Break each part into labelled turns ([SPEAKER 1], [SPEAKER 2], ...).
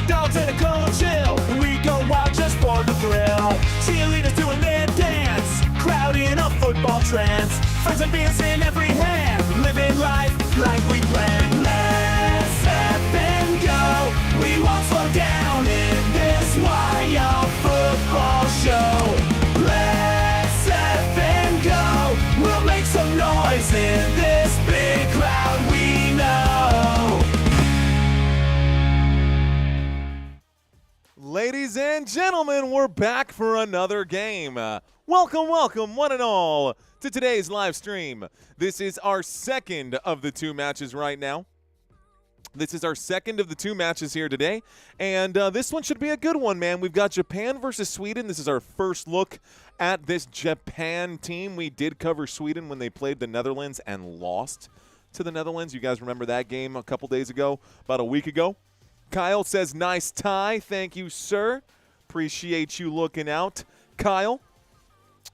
[SPEAKER 1] dogs in a cold chill. We go wild just for the thrill. Cheerleaders doing their dance, crowd in a football trance. Friends and beers in every hand, living life like we planned. Let's step and go. We won't slow down in this wild football show. Let's step and go. We'll make some noise in this big crowd we know.
[SPEAKER 2] Ladies and gentlemen, we're back for another game. Welcome, one and all, to today's live stream. This is our second of the two matches right now. This is our second of the two matches here today, and this one should be a good one, man. We've got Japan versus Sweden. This is our first look at this Japan team. We did cover Sweden when they played the Netherlands and lost to the Netherlands. You guys remember that game a couple days ago, about a week ago? Kyle says, nice tie. Thank you, sir. Appreciate you looking out, Kyle.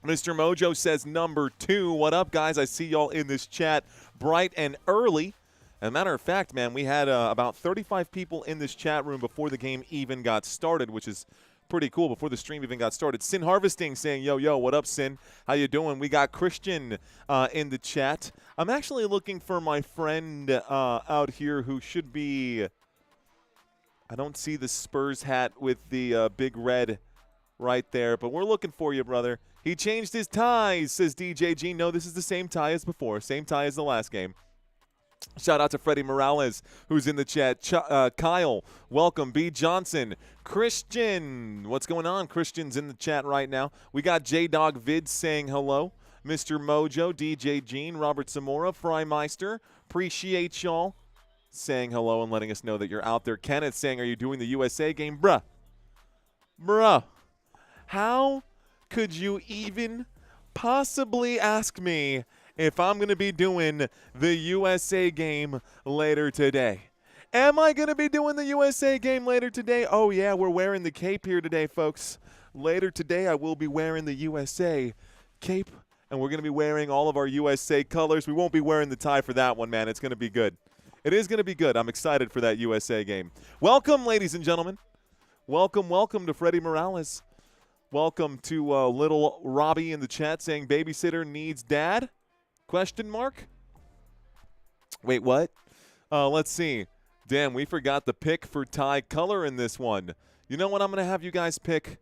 [SPEAKER 2] Mr. Mojo says, number 2. What up, guys? I see y'all in this chat bright and early. As a matter of fact, man, we had about 35 people in this chat room before the game even got started, which is pretty cool, before the stream even got started. Sin Harvesting saying, yo, what up, Sin? How you doing? We got Christian in the chat. I'm actually looking for my friend out here who should be... I don't see the Spurs hat with the big red right there, but we're looking for you, brother. He changed his ties, says DJ G. No, this is the same tie as before. Same tie as the last game. Shout out to Freddie Morales, who's in the chat. Kyle, welcome. B. Johnson. Christian, what's going on? Christian's in the chat right now. We got J-Dog Vid saying hello. Mr. Mojo, DJ Gene, Robert Zamora, Frymeister. Appreciate y'all saying hello and letting us know that you're out there. Kenneth saying, are you doing the USA game? Bruh. How could you even possibly ask me if I'm going to be doing the USA game later today? Am I going to be doing the USA game later today? Oh, yeah, we're wearing the cape here today, folks. Later today, I will be wearing the USA cape, and we're going to be wearing all of our USA colors. We won't be wearing the tie for that one, man. It's going to be good. It is going to be good. I'm excited for that USA game. Welcome, ladies and gentlemen. Welcome to Freddie Morales. Welcome to little Robbie in the chat saying babysitter needs dad? Question mark? Wait, what? Let's see. Damn, we forgot the pick for tie color in this one. You know what I'm going to have you guys pick?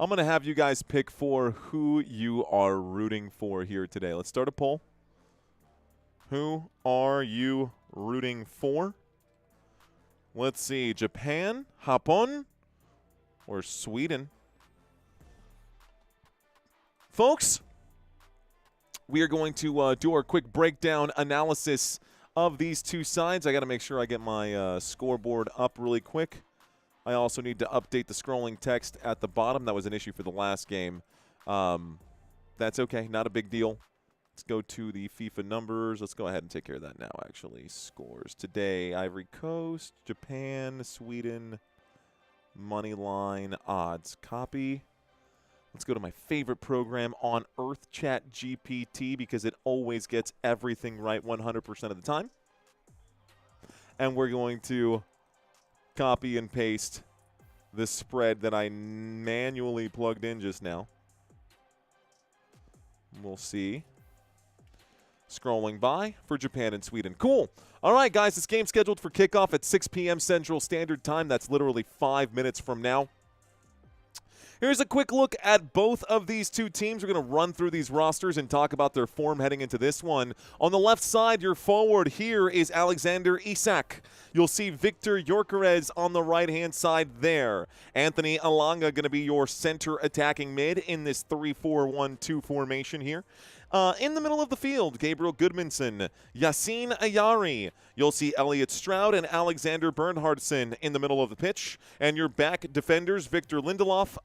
[SPEAKER 2] I'm going to have you guys pick for who you are rooting for here today. Let's start a poll. Who are you rooting for? Let's see. Japan, Japón, or Sweden? Folks, we are going to do our quick breakdown analysis of these two sides. I got to make sure I get my scoreboard up really quick. I also need to update the scrolling text at the bottom. That was an issue for the last game. That's okay. Not a big deal. Let's go to the FIFA numbers. Let's go ahead and take care of that now, actually. Scores today. Ivory Coast, Japan, Sweden, money line, odds. Copy. Let's go to my favorite program on Earth, Chat GPT, because it always gets everything right 100% of the time. And we're going to copy and paste the spread that I manually plugged in just now. We'll see. Scrolling by for Japan and Sweden. Cool. All right, guys, this game's scheduled for kickoff at 6 p.m. Central Standard Time. That's literally 5 minutes from now. Here's a quick look at both of these two teams. We're going to run through these rosters and talk about their form heading into this one. On the left side, your forward here is Alexander Isak. You'll see Victor Gyökeres on the right-hand side there. Anthony Elanga going to be your center attacking mid in this 3-4-1-2 formation here. In the middle of the field, Gabriel Goodmanson, Yassine Ayari. You'll see Elliot Stroud and Alexander Bernhardsson in the middle of the pitch. And your back defenders, Victor Lindelof,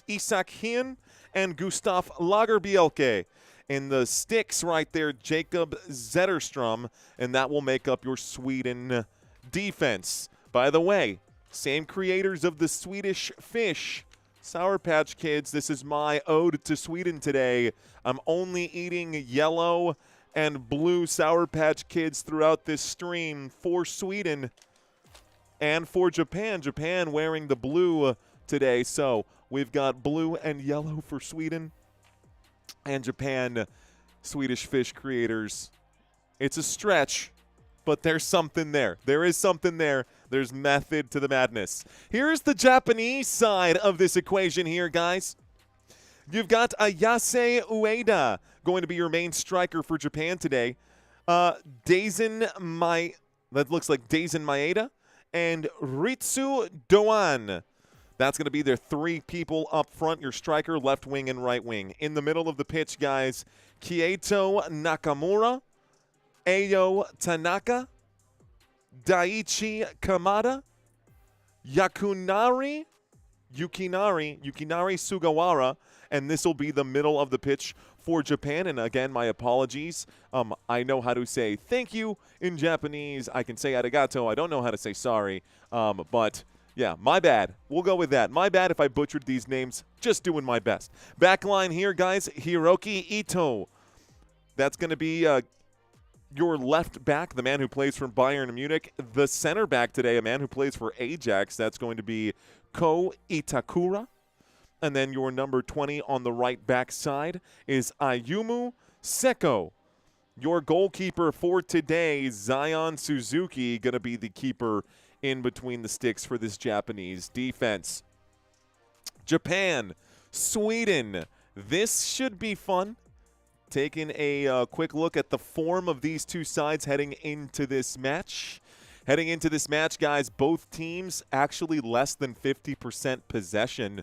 [SPEAKER 2] Isak Hien, and Gustav Lagerbielke. In the sticks right there, Jacob Zetterstrom, and that will make up your Sweden defense. By the way, same creators of the Swedish fish, Sour Patch Kids. This is my ode to Sweden today. I'm only eating yellow and blue Sour Patch Kids throughout this stream for Sweden. And for Japan, Japan wearing the blue today. So we've got blue and yellow for Sweden. And Japan, Swedish fish creators. It's a stretch, but there's something there. There is something there. There's method to the madness. Here's the Japanese side of this equation here, guys. You've got Ayase Ueda going to be your main striker for Japan today. That looks like Daisen Maeda and Ritsu Doan. That's going to be their three people up front, your striker, left wing, and right wing. In the middle of the pitch, guys, Kieto Nakamura, Ayo Tanaka, Daichi Kamada, Yukinari Sugawara, and this will be the middle of the pitch for Japan. And again, my apologies. I know how to say thank you in Japanese. I can say arigato. I don't know how to say sorry. But yeah, my bad. We'll go with that. My bad if I butchered these names. Just doing my best. Back line here, guys. Hiroki Ito. That's going to be your left back, the man who plays for Bayern Munich. The center back today, a man who plays for Ajax. That's going to be Ko Itakura. And then your number 20 on the right back side is Ayumu Seko. Your goalkeeper for today, Zion Suzuki, going to be the keeper in between the sticks for this Japanese defense. Japan, Sweden. This should be fun. Taking a quick look at the form of these two sides heading into this match. Heading into this match, guys, both teams actually less than 50% possession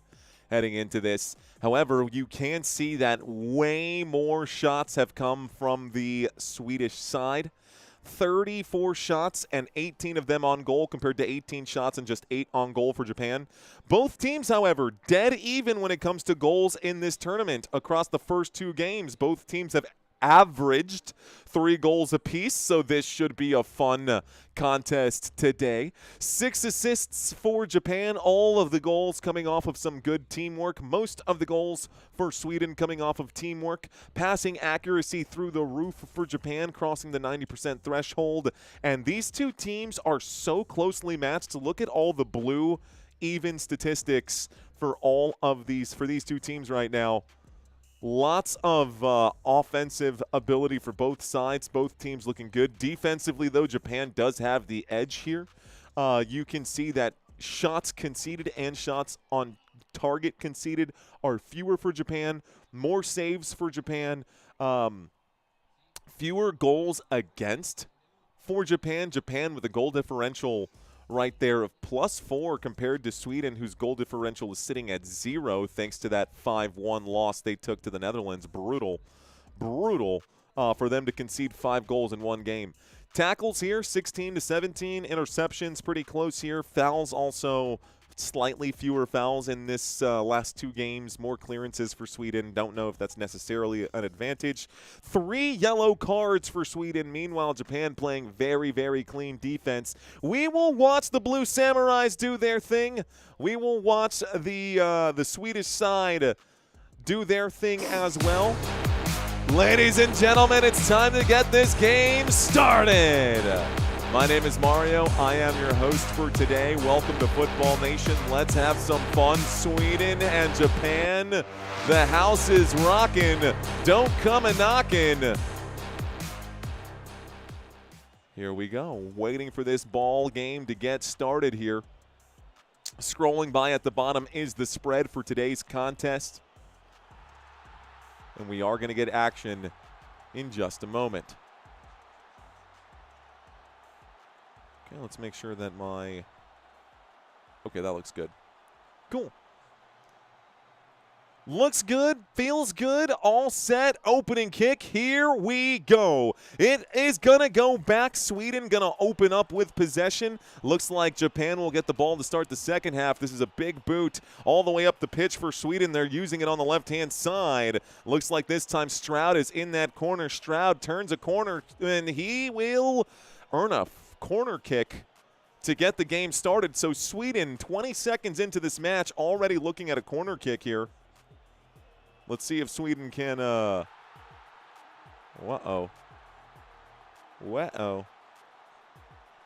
[SPEAKER 2] heading into this. However, you can see that way more shots have come from the Swedish side. 34 shots and 18 of them on goal compared to 18 shots and just 8 on goal for Japan. Both teams, however, dead even when it comes to goals in this tournament. Across the first two games, both teams have averaged 3 goals apiece, so this should be a fun contest today. 6 assists for Japan, all of the goals coming off of some good teamwork. Most of the goals for Sweden coming off of teamwork. Passing accuracy through the roof for Japan, crossing the 90% threshold. And these two teams are so closely matched. Look at all the blue even statistics for these two teams right now. Lots of offensive ability for both sides. Both teams looking good. Defensively, though, Japan does have the edge here. You can see that shots conceded and shots on target conceded are fewer for Japan. More saves for Japan. Fewer goals against for Japan. Japan with a goal differential right there of +4 compared to Sweden, whose goal differential is sitting at 0 thanks to that 5-1 loss they took to the Netherlands. Brutal for them to concede 5 goals in one game. Tackles here, 16 to 17. Interceptions pretty close here. Fouls also slightly fewer fouls in this last 2 games. More clearances for Sweden. Don't know if that's necessarily an advantage. 3 yellow cards for Sweden. Meanwhile, Japan playing very, very clean defense. We will watch the Blue Samurais do their thing. We will watch the Swedish side do their thing as well. Ladies and gentlemen, it's time to get this game started. My name is Mario. I am your host for today. Welcome to Football Nation. Let's have some fun. Sweden and Japan. The house is rocking. Don't come a knocking. Here we go. Waiting for this ball game to get started here. Scrolling by at the bottom is the spread for today's contest. And we are going to get action in just a moment. Okay, let's make sure that okay, that looks good. Cool. Looks good, feels good, all set, opening kick, here we go. It is going to go back. Sweden going to open up with possession. Looks like Japan will get the ball to start the second half. This is a big boot all the way up the pitch for Sweden. They're using it on the left-hand side. Looks like this time Stroud is in that corner. Stroud turns a corner, and he will earn a corner kick to get the game started. So Sweden, 20 seconds into this match, already looking at a corner kick here. Let's see if Sweden can, uh-oh.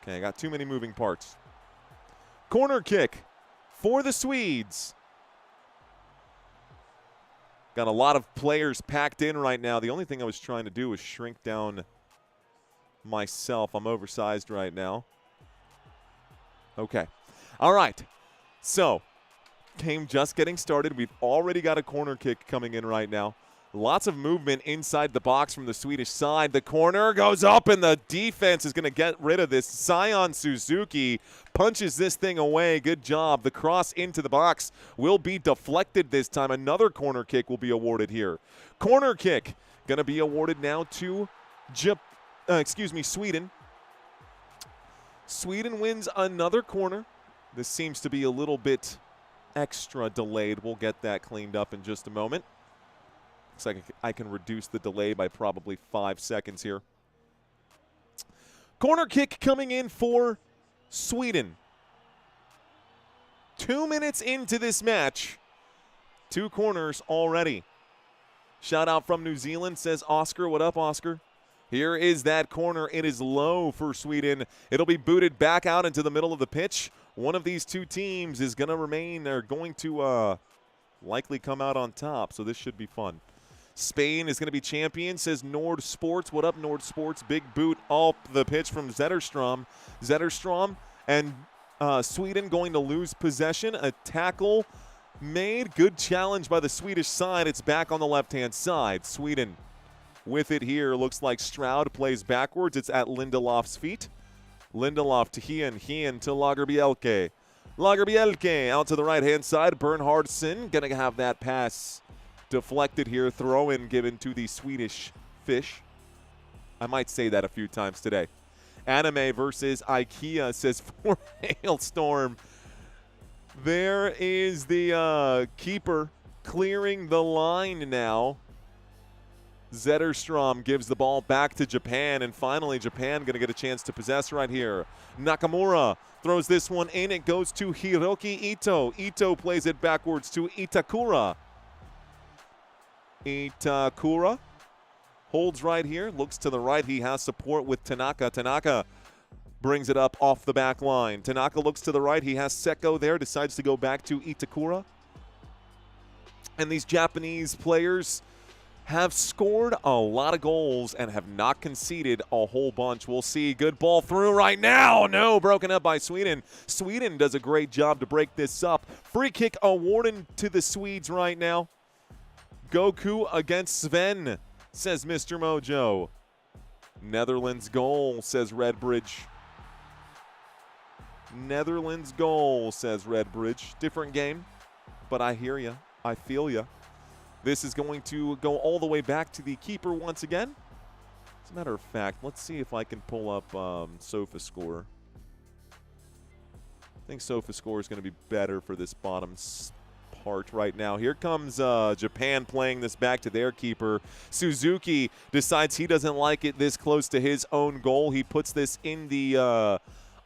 [SPEAKER 2] Okay, I got too many moving parts. Corner kick for the Swedes. Got a lot of players packed in right now. The only thing I was trying to do was shrink down myself. I'm oversized right now. Okay. All right. So, game just getting started. We've already got a corner kick coming in right now. Lots of movement inside the box from the Swedish side. The corner goes up, and the defense is going to get rid of this. Sion Suzuki punches this thing away. Good job. The cross into the box will be deflected this time. Another corner kick will be awarded here. Corner kick going to be awarded now to Sweden. Sweden wins another corner. This seems to be a little bit extra delayed. We'll get that cleaned up in just a moment. Looks like I can reduce the delay by probably 5 seconds here. Corner kick coming in for Sweden. 2 minutes into this match. 2 corners already. Shout out from New Zealand, says Oscar. What up, Oscar? Here is that corner. It is low for Sweden. It'll be booted back out into the middle of the pitch. One of these two teams is going to remain, or going to likely come out on top, so this should be fun. Spain is going to be champion, says Nord Sports. What up, Nord Sports? Big boot up the pitch from Zetterstrom. Zetterstrom and Sweden going to lose possession. A tackle made. Good challenge by the Swedish side. It's back on the left-hand side. Sweden with it here. Looks like Stroud plays backwards. It's at Lindelof's feet. Lindelof to Hien. Hien to Lagerbielke. Lagerbielke out to the right-hand side. Bernhardsson going to have that pass deflected here. Throw-in given to the Swedish fish. I might say that a few times today. Anime versus IKEA, says for Hailstorm. There is the keeper clearing the line now. Zetterstrom gives the ball back to Japan, and finally Japan going to get a chance to possess right here. Nakamura throws this one in. It goes to Hiroki Ito. Ito plays it backwards to Itakura. Itakura holds right here, looks to the right. He has support with Tanaka. Tanaka brings it up off the back line. Tanaka looks to the right. He has Seko there, decides to go back to Itakura. And these Japanese players have scored a lot of goals and have not conceded a whole bunch. We'll see. Good ball through right now. No, broken up by Sweden. Sweden does a great job to break this up. Free kick awarded to the Swedes right now. Goku against Sven, says Mr. Mojo. Netherlands goal, says Redbridge. Netherlands goal, says Redbridge. Different game, but I hear ya. I feel ya. This is going to go all the way back to the keeper once again. As a matter of fact, let's see if I can pull up SofaScore. I think SofaScore is going to be better for this bottom part right now. Here comes Japan playing this back to their keeper. Suzuki decides he doesn't like it this close to his own goal. He puts this in the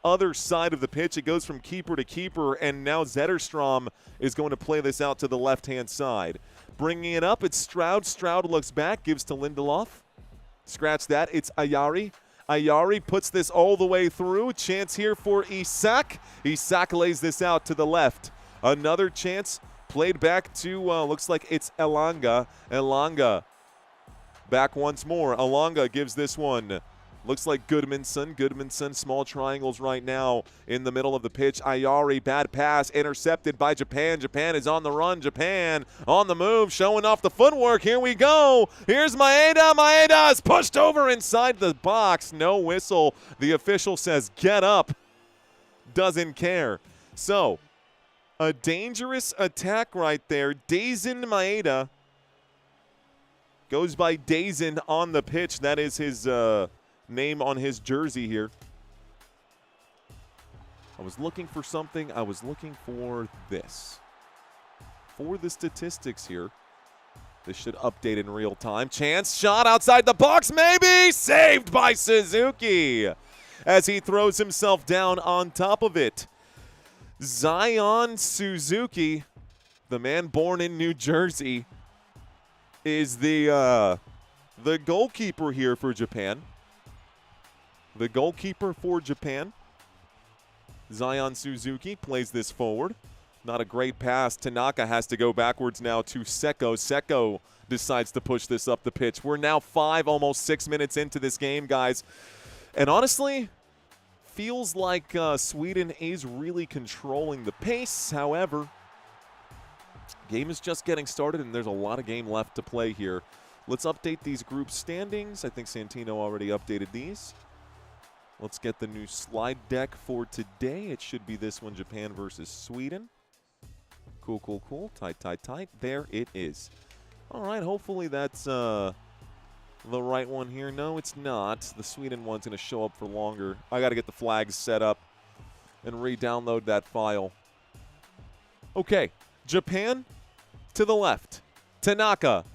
[SPEAKER 2] other side of the pitch. It goes from keeper to keeper, and now Zetterstrom is going to play this out to the left-hand side. Bringing it up, it's Stroud. Stroud looks back, gives to Lindelof. Scratch that. It's Ayari. Ayari puts this all the way through. Chance here for Isak. Isak lays this out to the left. Another chance played back to, looks like it's Elanga. Elanga back once more. Elanga gives this one. Looks like Goodmanson. Goodmanson, small triangles right now in the middle of the pitch. Ayari, bad pass, intercepted by Japan. Japan is on the run. Japan on the move, showing off the footwork. Here we go. Here's Maeda. Maeda is pushed over inside the box. No whistle. The official says, get up. Doesn't care. So, a dangerous attack right there. Daisen Maeda goes by Daisen on the pitch. That is his name on his jersey here. I was looking for something. I was looking for this. For the statistics here. This should update in real time. Chance shot outside the box, maybe! Saved by Suzuki as he throws himself down on top of it. Zion Suzuki, the man born in New Jersey, is the goalkeeper here for Japan. The goalkeeper for Japan. Zion Suzuki plays this forward. Not a great pass. Tanaka has to go backwards now to Seko. Seko decides to push this up the pitch. We're now 5, almost 6 minutes into this game, guys. And honestly, feels like Sweden is really controlling the pace. However, game is just getting started, and there's a lot of game left to play here. Let's update these group standings. I think Santino already updated these. Let's get the new slide deck for today. It should be this one, Japan versus Sweden. Cool, cool, cool. Tight, tight, tight. There it is. All right, hopefully that's the right one here. No, it's not. The Sweden one's going to show up for longer. I got to get the flags set up and re-download that file. Okay, Japan to the left. Tanaka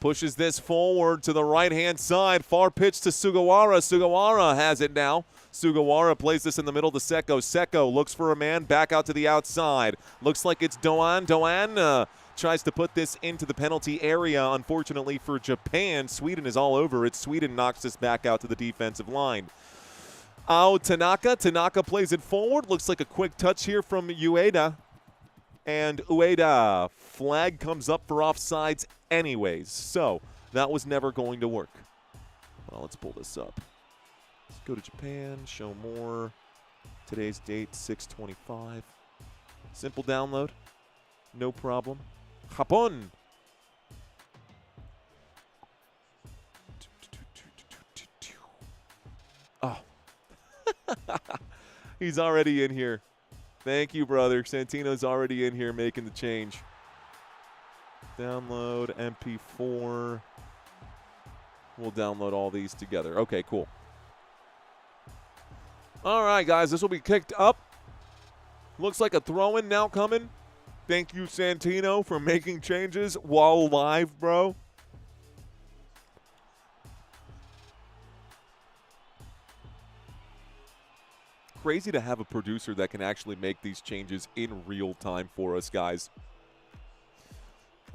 [SPEAKER 2] pushes this forward to the right-hand side. Far pitch to Sugawara. Sugawara has it now. Sugawara plays this in the middle to Seko. Seko looks for a man back out to the outside. Looks like it's Doan. Doan tries to put this into the penalty area. Unfortunately for Japan, Sweden is all over it. Sweden knocks this back out to the defensive line. Tanaka. Tanaka plays it forward. Looks like a quick touch here from Ueda. And Ueda, flag comes up for offsides anyways. So that was never going to work. Well, let's pull this up. Let's go to Japan, show more. Today's date, 6/25. Simple download, no problem. Japón. Oh. He's already in here. Thank you, brother. Santino's already in here making the change. Download MP4. We'll download all these together. Okay, cool. All right, guys, this will be kicked up. Looks like a throw-in now coming. Thank you, Santino, for making changes while live, bro. Crazy to have a producer that can actually make these changes in real time for us, guys.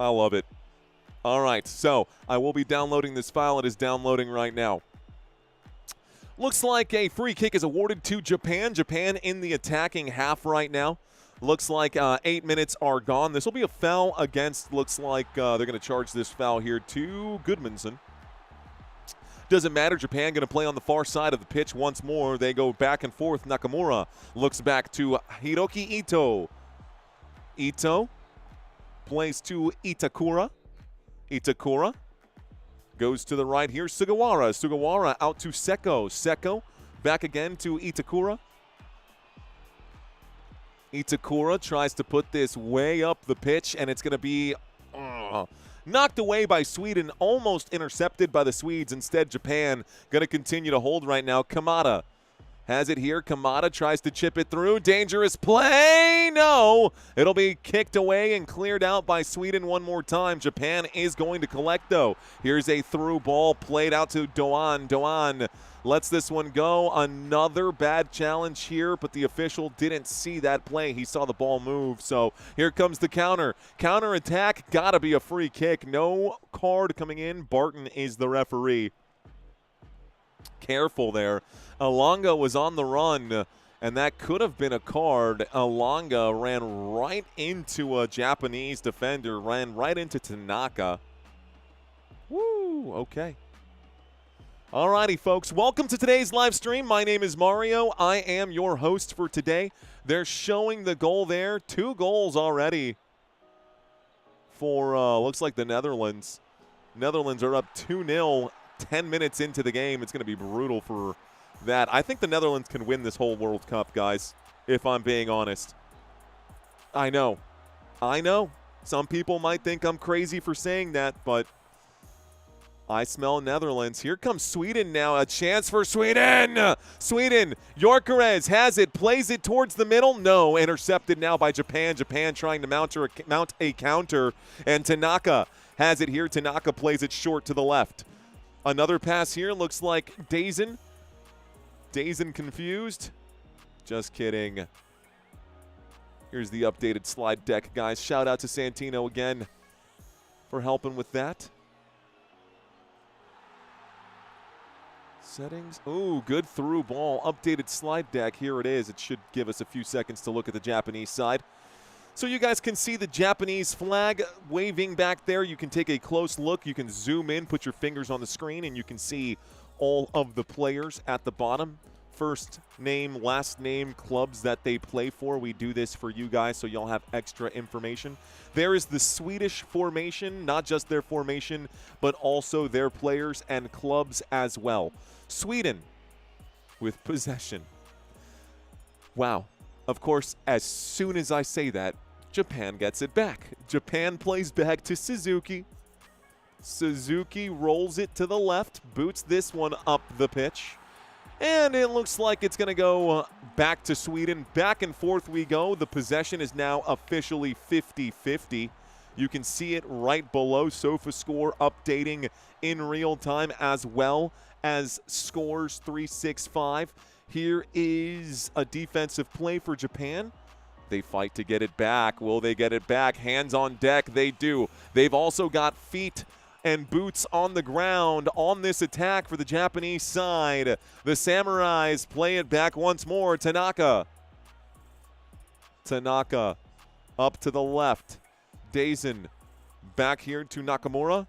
[SPEAKER 2] I love it. All right, so I will be downloading this file. It is downloading right now. Looks like a free kick is awarded to Japan. Japan in the attacking half right now. Looks like 8 minutes are gone. This will be a foul against, looks like they're going to charge this foul here to Gudmundsson. Doesn't matter. Japan going to play on the far side of the pitch once more. They go back and forth. Nakamura looks back to Hiroki Ito. Ito plays to Itakura. Itakura goes to the right here. Sugawara. Sugawara out to Seko. Seko back again to Itakura. Itakura tries to put this way up the pitch, and it's going to be knocked away by Sweden, almost intercepted by the Swedes. Instead, Japan going to continue to hold right now. Kamada has it here. Kamada tries to chip it through. Dangerous play. No. It'll be kicked away and cleared out by Sweden one more time. Japan is going to collect, though. Here's a through ball played out to Doan. Doan lets this one go. Another bad challenge here, but the official didn't see that play. He saw the ball move, so here comes the counter. Counter attack, gotta be a free kick. No card coming in. Barton is the referee. Careful there. Alanga was on the run, and that could have been a card. Alanga ran right into a Japanese defender, ran right into Tanaka. Woo, okay. Alrighty, folks. Welcome to today's live stream. My name is Mario. I am your host for today. They're showing the goal there. 2 goals already for, looks like the Netherlands. Netherlands are up 2-0, 10 minutes into the game. It's going to be brutal for that. I think the Netherlands can win this whole World Cup, guys, if I'm being honest. I know. I know. Some people might think I'm crazy for saying that, but I smell Netherlands. Here comes Sweden now. A chance for Sweden. Sweden. Gyökeres has it. Plays it towards the middle. No. Intercepted now by Japan. Japan trying to mount a counter. And Tanaka has it here. Tanaka plays it short to the left. Another pass here. Looks like Dazen. Dazen confused. Just kidding. Here's the updated slide deck, guys. Shout out to Santino again for helping with that. Settings. Ooh, good through ball. Updated slide deck. Here it is. It should give us a few seconds to look at the Japanese side. So you guys can see the Japanese flag waving back there. You can take a close look. You can zoom in, put your fingers on the screen, and you can see all of the players at the bottom. First name, last name, clubs that they play for. We do this for you guys so y'all have extra information. There is the Swedish formation, not just their formation, but also their players and clubs as well. Sweden with possession. Wow. Of course, as soon as I say that, Japan gets it back. Japan plays back to Suzuki. Suzuki rolls it to the left, boots this one up the pitch. And it looks like it's going to go back to Sweden. Back and forth we go. The possession is now officially 50-50. You can see it right below SofaScore updating in real time as well as Scores 365. Here is a defensive play for Japan. They fight to get it back. Will they get it back? Hands on deck. They do. They've also got feet and boots on the ground on this attack for the Japanese side. The Samurais play it back once more. Tanaka up to the left. Dazen back here to Nakamura.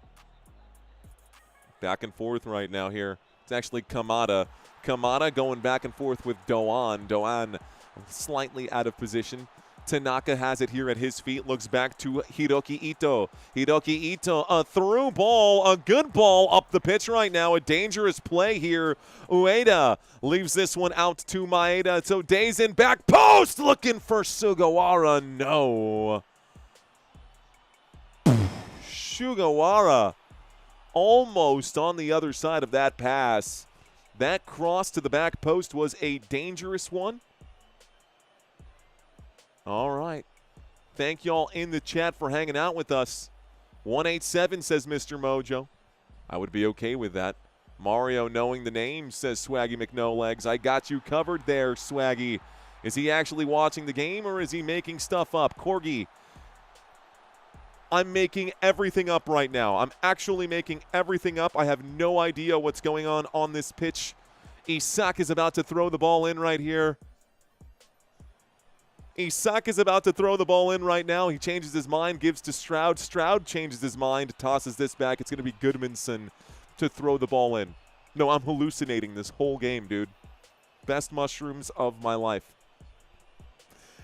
[SPEAKER 2] Back and forth right now here. It's actually Kamada. Kamada going back and forth with Doan. Doan slightly out of position. Tanaka has it here at his feet, looks back to Hiroki Ito. Hiroki Ito, a through ball, a good ball up the pitch right now. A dangerous play here. Ueda leaves this one out to Maeda. So Dazen back post, looking for Sugawara. No. Sugawara almost on the other side of that pass. That cross to the back post was a dangerous one. All right. Thank y'all in the chat for hanging out with us. 187 says Mr. Mojo. I would be okay with that. Mario knowing the name says Swaggy McNolegs. I got you covered there, Swaggy. Is he actually watching the game or is he making stuff up? Corgi. I'm making everything up right now. I'm actually making everything up. I have no idea what's going on this pitch. Isak is about to throw the ball in right here. Isak is about to throw the ball in right now. He changes his mind, gives to Stroud. Stroud changes his mind, tosses this back. It's going to be Goodmanson to throw the ball in. No, I'm hallucinating this whole game, dude. Best mushrooms of my life.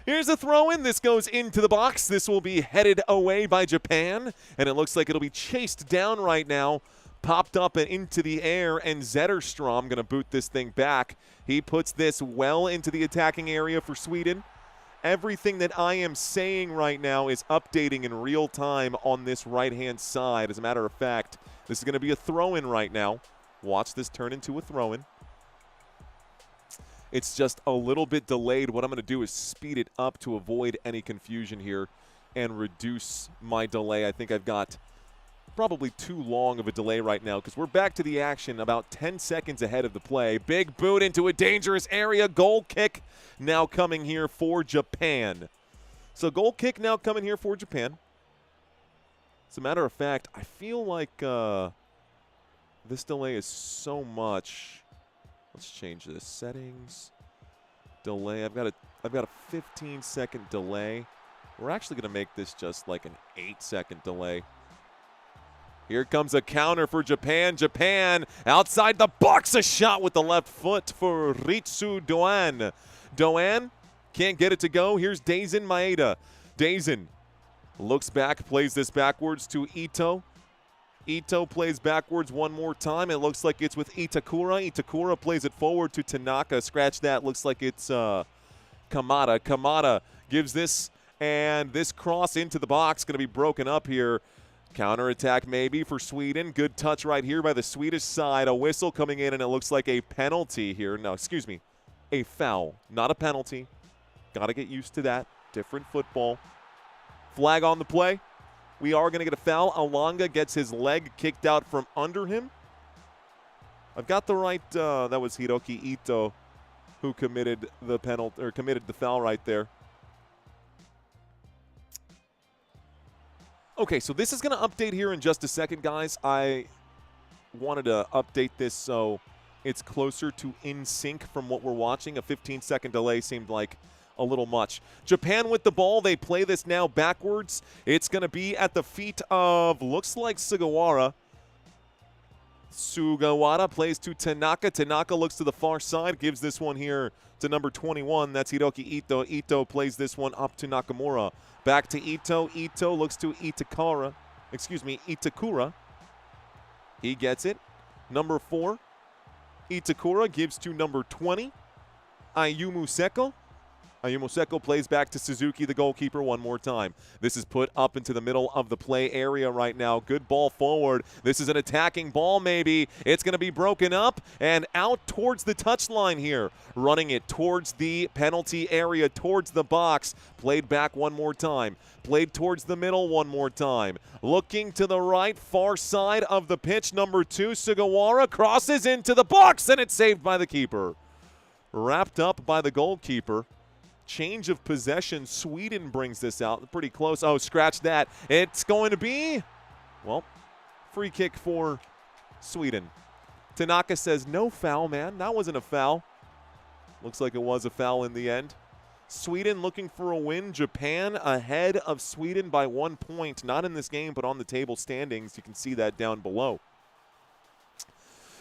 [SPEAKER 2] Here's a throw in. This goes into the box. This will be headed away by Japan, and it looks like it'll be chased down right now. Popped up and into the air, and Zetterstrom going to boot this thing back. He puts this well into the attacking area for Sweden. Everything that I am saying right now is updating in real time on this right-hand side. As a matter of fact, this is going to be a throw-in right now. Watch this turn into a throw-in. It's just a little bit delayed. What I'm going to do is speed it up to avoid any confusion here and reduce my delay. I think I've got probably too long of a delay right now because we're back to the action about 10 seconds ahead of the play. Big boot into a dangerous area. Goal kick now coming here for Japan. So goal kick now coming here for Japan. As a matter of fact, I feel like this delay is so much. Let's change this. Settings. Delay. I've got a 15-second delay. We're actually going to make this just like an 8-second delay. Here comes a counter for Japan. Japan outside the box. A shot with the left foot for Ritsu Doan. Doan can't get it to go. Here's Dazen Maeda. Dazen looks back, plays this backwards to Ito. Ito plays backwards one more time. It looks like it's with Itakura. Itakura plays it forward to Tanaka. Scratch that. Looks like it's Kamada. Kamada gives this, and this cross into the box going to be broken up here. Counterattack maybe for Sweden. Good touch right here by the Swedish side. A whistle coming in, and it looks like a penalty here. No, excuse me. A foul, not a penalty. Got to get used to that. Different football. Flag on the play. We are going to get a foul. Alanga gets his leg kicked out from under him. I've got the right. That was Hiroki Ito who committed the penalty or committed the foul right there. Okay, so this is going to update here in just a second, guys. I wanted to update this so it's closer to in sync from what we're watching. A 15-second delay seemed like a little much. Japan with the ball. They play this now backwards. It's going to be at the feet of, looks like Sugawara. Sugawara plays to Tanaka. Tanaka looks to the far side, gives this one here to number 21. That's Hiroki Ito. Ito plays this one up to Nakamura. Back to Ito. Ito looks to Itakura. He gets it. Number 4. Itakura gives to number 20. Ayumu Seko. Ayumu Seko plays back to Suzuki, the goalkeeper, one more time. This is put up into the middle of the play area right now. Good ball forward. This is an attacking ball maybe. It's going to be broken up and out towards the touchline here. Running it towards the penalty area, towards the box. Played back one more time. Played towards the middle one more time. Looking to the right, far side of the pitch. Number 2, Sugawara crosses into the box, and it's saved by the keeper. Wrapped up by the goalkeeper. Change of possession. Sweden brings this out. Pretty close. Oh, scratch that. It's going to be, well, free kick for Sweden. Tanaka says, no foul, man. That wasn't a foul. Looks like it was a foul in the end. Sweden looking for a win. Japan ahead of Sweden by 1 point. Not in this game, but on the table standings. You can see that down below.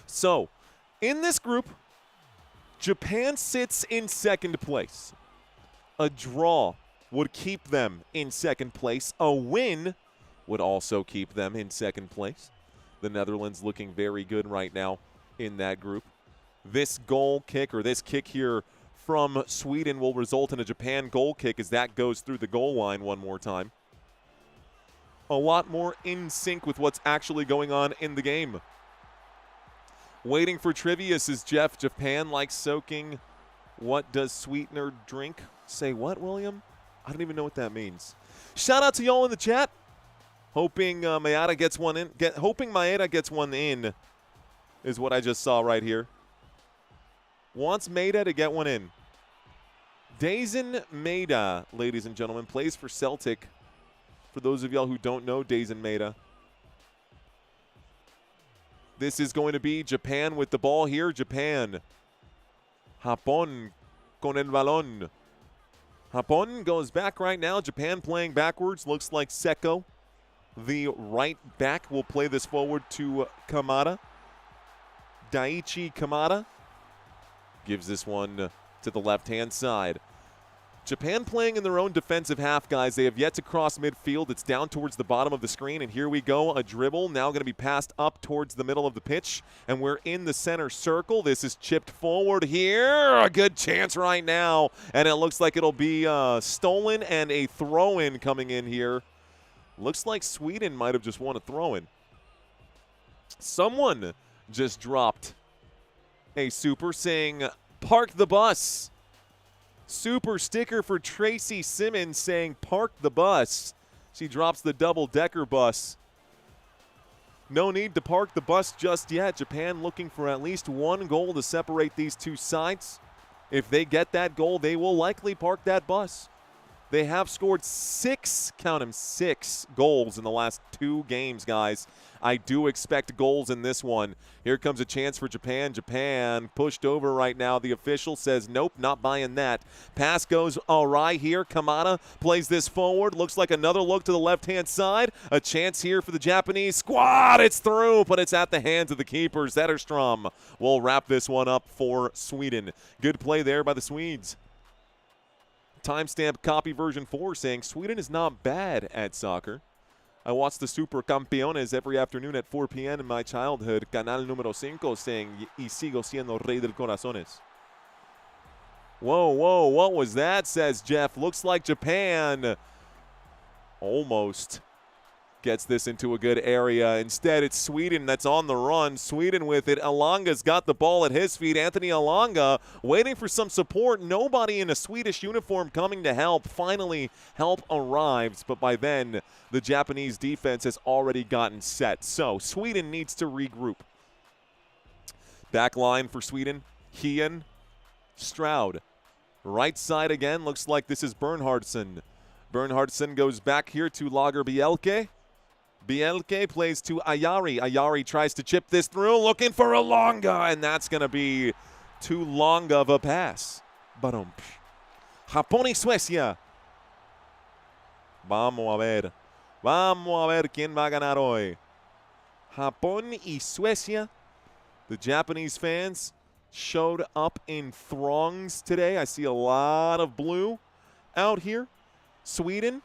[SPEAKER 2] So, in this group, Japan sits in second place. A draw would keep them in second place. A win would also keep them in second place. The Netherlands looking very good right now in that group. This goal kick, or this kick here from Sweden, will result in a Japan goal kick as that goes through the goal line one more time. A lot more in sync with what's actually going on in the game. Waiting for trivia, says Jeff. Japan likes soaking. What does sweetener drink? Say what, William? I don't even know what that means. Shout out to y'all in the chat. Hoping Maeda gets one in. Hoping Maeda gets one in is what I just saw right here. Wants Maeda to get one in. Daisen Maeda, ladies and gentlemen, plays for Celtic. For those of y'all who don't know Daisen Maeda. This is going to be Japan with the ball here. Japan. Japón con el balón. Japón goes back right now. Japan playing backwards. Looks like Seko, the right back, will play this forward to Kamada. Daichi Kamada gives this one to the left-hand side. Japan playing in their own defensive half, guys. They have yet to cross midfield. It's down towards the bottom of the screen, and here we go. A dribble now going to be passed up towards the middle of the pitch, and we're in the center circle. This is chipped forward here. A good chance right now, and it looks like it'll be stolen and a throw-in coming in here. Looks like Sweden might have just won a throw-in. Someone just dropped a super saying, park the bus. Super sticker for Tracy Simmons saying, park the bus. She drops the double-decker bus. No need to park the bus just yet. Japan looking for at least one goal to separate these two sides. If they get that goal, they will likely park that bus. They have scored 6, count them, 6 goals in the last 2 games, guys. I do expect goals in this one. Here comes a chance for Japan. Japan pushed over right now. The official says, nope, not buying that. Pass goes awry here. Kamada plays this forward. Looks like another look to the left-hand side. A chance here for the Japanese squad. It's through, but it's at the hands of the keeper. Zetterstrom will wrap this one up for Sweden. Good play there by the Swedes. Timestamp copy version 4 saying Sweden is not bad at soccer. I watched the Super Campeones every afternoon at 4 p.m. in my childhood. Canal número 5 saying, y sigo siendo rey del corazones. Whoa, whoa, what was that, says Jeff. Looks like Japan almost gets this into a good area. Instead, it's Sweden that's on the run. Sweden with it. Alanga's got the ball at his feet. Anthony Alanga waiting for some support. Nobody in a Swedish uniform coming to help. Finally, help arrives, but by then, the Japanese defense has already gotten set. So, Sweden needs to regroup. Back line for Sweden. Hien, Stroud. Right side again. Looks like this is Bernhardsson. Bernhardsson goes back here to Lagerbielke. Bielke plays to Ayari. Ayari tries to chip this through, looking for a longa, and that's going to be too long of a pass. Japón y Suecia. Vamos a ver. Vamos a ver quién va a ganar hoy. Japón y Suecia. The Japanese fans showed up in throngs today. I see a lot of blue out here. Sweden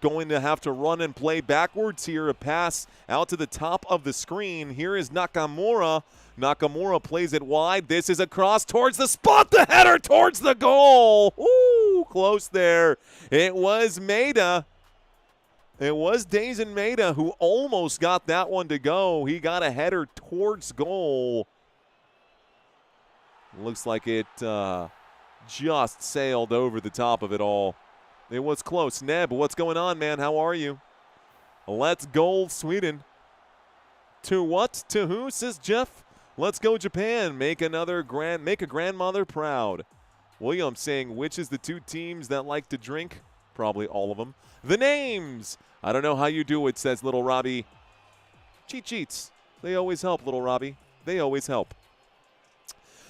[SPEAKER 2] going to have to run and play backwards here. A pass out to the top of the screen. Here is Nakamura. Nakamura plays it wide. This is a cross towards the spot. The header towards the goal. Ooh, close there. It was Maeda. It was Daisen Maeda who almost got that one to go. He got a header towards goal. Looks like it just sailed over the top of it all. It was close. Neb, what's going on, man? How are you? Let's go, Sweden. To what? To who, says Jeff? Let's go, Japan. Make a grandmother proud. William saying, which is the two teams that like to drink? Probably all of them. The names. I don't know how you do it, says little Robbie. Cheat sheets. They always help, little Robbie. They always help.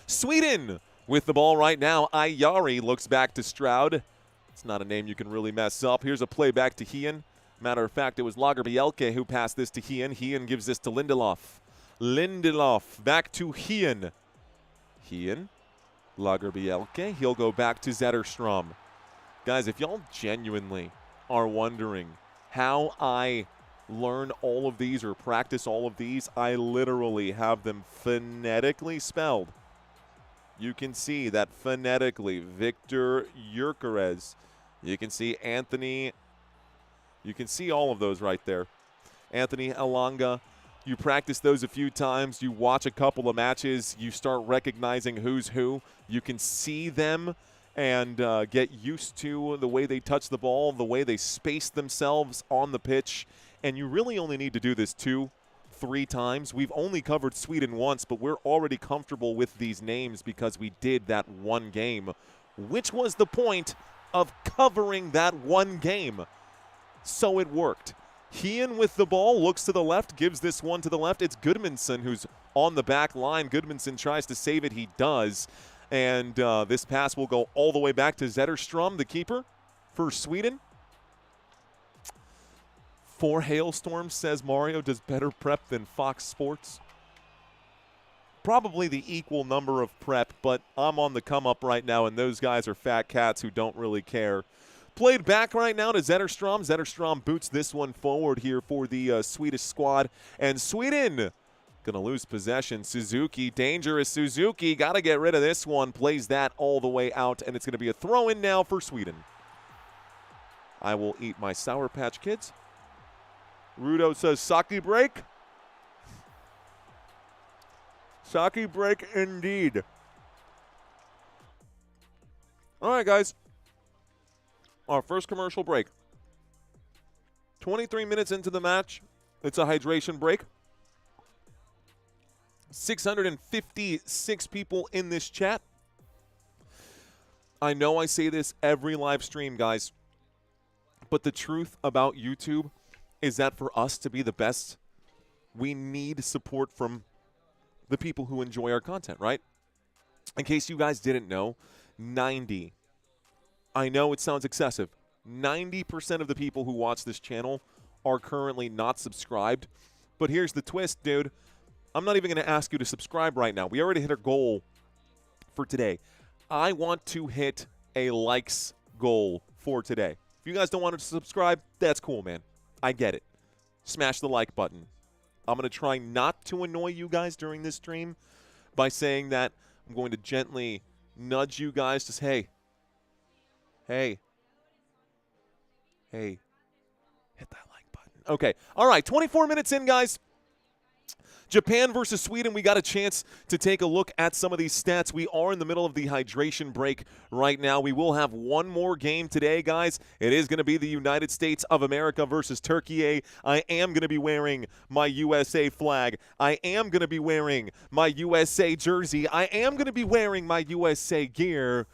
[SPEAKER 2] Sweden with the ball right now. Ayari looks back to Stroud. It's not a name you can really mess up. Here's a play back to Hien. Matter of fact, it was Lager Bielke who passed this to Hien. Hien gives this to Lindelof. Lindelof back to Hien. Hien. Lager Bielke. He'll go back to Zetterstrom. Guys, if y'all genuinely are wondering how I learn all of these or practice all of these, I literally have them phonetically spelled. You can see that phonetically. Victor Gyökeres. You can see Anthony. You can see all of those right there. Anthony Elanga. You practice those a few times. You watch a couple of matches. You start recognizing who's who. You can see them and get used to the way they touch the ball, the way they space themselves on the pitch. And you really only need to do this 2-3 times. We've only covered Sweden once, but we're already comfortable with these names because we did that one game, which was the point of covering that one game. So it worked. Hien with the ball, looks to the left, gives this one to the left. It's Gudmundsson who's on the back line. Gudmundsson tries to save it. He does. And this pass will go all the way back to Zetterstrom, the keeper for Sweden. 4 hailstorms, says Mario, does better prep than Fox Sports. Probably the equal number of prep, but I'm on the come up right now, and those guys are fat cats who don't really care. Played back right now to Zetterstrom. Zetterstrom boots this one forward here for the Swedish squad. And Sweden going to lose possession. Suzuki, dangerous Suzuki. Got to get rid of this one. Plays that all the way out, and it's going to be a throw-in now for Sweden. I will eat my Sour Patch Kids. Rudo says sake break. Sake break indeed. All right, guys. Our first commercial break. 23 minutes into the match. It's a hydration break. 656 people in this chat. I know I say this every live stream, guys, but the truth about YouTube is that for us to be the best, we need support from the people who enjoy our content, right? In case you guys didn't know, I know it sounds excessive, 90% of the people who watch this channel are currently not subscribed. But here's the twist, dude. I'm not even going to ask you to subscribe right now. We already hit our goal for today. I want to hit a likes goal for today. If you guys don't want to subscribe, that's cool, man. I get it. Smash the like button. I'm going to try not to annoy you guys during this stream by saying that I'm going to gently nudge you guys to say, hey, hit that like button. Okay. All right. 24 minutes in, guys. Japan versus Sweden, we got a chance to take a look at some of these stats. We are in the middle of the hydration break right now. We will have one more game today, guys. It is going to be the United States of America versus Turkey. I am going to be wearing my USA flag. I am going to be wearing my USA jersey. I am going to be wearing my USA gear.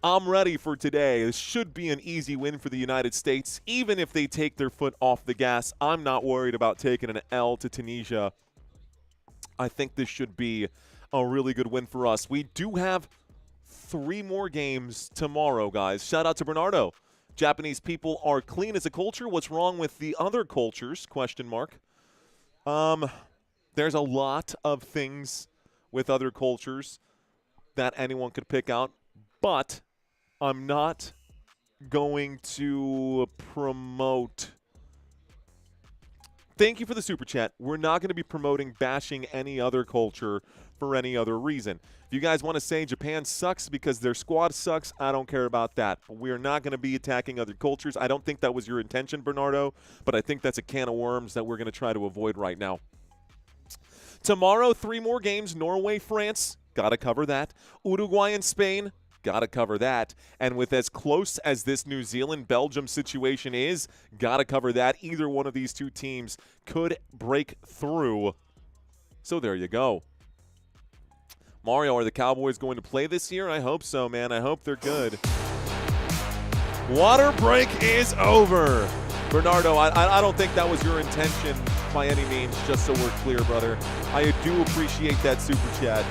[SPEAKER 2] I'm ready for today. This should be an easy win for the United States. Even if they take their foot off the gas, I'm not worried about taking an L to Tunisia. I think this should be a really good win for us. We do have 3 more games tomorrow, guys. Shout out to Bernardo. Japanese people are clean as a culture. What's wrong with the other cultures? Question mark. There's a lot of things with other cultures that anyone could pick out, but I'm not going to promote. Thank you for the super chat. We're not going to be promoting bashing any other culture for any other reason. If you guys want to say Japan sucks because their squad sucks, I don't care about that. We are not going to be attacking other cultures. I don't think that was your intention, Bernardo, but I think that's a can of worms that we're going to try to avoid right now. Tomorrow, 3 more games. Norway, France, got to cover that. Uruguay and Spain, got to cover that. And with as close as this New Zealand-Belgium situation is, got to cover that. Either one of these 2 teams could break through. So there you go. Mario, are the Cowboys going to play this year? I hope so, man. I hope they're good. Water break is over. Bernardo, I don't think that was your intention by any means, just so we're clear, brother. I do appreciate that super chat.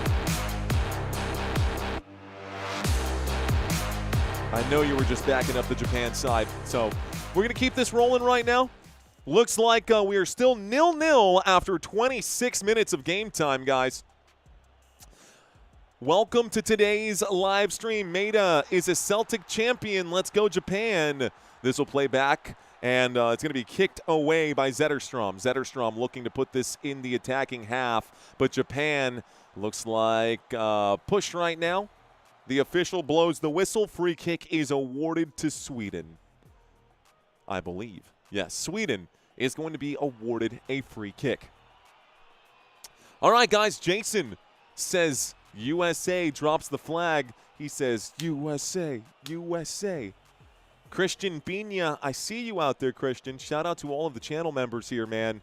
[SPEAKER 2] I know you were just backing up the Japan side. So we're going to keep this rolling right now. Looks like we are still 0-0 after 26 minutes of game time, guys. Welcome to today's live stream. Maeda is a Celtic champion. Let's go Japan. This will play back, and it's going to be kicked away by Zetterstrom. Zetterstrom looking to put this in the attacking half, but Japan looks like push right now. The official blows the whistle. Free kick is awarded to Sweden, I believe. Yes, Sweden is going to be awarded a free kick. All right, guys, Jason says USA, drops the flag. He says USA, USA. Christian Pina, I see you out there, Christian. Shout out to all of the channel members here, man.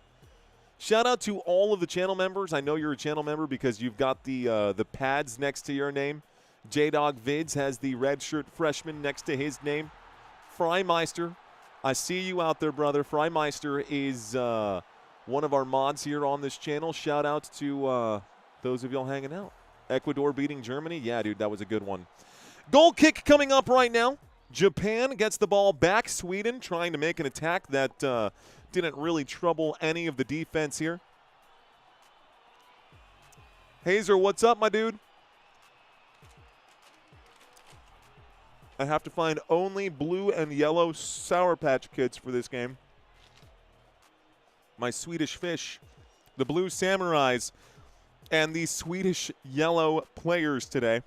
[SPEAKER 2] Shout out to all of the channel members. I know you're a channel member because you've got the pads next to your name. J-Dog Vids has the red shirt freshman next to his name. Freimeister, I see you out there, brother. Freimeister is one of our mods here on this channel. Shout out to those of y'all hanging out. Ecuador beating Germany. Yeah, dude, that was a good one. Goal kick coming up right now. Japan gets the ball back. Sweden trying to make an attack that didn't really trouble any of the defense here. Hazer, what's up, my dude? I have to find only blue and yellow Sour Patch Kids for this game. My Swedish fish, the Blue Samurais, and the Swedish yellow players today.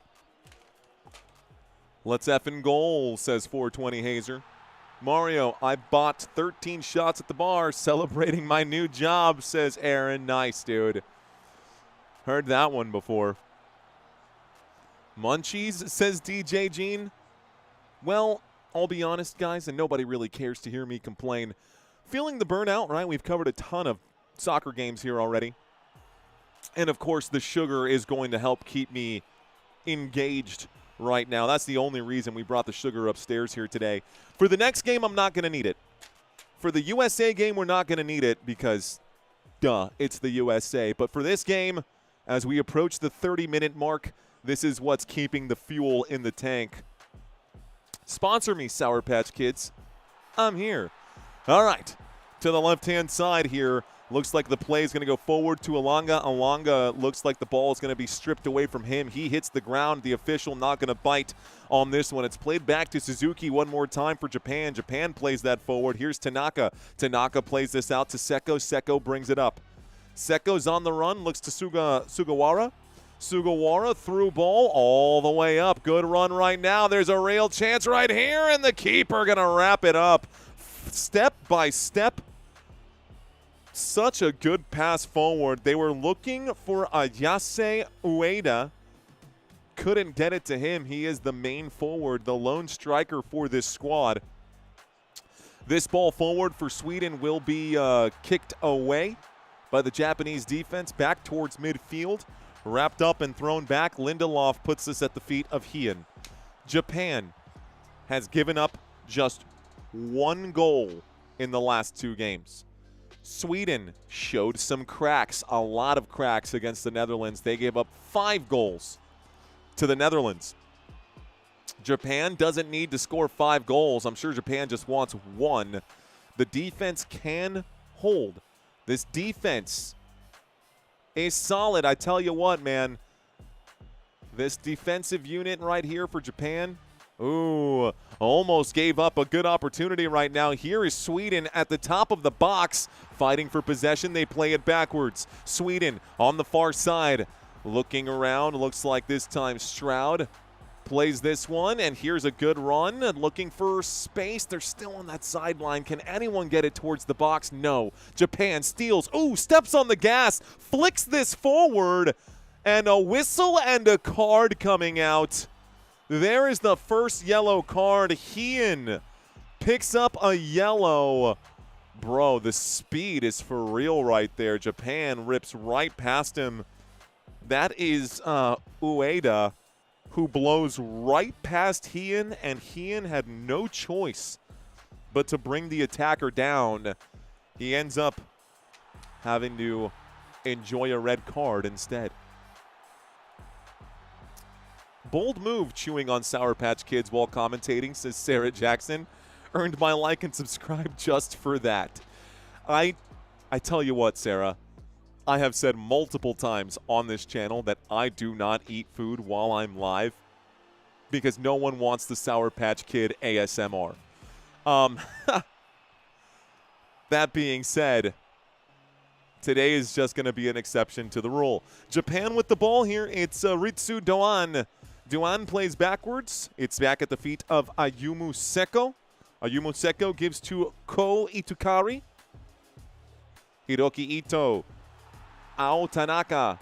[SPEAKER 2] Let's effing goal, says 420 Hazer. Mario, I bought 13 shots at the bar celebrating my new job, says Aaron. Nice, dude. Heard that one before. Munchies, says DJ Gene. Well, I'll be honest, guys, and nobody really cares to hear me complain. Feeling the burnout, right? We've covered a ton of soccer games here already. And, of course, the sugar is going to help keep me engaged right now. That's the only reason we brought the sugar upstairs here today. For the next game, I'm not going to need it. For the USA game, we're not going to need it because, duh, it's the USA. But for this game, as we approach the 30-minute mark, this is what's keeping the fuel in the tank. Sponsor me, Sour Patch Kids. I'm here. All right. To the left-hand side here. Looks like the play is going to go forward to Alanga. Alanga looks like the ball is going to be stripped away from him. He hits the ground. The official not going to bite on this one. It's played back to Suzuki one more time for Japan. Japan plays that forward. Here's Tanaka. Tanaka plays this out to Seko. Seko brings it up. Seko's on the run. Looks to Sugawara. Sugawara through ball all the way up. Good run right now. There's a real chance right here, and the keeper going to wrap it up. Step by step. Such a good pass forward. They were looking for Ayase Ueda. Couldn't get it to him. He is the main forward, the lone striker for this squad. This ball forward for Sweden will be kicked away by the Japanese defense back towards midfield. Wrapped up and thrown back. Lindelof puts this at the feet of Hien. Japan has given up just 1 goal in the last 2 games. Sweden showed some cracks, a lot of cracks against the Netherlands. They gave up 5 goals to the Netherlands. Japan doesn't need to score 5 goals. I'm sure Japan just wants 1. The defense can hold. This defense is solid. I tell you what, man. This defensive unit right here for Japan, ooh, almost gave up a good opportunity right now. Here is Sweden at the top of the box, fighting for possession. They play it backwards. Sweden on the far side, looking around. Looks like this time Stroud plays this one, and here's a good run. Looking for space. They're still on that sideline. Can anyone get it towards the box? No. Japan steals. Ooh, steps on the gas, flicks this forward, and a whistle and a card coming out. There is the first yellow card. Hien picks up a yellow. Bro, the speed is for real right there. Japan rips right past him. That is Ueda, who blows right past Hien, and Hien had no choice but to bring the attacker down. He ends up having to enjoy a red card instead. Bold move chewing on Sour Patch Kids while commentating, says Sarah Jackson. Earned my like and subscribe just for that. I tell you what, Sarah, I have said multiple times on this channel that I do not eat food while I'm live because no one wants the Sour Patch Kid ASMR. That being said, today is just going to be an exception to the rule. Japan with the ball here. It's Ritsu Doan. Doan plays backwards. It's back at the feet of Ayumu Seko. Ayumu Seko gives to Ko Itukari. Hiroki Ito. Ao Tanaka.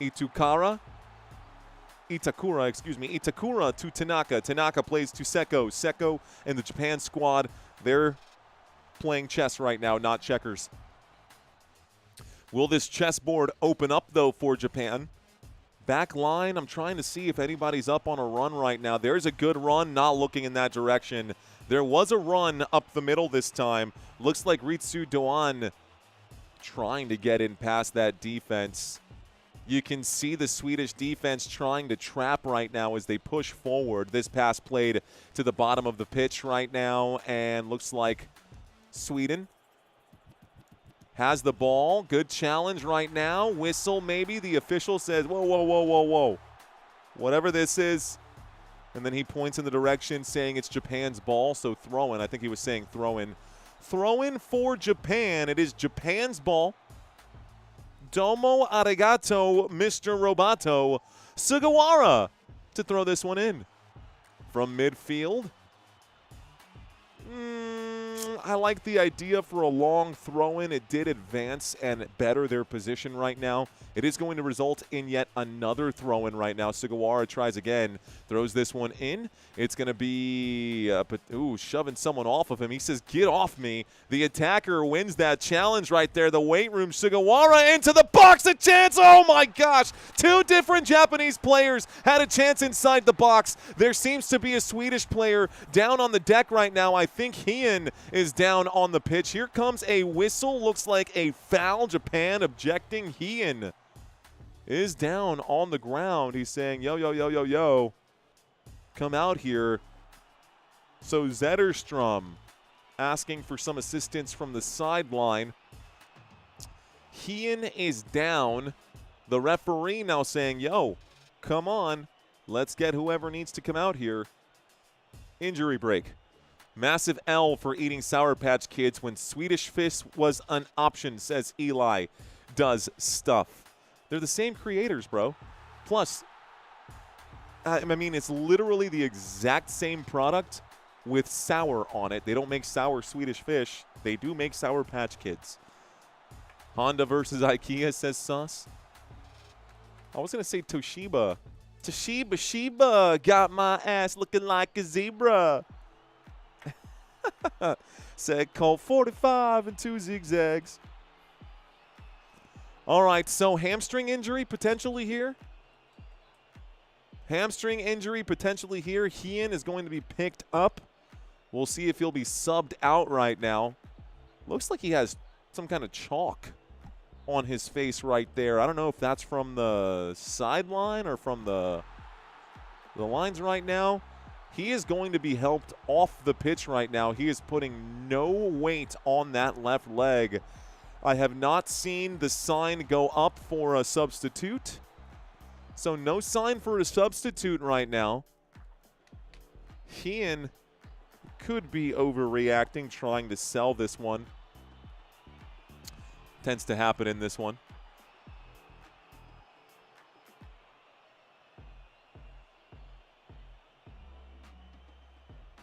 [SPEAKER 2] Itakura, excuse me. Itakura to Tanaka. Tanaka plays to Seko. Seko and the Japan squad, they're playing chess right now, not checkers. Will this chessboard open up, though, for Japan? Back line, I'm trying to see if anybody's up on a run right now. There's a good run, not looking in that direction. There was a run up the middle this time. Looks like Ritsu Doan trying to get in past that defense. You can see the Swedish defense trying to trap right now as they push forward. This pass played to the bottom of the pitch right now, and looks like Sweden has the ball. Good challenge right now. Whistle maybe. The official says, whoa, whoa, whoa, whoa, whoa. Whatever this is. And then he points in the direction saying it's Japan's ball. So throw in. I think he was saying throw in. Throw in for Japan. It is Japan's ball. Domo arigato, Mr. Roboto. Sugawara to throw this one in. From midfield. I like the idea for a long throw-in. It did advance and better their position right now. It is going to result in yet another throw-in right now. Sugawara tries again, throws this one in. It's going to be shoving someone off of him. He says, get off me. The attacker wins that challenge right there. The weight room, Sugawara into the box, a chance. Oh my gosh. 2 different Japanese players had a chance inside the box. There seems to be a Swedish player down on the deck right now. I think Hien is down on the pitch. Here comes a whistle. Looks like a foul. Japan objecting. Hien is down on the ground. He's saying, yo, yo, yo, yo, yo. Come out here. So Zetterstrom asking for some assistance from the sideline. Hien is down. The referee now saying, yo, come on. Let's get whoever needs to come out here. Injury break. Massive L for eating Sour Patch Kids when Swedish Fish was an option, says Eli. Does stuff. They're the same creators, bro. Plus, I mean, it's literally the exact same product with sour on it. They don't make sour Swedish Fish. They do make Sour Patch Kids. Honda versus IKEA, says Sus. I was going to say Toshiba. Toshiba got my ass looking like a zebra. Said Colt 45 and 2 zigzags. All right, so hamstring injury potentially here. Hamstring injury potentially here. Hien is going to be picked up. We'll see if he'll be subbed out right now. Looks like he has some kind of chalk on his face right there. I don't know if that's from the sideline or from the lines right now. He is going to be helped off the pitch right now. He is putting no weight on that left leg. I have not seen the sign go up for a substitute. So no sign for a substitute right now. Hien could be overreacting, trying to sell this one. Tends to happen in this one.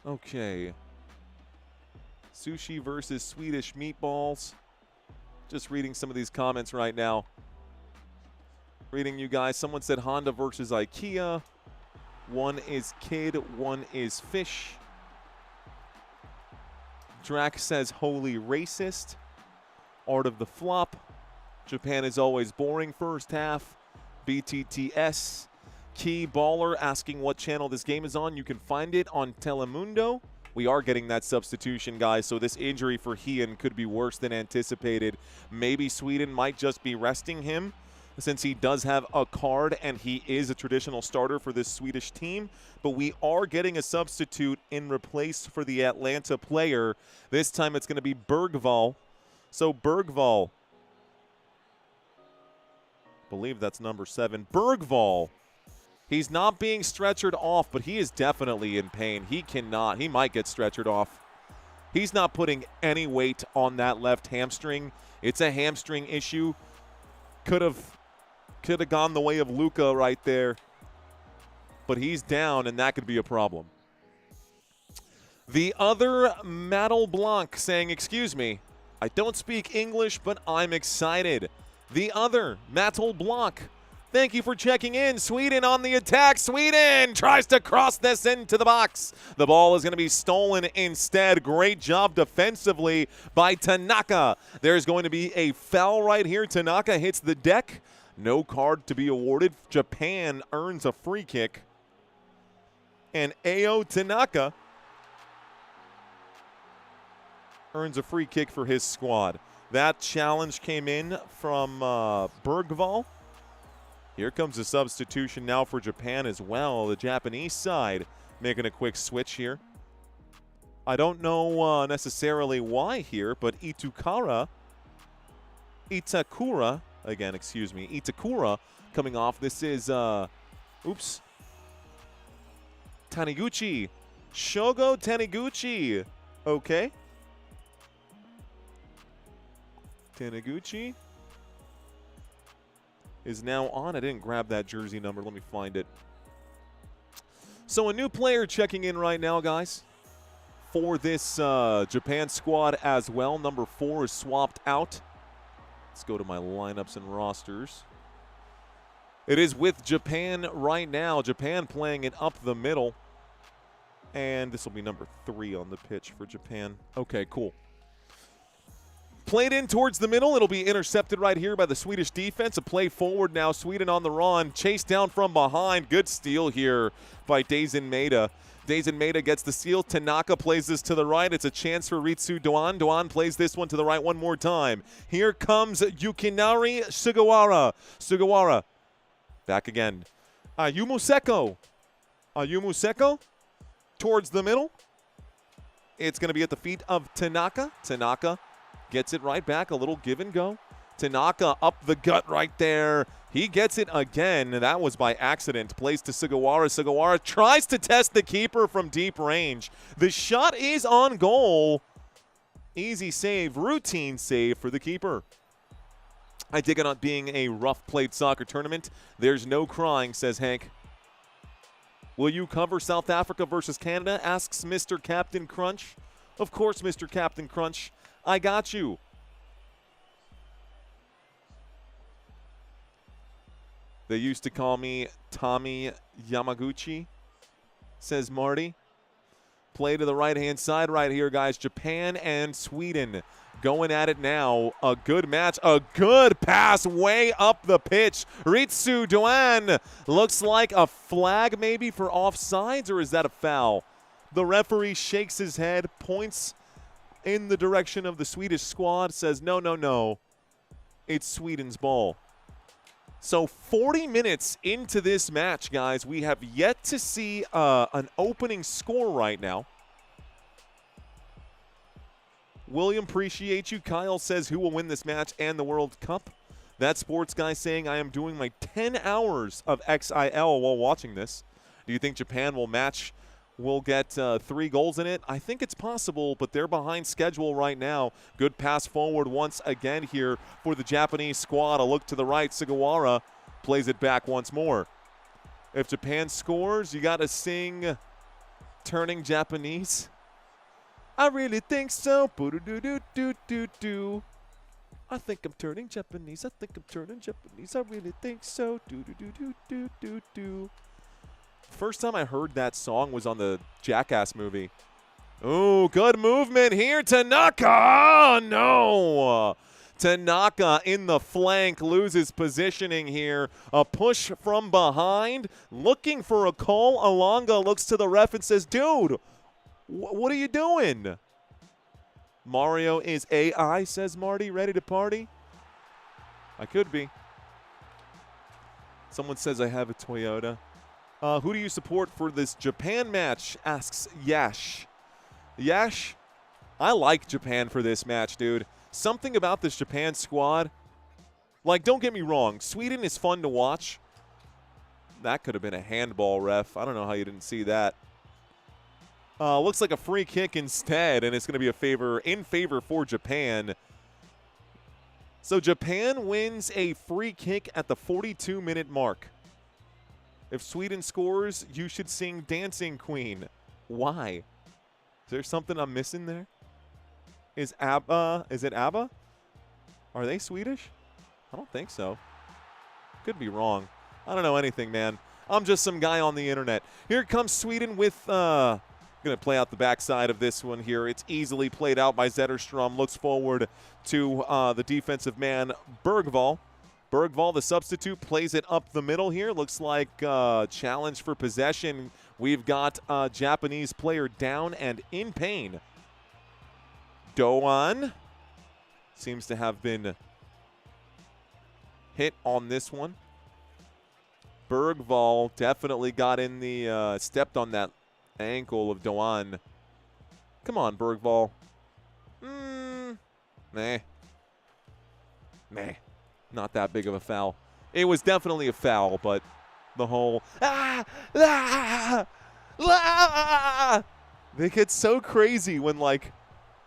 [SPEAKER 2] Okay. Sushi versus Swedish meatballs. Just reading some of these comments right now. Reading you guys. Someone said Honda versus IKEA. One is kid, one is fish. Drac says holy racist. Art of the flop. Japan is always boring first half. BTTS. Key Baller asking what channel this game is on. You can find it on Telemundo. We are getting that substitution, guys, so this injury for Hien could be worse than anticipated. Maybe Sweden might just be resting him since he does have a card and he is a traditional starter for this Swedish team. But we are getting a substitute in replace for the Atlanta player. This time it's going to be Bergvall. So Bergvall, I believe that's number 7. Bergvall. He's not being stretchered off, but he is definitely in pain. He might get stretchered off. He's not putting any weight on that left hamstring. It's a hamstring issue. Could have gone the way of Luka right there. But he's down, and that could be a problem. The other Matel Blanc saying, excuse me, I don't speak English, but I'm excited. The other Matel Blanc. Thank you for checking in. Sweden on the attack. Sweden tries to cross this into the box. The ball is going to be stolen instead. Great job defensively by Tanaka. There's going to be a foul right here. Tanaka hits the deck. No card to be awarded. Japan earns a free kick. And Ao Tanaka earns a free kick for his squad. That challenge came in from Bergvall. Here comes a substitution now for Japan as well. The Japanese side making a quick switch here. I don't know necessarily why here, but Itakura, Itakura coming off. This is, Taniguchi. Shogo Taniguchi. Okay. Taniguchi is now on. I didn't grab that jersey number. Let me find it. So a new player checking in right now, guys, for this Japan squad as well. Number 4 is swapped out. Let's go to my lineups and rosters. It is with Japan right now. Japan playing it up the middle. And this will be number 3 on the pitch for Japan. Okay, cool. Played in towards the middle. It'll be intercepted right here by the Swedish defense. A play forward now. Sweden on the run. Chased down from behind. Good steal here by Daisen Maeda. Daisen Maeda gets the steal. Tanaka plays this to the right. It's a chance for Ritsu Doan. Doan plays this one to the right one more time. Here comes Yukinari Sugawara. Sugawara. Back again. Ayumuseko. Ayumuseko towards the middle. It's going to be at the feet of Tanaka. Tanaka gets it right back, a little give and go. Tanaka up the gut right there. He gets it again. That was by accident. Plays to Sugawara. Sugawara tries to test the keeper from deep range. The shot is on goal. Easy save, routine save for the keeper. I dig it on being a rough-played soccer tournament. There's no crying, says Hank. Will you cover South Africa versus Canada, asks Mr. Captain Crunch. Of course, Mr. Captain Crunch. I got you. They used to call me Tommy Yamaguchi, says Marty. Play to the right-hand side right here, guys. Japan and Sweden going at it now. A good match. A good pass way up the pitch. Ritsu Doan. Looks like a flag maybe for offsides, or is that a foul? The referee shakes his head, points in the direction of the Swedish squad, says, no, no, no. It's Sweden's ball. So 40 minutes into this match, guys, we have yet to see an opening score right now. William, appreciate you. Kyle says, who will win this match and the World Cup? That sports guy saying, I am doing my 10 hours of XIL while watching this. Do you think Japan will get 3 goals in it? I think it's possible, but they're behind schedule right now. Good pass forward once again here for the Japanese squad. A look to the right. Sugawara plays it back once more. If Japan scores, you got to sing Turning Japanese. I really think so. Boo-doo-doo-doo-doo-doo-doo. I think I'm turning Japanese. I think I'm turning Japanese. I really think so. Do-do-do-do-do-do-do. First time I heard that song was on the Jackass movie. Ooh, good movement here. Tanaka! No! Tanaka in the flank loses positioning here. A push from behind. Looking for a call. Alanga looks to the ref and says, dude, what are you doing? Mario is AI, says Marty. Ready to party? I could be. Someone says I have a Toyota. Who do you support for this Japan match? Asks Yash. Yash, I like Japan for this match, dude. Something about this Japan squad. Like, don't get me wrong. Sweden is fun to watch. That could have been a handball, ref. I don't know how you didn't see that. Looks like a free kick instead, and it's going to be in favor for Japan. So Japan wins a free kick at the 42-minute mark. If Sweden scores, you should sing Dancing Queen. Why? Is there something I'm missing there? Is it ABBA? Are they Swedish? I don't think so. Could be wrong. I don't know anything, man. I'm just some guy on the internet. Here comes Sweden with, going to play out the backside of this one here. It's easily played out by Zetterstrom. Looks forward to the defensive man, Bergvall. Bergvall, the substitute, plays it up the middle here. Looks like challenge for possession. We've got a Japanese player down and in pain. Doan seems to have been hit on this one. Bergvall definitely got in the, stepped on that ankle of Doan. Come on, Bergvall. Meh. Not that big of a foul. It was definitely a foul, but the whole they get so crazy when, like,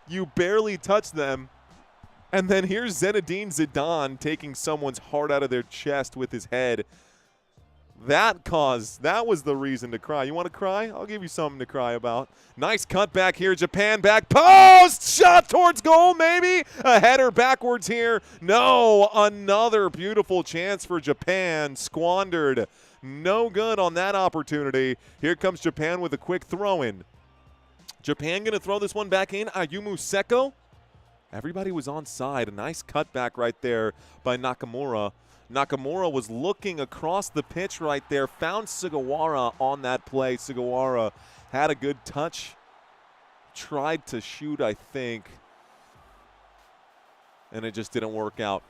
[SPEAKER 2] you barely touch them, and then here's Zinedine Zidane taking someone's heart out of their chest with his head. That was the reason to cry. You want to cry? I'll give you something to cry about. Nice cutback here. Japan back post. Shot towards goal, maybe. A header backwards here. No, another beautiful chance for Japan. Squandered. No good on that opportunity. Here comes Japan with a quick throw-in. Japan going to throw this one back in. Ayumu Seko. Everybody was onside. A nice cutback right there by Nakamura. Nakamura was looking across the pitch right there, found Sugawara on that play. Sugawara had a good touch, tried to shoot, I think, and it just didn't work out.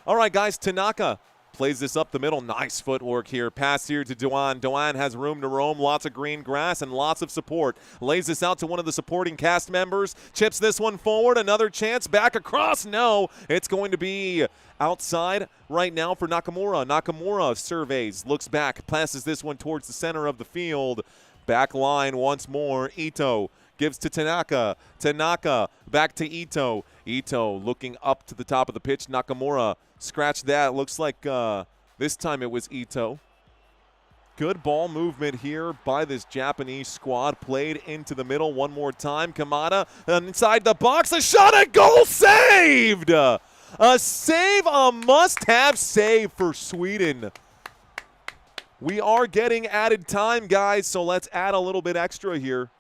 [SPEAKER 2] All right, guys, Tanaka plays this up the middle. Nice footwork here. Pass here to Doan. Doan has room to roam. Lots of green grass and lots of support. Lays this out to one of the supporting cast members. Chips this one forward. Another chance. Back across. No, it's going to be outside right now for Nakamura. Nakamura surveys, looks back, passes this one towards the center of the field. Back line once more. Ito gives to Tanaka. Tanaka back to Ito. Ito looking up to the top of the pitch. Nakamura scratch that. Looks like this time it was Ito. Good ball movement here by this Japanese squad. Played into the middle one more time. Kamada inside the box. A shot at goal, saved! A save, a must-have save for Sweden. We are getting added time, guys, so let's add a little bit extra here.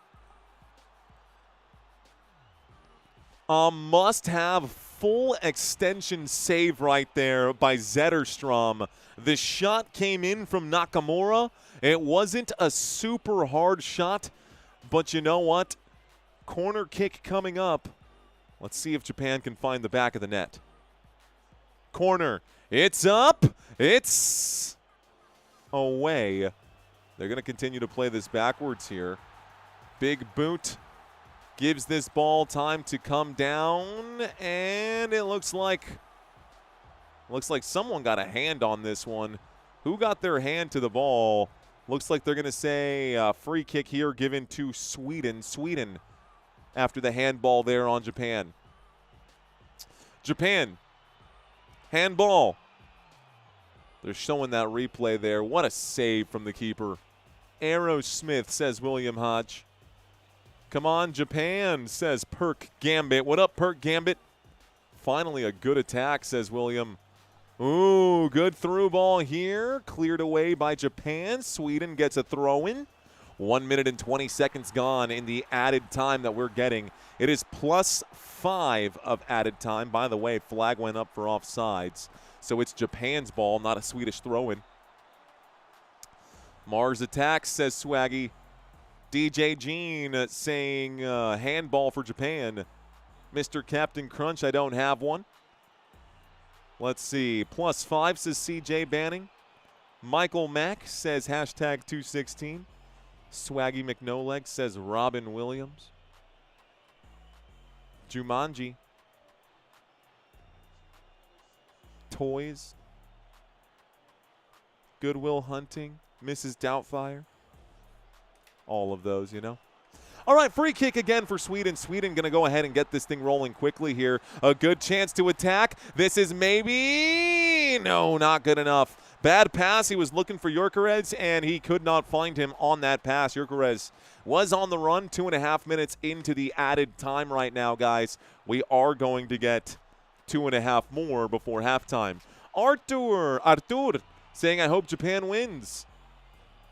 [SPEAKER 2] Must have full extension save right there by Zetterstrom. The shot came in from Nakamura. It wasn't a super hard shot, but you know what? Corner kick coming up. Let's see if Japan can find the back of the net. Corner. It's up. It's away. They're going to continue to play this backwards here. Big boot gives this ball time to come down, and it looks like someone got a hand on this one. Who got their hand to the ball? Looks like they're going to say free kick here given to Sweden. Sweden after the handball there on Japan. Japan, handball. They're showing that replay there. What a save from the keeper. Aerosmith, says William Hodge. Come on, Japan, says Perk Gambit. What up, Perk Gambit? Finally a good attack, says William. Ooh, good through ball here. Cleared away by Japan. Sweden gets a throw in. 1 minute and 20 seconds gone in the added time that we're getting. It is +5 of added time. By the way, flag went up for offsides. So it's Japan's ball, not a Swedish throw-in. Mars attacks, says Swaggy. DJ Jean saying handball for Japan. Mr. Captain Crunch, I don't have one. Let's see. +5, says CJ Banning. Michael Mack says hashtag 216. Swaggy McNoleg says Robin Williams. Jumanji. Toys. Goodwill Hunting. Mrs. Doubtfire. All of those, you know. All right, free kick again for Sweden. Sweden going to go ahead and get this thing rolling quickly here. A good chance to attack. This is maybe... No, not good enough. Bad pass. He was looking for Gyökeres, and he could not find him on that pass. Gyökeres was on the run. 2.5 minutes into the added time right now, guys. We are going to get 2.5 more before halftime. Artur saying, I hope Japan wins.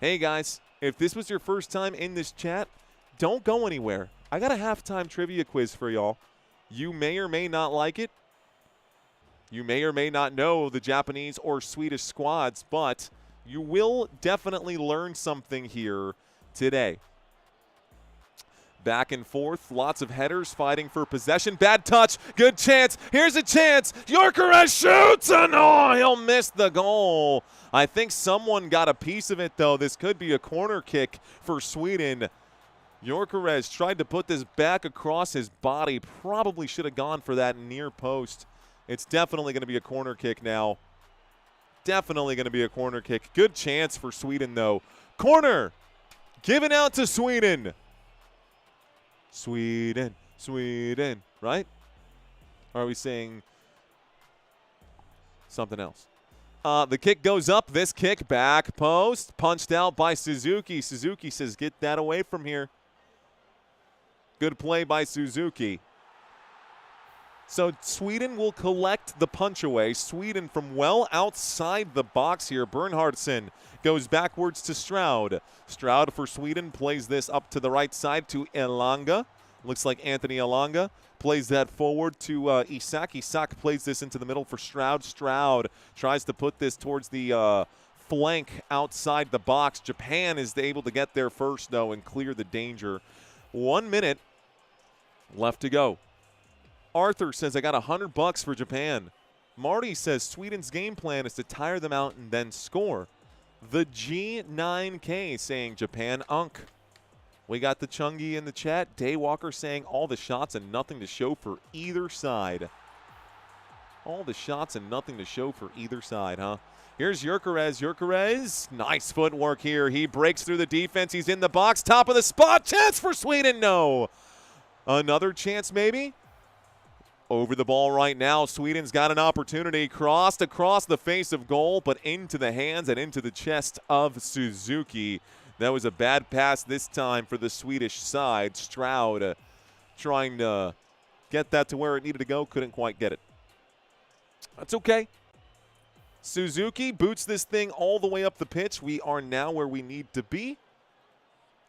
[SPEAKER 2] Hey, guys, if this was your first time in this chat, don't go anywhere. I got a halftime trivia quiz for y'all. You may or may not like it. You may or may not know the Japanese or Swedish squads, but you will definitely learn something here today. Back and forth, lots of headers fighting for possession. Bad touch, good chance. Here's a chance. Gyökeres shoots, and oh, he'll miss the goal. I think someone got a piece of it, though. This could be a corner kick for Sweden. Gyökeres tried to put this back across his body. Probably should have gone for that near post. It's definitely going to be a corner kick now. Definitely going to be a corner kick. Good chance for Sweden, though. Corner given out to Sweden. Sweden, Sweden, right? Or are we saying something else? The kick goes up. This kick, back post, punched out by Suzuki. Suzuki says, get that away from here. Good play by Suzuki. So Sweden will collect the punch away. Sweden from well outside the box here. Bernhardsson goes backwards to Stroud. Stroud for Sweden plays this up to the right side to Elanga. Looks like Anthony Elanga plays that forward to Isak. Isak plays this into the middle for Stroud. Stroud tries to put this towards the flank outside the box. Japan is able to get there first, though, and clear the danger. 1 minute left to go. Arthur says, I got $100 for Japan. Marty says, Sweden's game plan is to tire them out and then score. The G9K saying, Japan unk. We got the Chungi in the chat. Daywalker saying, all the shots and nothing to show for either side. All the shots and nothing to show for either side, huh? Here's Gyökeres. Gyökeres, nice footwork here. He breaks through the defense. He's in the box. Top of the spot. Chance for Sweden. No. Another chance maybe. Over the ball right now. Sweden's got an opportunity. Crossed across the face of goal, but into the hands and into the chest of Suzuki. That was a bad pass this time for the Swedish side. Stroud trying to get that to where it needed to go. Couldn't quite get it. That's okay. Suzuki boots this thing all the way up the pitch. We are now where we need to be.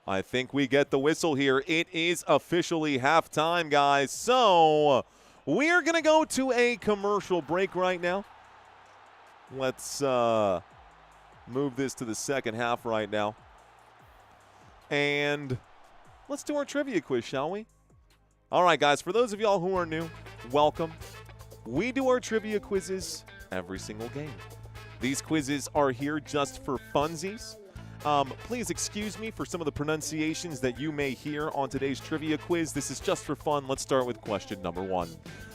[SPEAKER 2] I think we get the whistle here. It is officially halftime, guys. So we're going to go to a commercial break right now. Let's move this to the second half right now. And let's do our trivia quiz, shall we? All right, guys, for those of y'all who are new, welcome. We do our trivia quizzes every single game. These quizzes are here just for funsies. Please excuse me for some of the pronunciations that you may hear on today's trivia quiz. This is just for fun. Let's start with question number 1.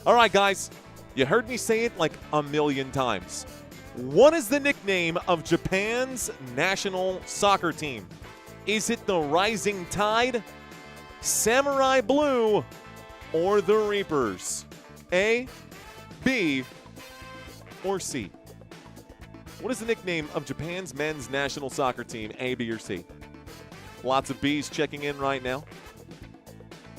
[SPEAKER 2] All right, guys, you heard me say it like a million times. What is the nickname of Japan's national soccer team? Is it the Rising Tide, Samurai Blue, or the Reapers? A, B, or C? What is the nickname of Japan's men's national soccer team, A, B, or C? Lots of B's checking in right now.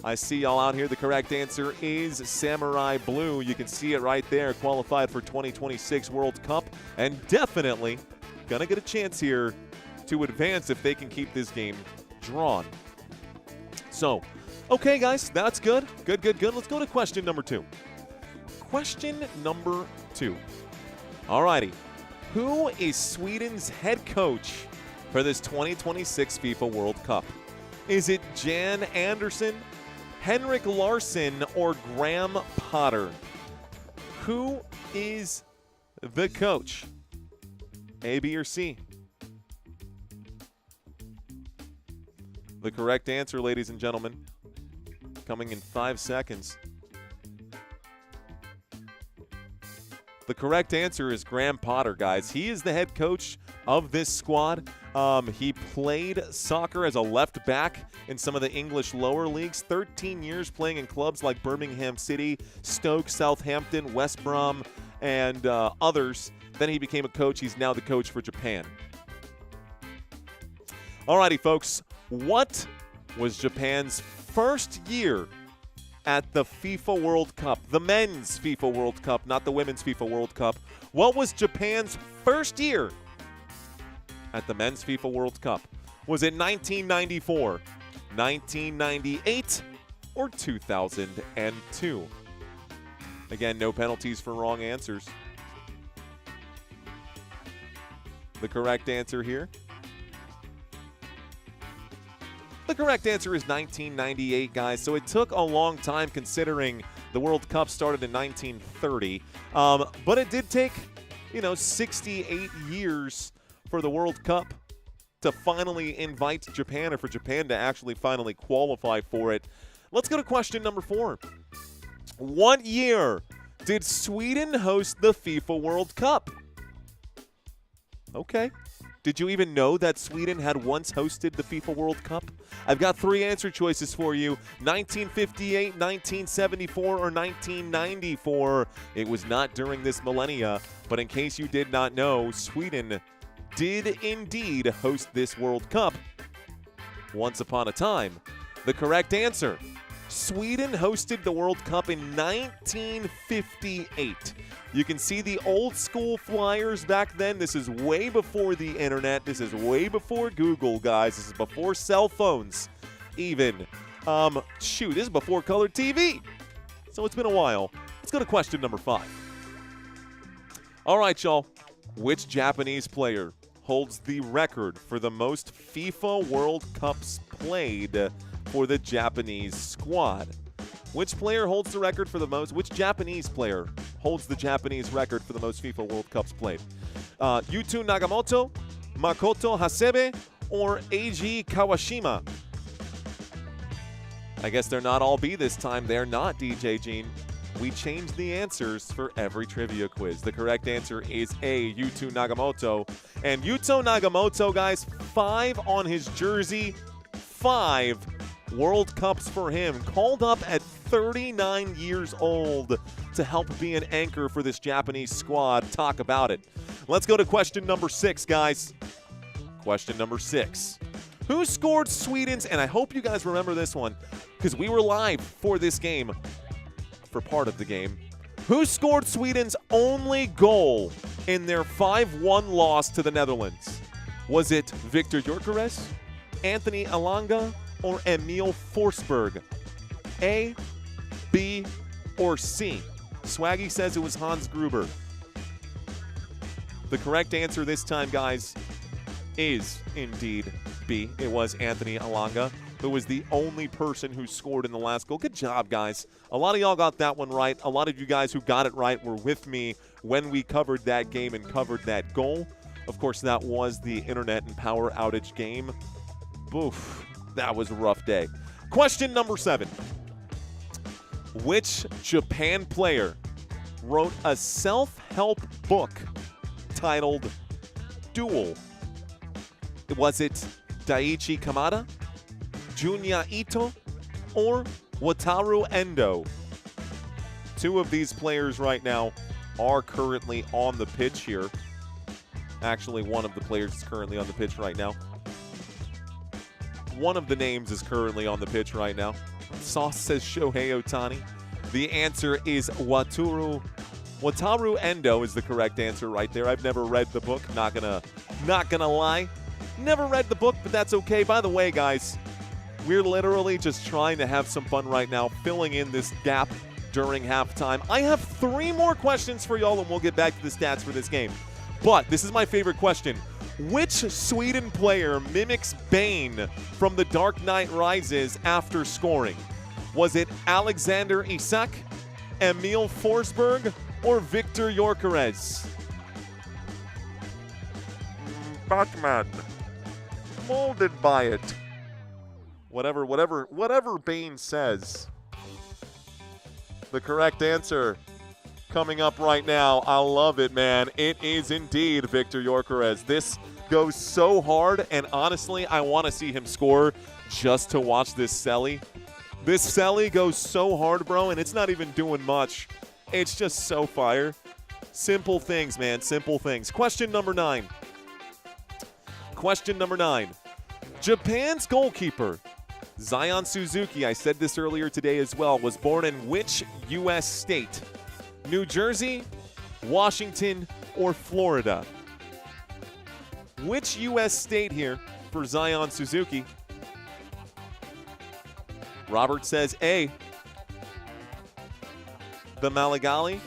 [SPEAKER 2] I see y'all out here. The correct answer is Samurai Blue. You can see it right there. Qualified for 2026 World Cup and definitely going to get a chance here to advance if they can keep this game drawn. So, okay, guys, that's good. Good. Let's go to question number 2. Question number 2. All righty. Who is Sweden's head coach for this 2026 FIFA World Cup? Is it Jan Andersson, Henrik Larsson, or Graham Potter? Who is the coach? A, B, or C? The correct answer, ladies and gentlemen, coming in 5 seconds. The correct answer is Graham Potter, guys. He is the head coach of this squad. He played soccer as a left back in some of the English lower leagues. 13 years playing in clubs like Birmingham City, Stoke, Southampton, West Brom, and others. Then he became a coach. He's now the coach for Japan. Alrighty, folks. What was Japan's first year at the FIFA World Cup? The men's FIFA World Cup, not the women's FIFA World Cup. What was Japan's first year at the men's FIFA World Cup? Was it 1994, 1998, or 2002? Again, no penalties for wrong answers. The correct answer here. The correct answer is 1998, guys. So it took a long time considering the World Cup started in 1930. But it did take, 68 years for the World Cup to finally invite Japan, or for Japan to actually finally qualify for it. Let's go to question number 4. What year did Sweden host the FIFA World Cup? Okay. Did you even know that Sweden had once hosted the FIFA World Cup? I've got 3 answer choices for you. 1958, 1974, or 1994. It was not during this millennia, but in case you did not know, Sweden did indeed host this World Cup once upon a time. The correct answer: Sweden hosted the World Cup in 1958. You can see the old school flyers back then. This is way before the internet. This is way before Google, guys. This is before cell phones even. This is before color TV. So it's been a while. Let's go to question number 5. All right, y'all. Which Japanese player holds the record for the most FIFA World Cups played for the Japanese squad? Which player holds the record for the most? Which Japanese player holds the Japanese record for the most FIFA World Cups played? Yuto Nagamoto, Makoto Hasebe, or Eiji Kawashima? I guess they're not all B this time. They're not, DJ Gene. We changed the answers for every trivia quiz. The correct answer is A, Yuto Nagamoto. And Yuto Nagamoto, guys, 5 on his jersey, 5 World Cups for him. Called up at 39 years old to help be an anchor for this Japanese squad. Talk about it. Let's go to question number 6, guys. Question number 6. Who scored Sweden's, and I hope you guys remember this one because we were live for this game, for part of the game. Who scored Sweden's only goal in their 5-1 loss to the Netherlands? Was it Victor Gyökeres, Anthony Elanga, or Emil Forsberg? A, B, or C? Swaggy says it was Hans Gruber. The correct answer this time, guys, is indeed B. It was Anthony Elanga, who was the only person who scored in the last goal. Good job, guys. A lot of y'all got that one right. A lot of you guys who got it right were with me when we covered that game and covered that goal. Of course, that was the internet and power outage game. Oof, that was a rough day. Question number 7. Which Japan player wrote a self-help book titled Duel? Was it Daichi Kamada, Junya Ito, or Wataru Endo? 2 of these players right now are currently on the pitch here. Actually, one of the players is currently on the pitch right now. One of the names is currently on the pitch right now. Sauce says Shohei Ohtani. The answer is Wataru Endo is the correct answer right there. I've never read the book. Not gonna lie. Never read the book, but that's okay. By the way, guys, we're literally just trying to have some fun right now, filling in this gap during halftime. I have 3 more questions for y'all, and we'll get back to the stats for this game. But this is my favorite question. Which Sweden player mimics Bane from The Dark Knight Rises after scoring? Was it Alexander Isak, Emil Forsberg, or Victor Gyökeres? Batman. Molded by it. Whatever Bane says. The correct answer coming up right now. I love it, man. It is indeed Victor Gyökeres. This goes so hard, and honestly, I want to see him score just to watch this Selly. This Selly goes so hard, bro, and it's not even doing much. It's just so fire. Simple things, man. Simple things. Question number 9. Question number 9. Japan's goalkeeper, Zion Suzuki, I said this earlier today as well, was born in which U.S. state? New Jersey, Washington, or Florida? Which U.S. state here for Zion Suzuki? Robert says A. The Malagali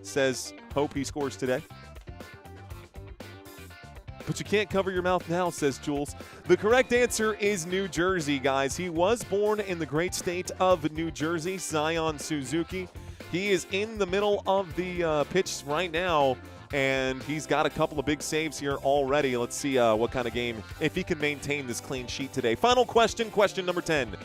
[SPEAKER 2] says, hope he scores today. But you can't cover your mouth now, says Jules. The correct answer is New Jersey, guys. He was born in the great state of New Jersey, Zion Suzuki. He is in the middle of the pitch right now, and he's got a couple of big saves here already. Let's see what kind of game, if he can maintain this clean sheet today. Final question, question number 10.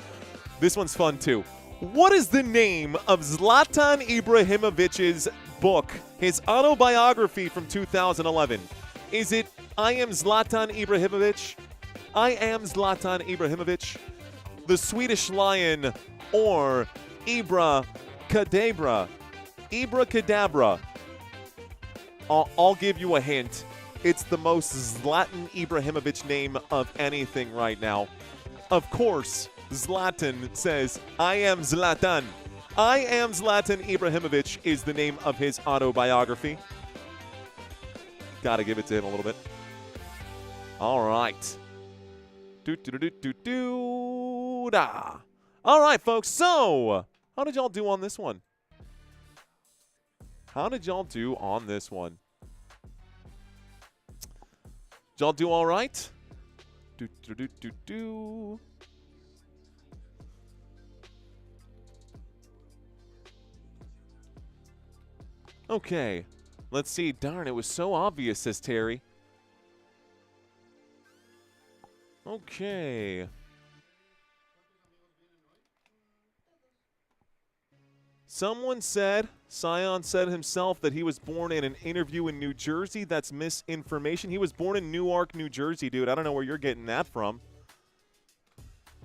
[SPEAKER 2] This one's fun, too. What is the name of Zlatan Ibrahimovic's book, his autobiography from 2011? Is it I Am Zlatan Ibrahimovic, I Am Zlatan Ibrahimovic, The Swedish Lion, or Ibra Kadabra? Ibra Kadabra. I'll give you a hint. It's the most Zlatan Ibrahimovic name of anything right now. Of course, Zlatan says, I am Zlatan. I Am Zlatan Ibrahimovic is the name of his autobiography. Got to give it to him a little bit. All right. All right, folks. So, how did y'all do on this one? How did y'all do on this one? Did y'all do all right? Okay. Let's see. Darn, it was so obvious, says Terry. Okay. Someone said, Sion said himself, that he was born in an interview in New Jersey. That's misinformation. He was born in Newark, New Jersey, dude. I don't know where you're getting that from.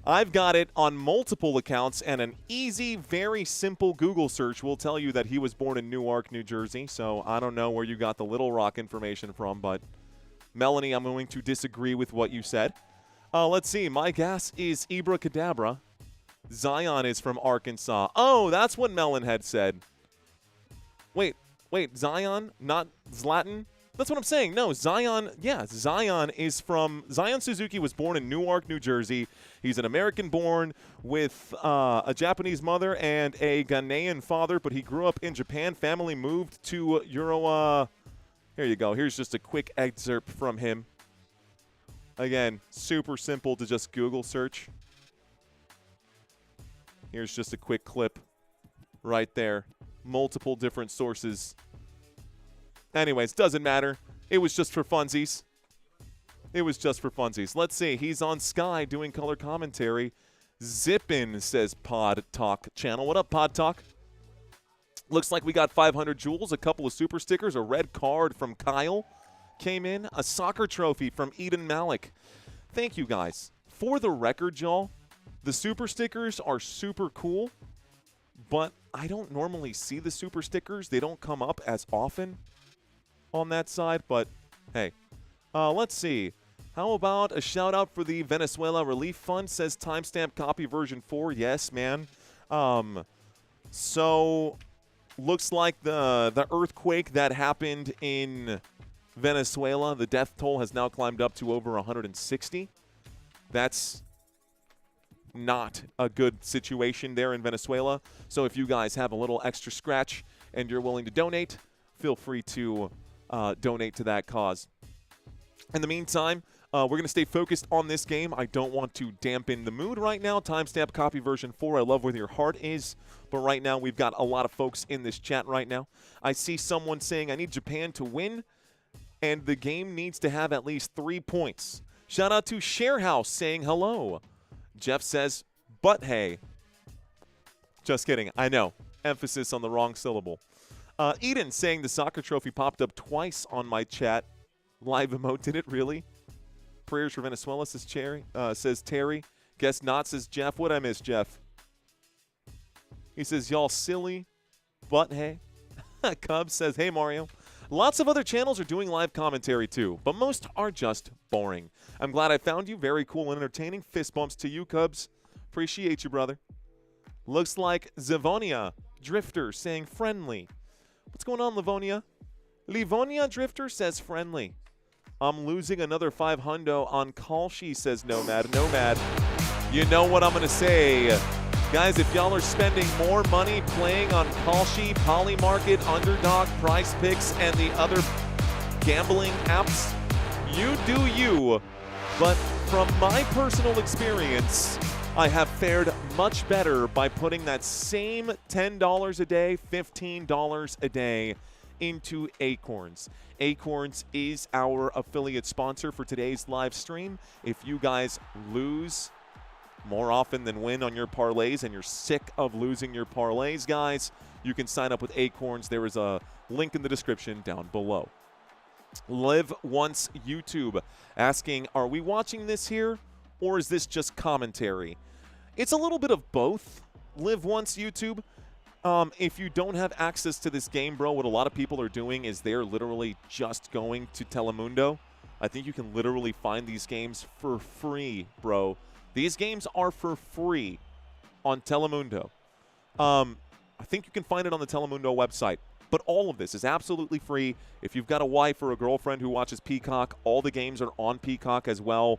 [SPEAKER 2] I've got it on multiple accounts, and an easy, very simple Google search will tell you that he was born in Newark, New Jersey. So I don't know where you got the Little Rock information from, but Melanie, I'm going to disagree with what you said. Let's see. My guess is Ibra Kadabra. Zion is from Arkansas. Oh, that's what Melon had said. Wait, Zion, not Zlatan? That's what I'm saying. No, Zion, yeah, Zion Suzuki was born in Newark, New Jersey. He's an American-born with a Japanese mother and a Ghanaian father, but he grew up in Japan. Family moved to here you go. Here's just a quick excerpt from him. Again, super simple to just Google search. Here's just a quick clip right there. Multiple different sources. Anyways, doesn't matter. It was just for funsies. It was just for funsies. Let's see. He's on Sky doing color commentary. Zippin, says Pod Talk channel. What up, Pod Talk? Looks like we got 500 jewels, a couple of super stickers, a red card from Kyle came in, a soccer trophy from Eden Malik. Thank you, guys. For the record, y'all, the super stickers are super cool, but I don't normally see the super stickers. They don't come up as often on that side, but hey, let's see. How about a shout out for the Venezuela Relief Fund, says timestamp copy version 4. Yes, man. So looks like the earthquake that happened in Venezuela, the death toll has now climbed up to over 160. That's not a good situation there in Venezuela. So if you guys have a little extra scratch and you're willing to donate, feel free to donate to that cause. In the meantime, we're going to stay focused on this game. I don't want to dampen the mood right now. Timestamp copy version 4. I love where your heart is. But right now, we've got a lot of folks in this chat right now. I see someone saying, I need Japan to win, and the game needs to have at least 3 points. Shout out to Sharehouse saying hello. Jeff says, but hey. Just kidding. I know. Emphasis on the wrong syllable. Eden saying the soccer trophy popped up twice on my chat. Live emote, did it really? Prayers for Venezuela, says Terry. Guess not, says Jeff. What'd I miss, Jeff? He says, y'all silly, but hey. Cubs says, hey, Mario. Lots of other channels are doing live commentary too, but most are just boring. I'm glad I found you. Very cool and entertaining. Fist bumps to you, Cubs. Appreciate you, brother. Looks like Zivonia Drifter saying friendly. What's going on, Livonia? Livonia Drifter says friendly. I'm losing another 500 on Kalshi, says Nomad. Nomad, you know what I'm going to say. Guys, if y'all are spending more money playing on Kalshi, Polymarket, Underdog, Price Picks, and the other gambling apps, you do you. But from my personal experience, I have fared much better by putting that same $10 a day, $15 a day into Acorns. Acorns is our affiliate sponsor for today's live stream. If you guys lose more often than win on your parlays and you're sick of losing your parlays, guys, you can sign up with Acorns. There is a link in the description down below. Live Once YouTube asking, are we watching this here or is this just commentary? It's a little bit of both. Live Once YouTube. If you don't have access to this game, bro, what a lot of people are doing is they're literally just going to Telemundo. I think you can literally find these games for free, bro. These games are for free on Telemundo. I think you can find it on the Telemundo website. But all of this is absolutely free. If you've got a wife or a girlfriend who watches Peacock, all the games are on Peacock as well.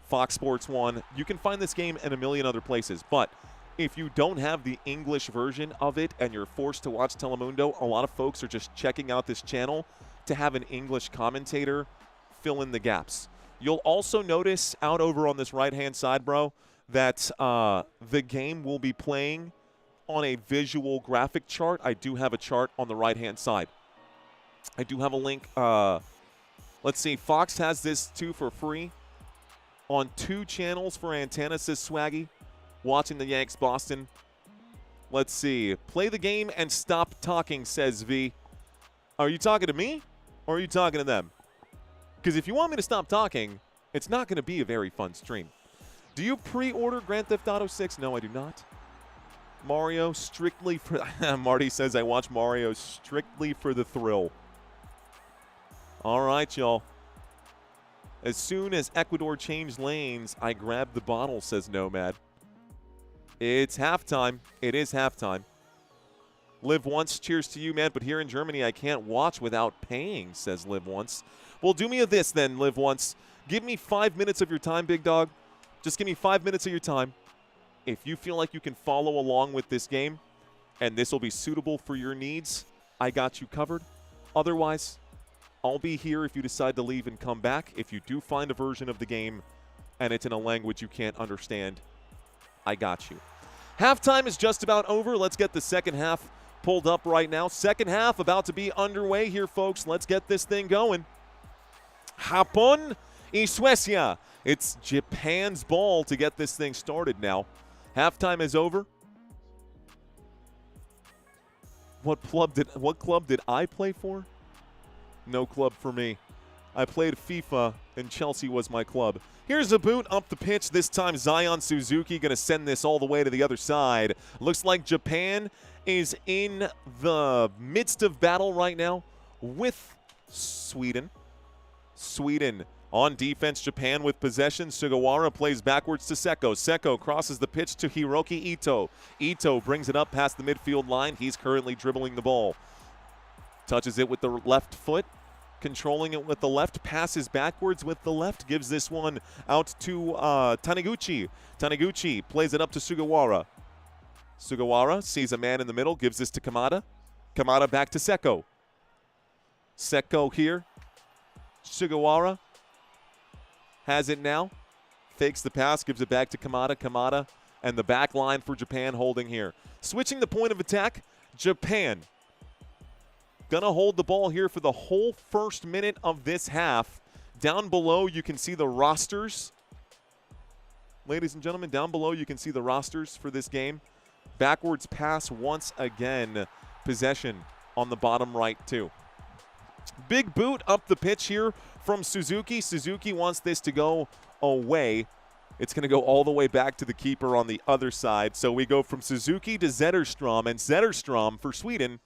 [SPEAKER 2] Fox Sports 1. You can find this game in a million other places. But if you don't have the English version of it and you're forced to watch Telemundo, a lot of folks are just checking out this channel to have an English commentator fill in the gaps. You'll also notice out over on this right-hand side, bro, that the game will be playing on a visual graphic chart. I do have a chart on the right-hand side. I do have a link. Let's see. Fox has this too for free on 2 channels for antenna, says Swaggy. Watching the Yanks Boston. Let's see. Play the game and stop talking, says V. Are you talking to me or are you talking to them? Because if you want me to stop talking, it's not going to be a very fun stream. Do you pre-order Grand Theft Auto 6? No, I do not. Mario strictly for... Marty says I watch Mario strictly for the thrill. All right, y'all. As soon as Ecuador changed lanes, I grabbed the bottle, says Nomad. It's halftime. It is halftime. Live Once, cheers to you, man. But here in Germany, I can't watch without paying, says Live Once. Well, do me a this then, Live Once. Give me 5 minutes of your time, big dog. Just give me 5 minutes of your time. If you feel like you can follow along with this game and this will be suitable for your needs, I got you covered. Otherwise, I'll be here if you decide to leave and come back. If you do find a version of the game and it's in a language you can't understand, I got you. Halftime is just about over. Let's get the second half pulled up right now. Second half about to be underway here, folks. Let's get this thing going. Japón y Suecia. It's Japan's ball to get this thing started now. Halftime is over. What club did I play for? No club for me. I played FIFA, and Chelsea was my club. Here's a boot up the pitch. This time Zion Suzuki going to send this all the way to the other side. Looks like Japan is in the midst of battle right now with Sweden. Sweden on defense, Japan with possession. Sugawara plays backwards to Seko. Seko crosses the pitch to Hiroki Ito. Ito brings it up past the midfield line. He's currently dribbling the ball. Touches it with the left foot. Controlling it with the left, passes backwards with the left, gives this one out to Taniguchi. Taniguchi plays it up to Sugawara. Sugawara sees a man in the middle, gives this to Kamada. Kamada back to Seko. Seko here. Sugawara has it now. Fakes the pass, gives it back to Kamada. Kamada and the back line for Japan holding here. Switching the point of attack, Japan. Gonna hold the ball here for the whole first minute of this half. Down below, you can see the rosters. Ladies and gentlemen, down below, you can see the rosters for this game. Backwards pass once again. Possession on the bottom right, too. Big boot up the pitch here from Suzuki. Suzuki wants this to go away. It's going to go all the way back to the keeper on the other side. So we go from Suzuki to Zetterstrom, and Zetterstrom for Sweden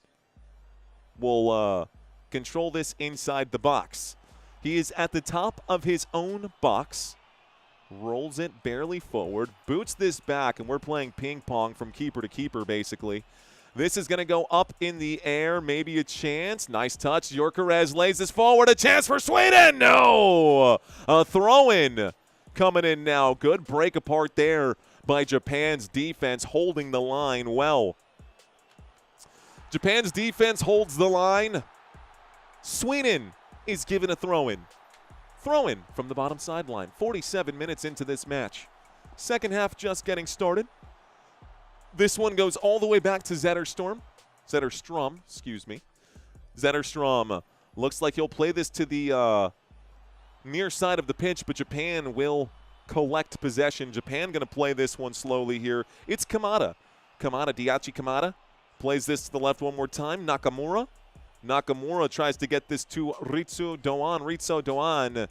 [SPEAKER 2] will control this inside the box. He is at the top of his own box, rolls it barely forward, boots this back, and we're playing ping pong from keeper to keeper, basically. This is going to go up in the air, maybe a chance. Nice touch. Gyökeres lays this forward. A chance for Sweden. No! A throw-in coming in now. Good break apart there by Japan's defense, holding the line well. Japan's defense holds the line. Sweden is given a throw-in. Throw-in from the bottom sideline. 47 minutes into this match. Second half just getting started. This one goes all the way back to Zetterstrom, excuse me. Zetterstrom looks like he'll play this to the near side of the pitch, but Japan will collect possession. Japan going to play this one slowly here. It's Kamada. Daichi Kamada. Plays this to the left one more time. Nakamura. Nakamura tries to get this to Ritsu Doan.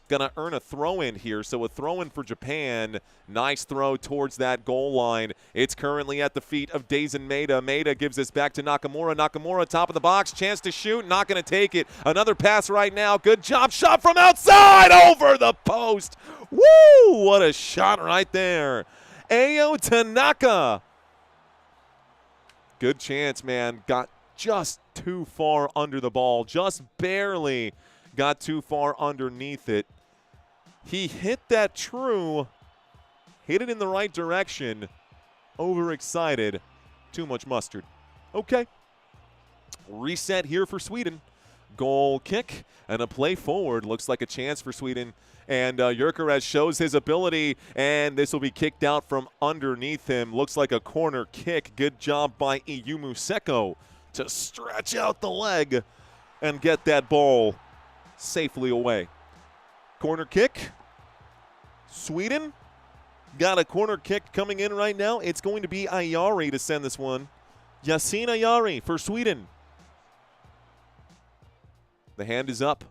[SPEAKER 2] Gonna earn a throw-in here, so a throw-in for Japan. Nice throw towards that goal line. It's currently at the feet of Daisen Maeda. Maeda gives this back to Nakamura. Nakamura, top of the box, chance to shoot, not gonna take it. Another pass right now, good job, shot from outside, over the post. Woo, what a shot right there. Ayo Tanaka. Good chance, man. Got just too far under the ball. Just barely got too far underneath it. He hit that true. Hit it in the right direction. Overexcited. Too much mustard. Okay. Reset here for Sweden. Goal kick and a play forward. Looks like a chance for Sweden. And Gyökeres shows his ability, and this will be kicked out from underneath him. Looks like a corner kick. Good job by Iyumu Seko to stretch out the leg and get that ball safely away. Corner kick. Sweden got a corner kick coming in right now. It's going to be Ayari to send this one. Yasin Ayari for Sweden. The hand is up.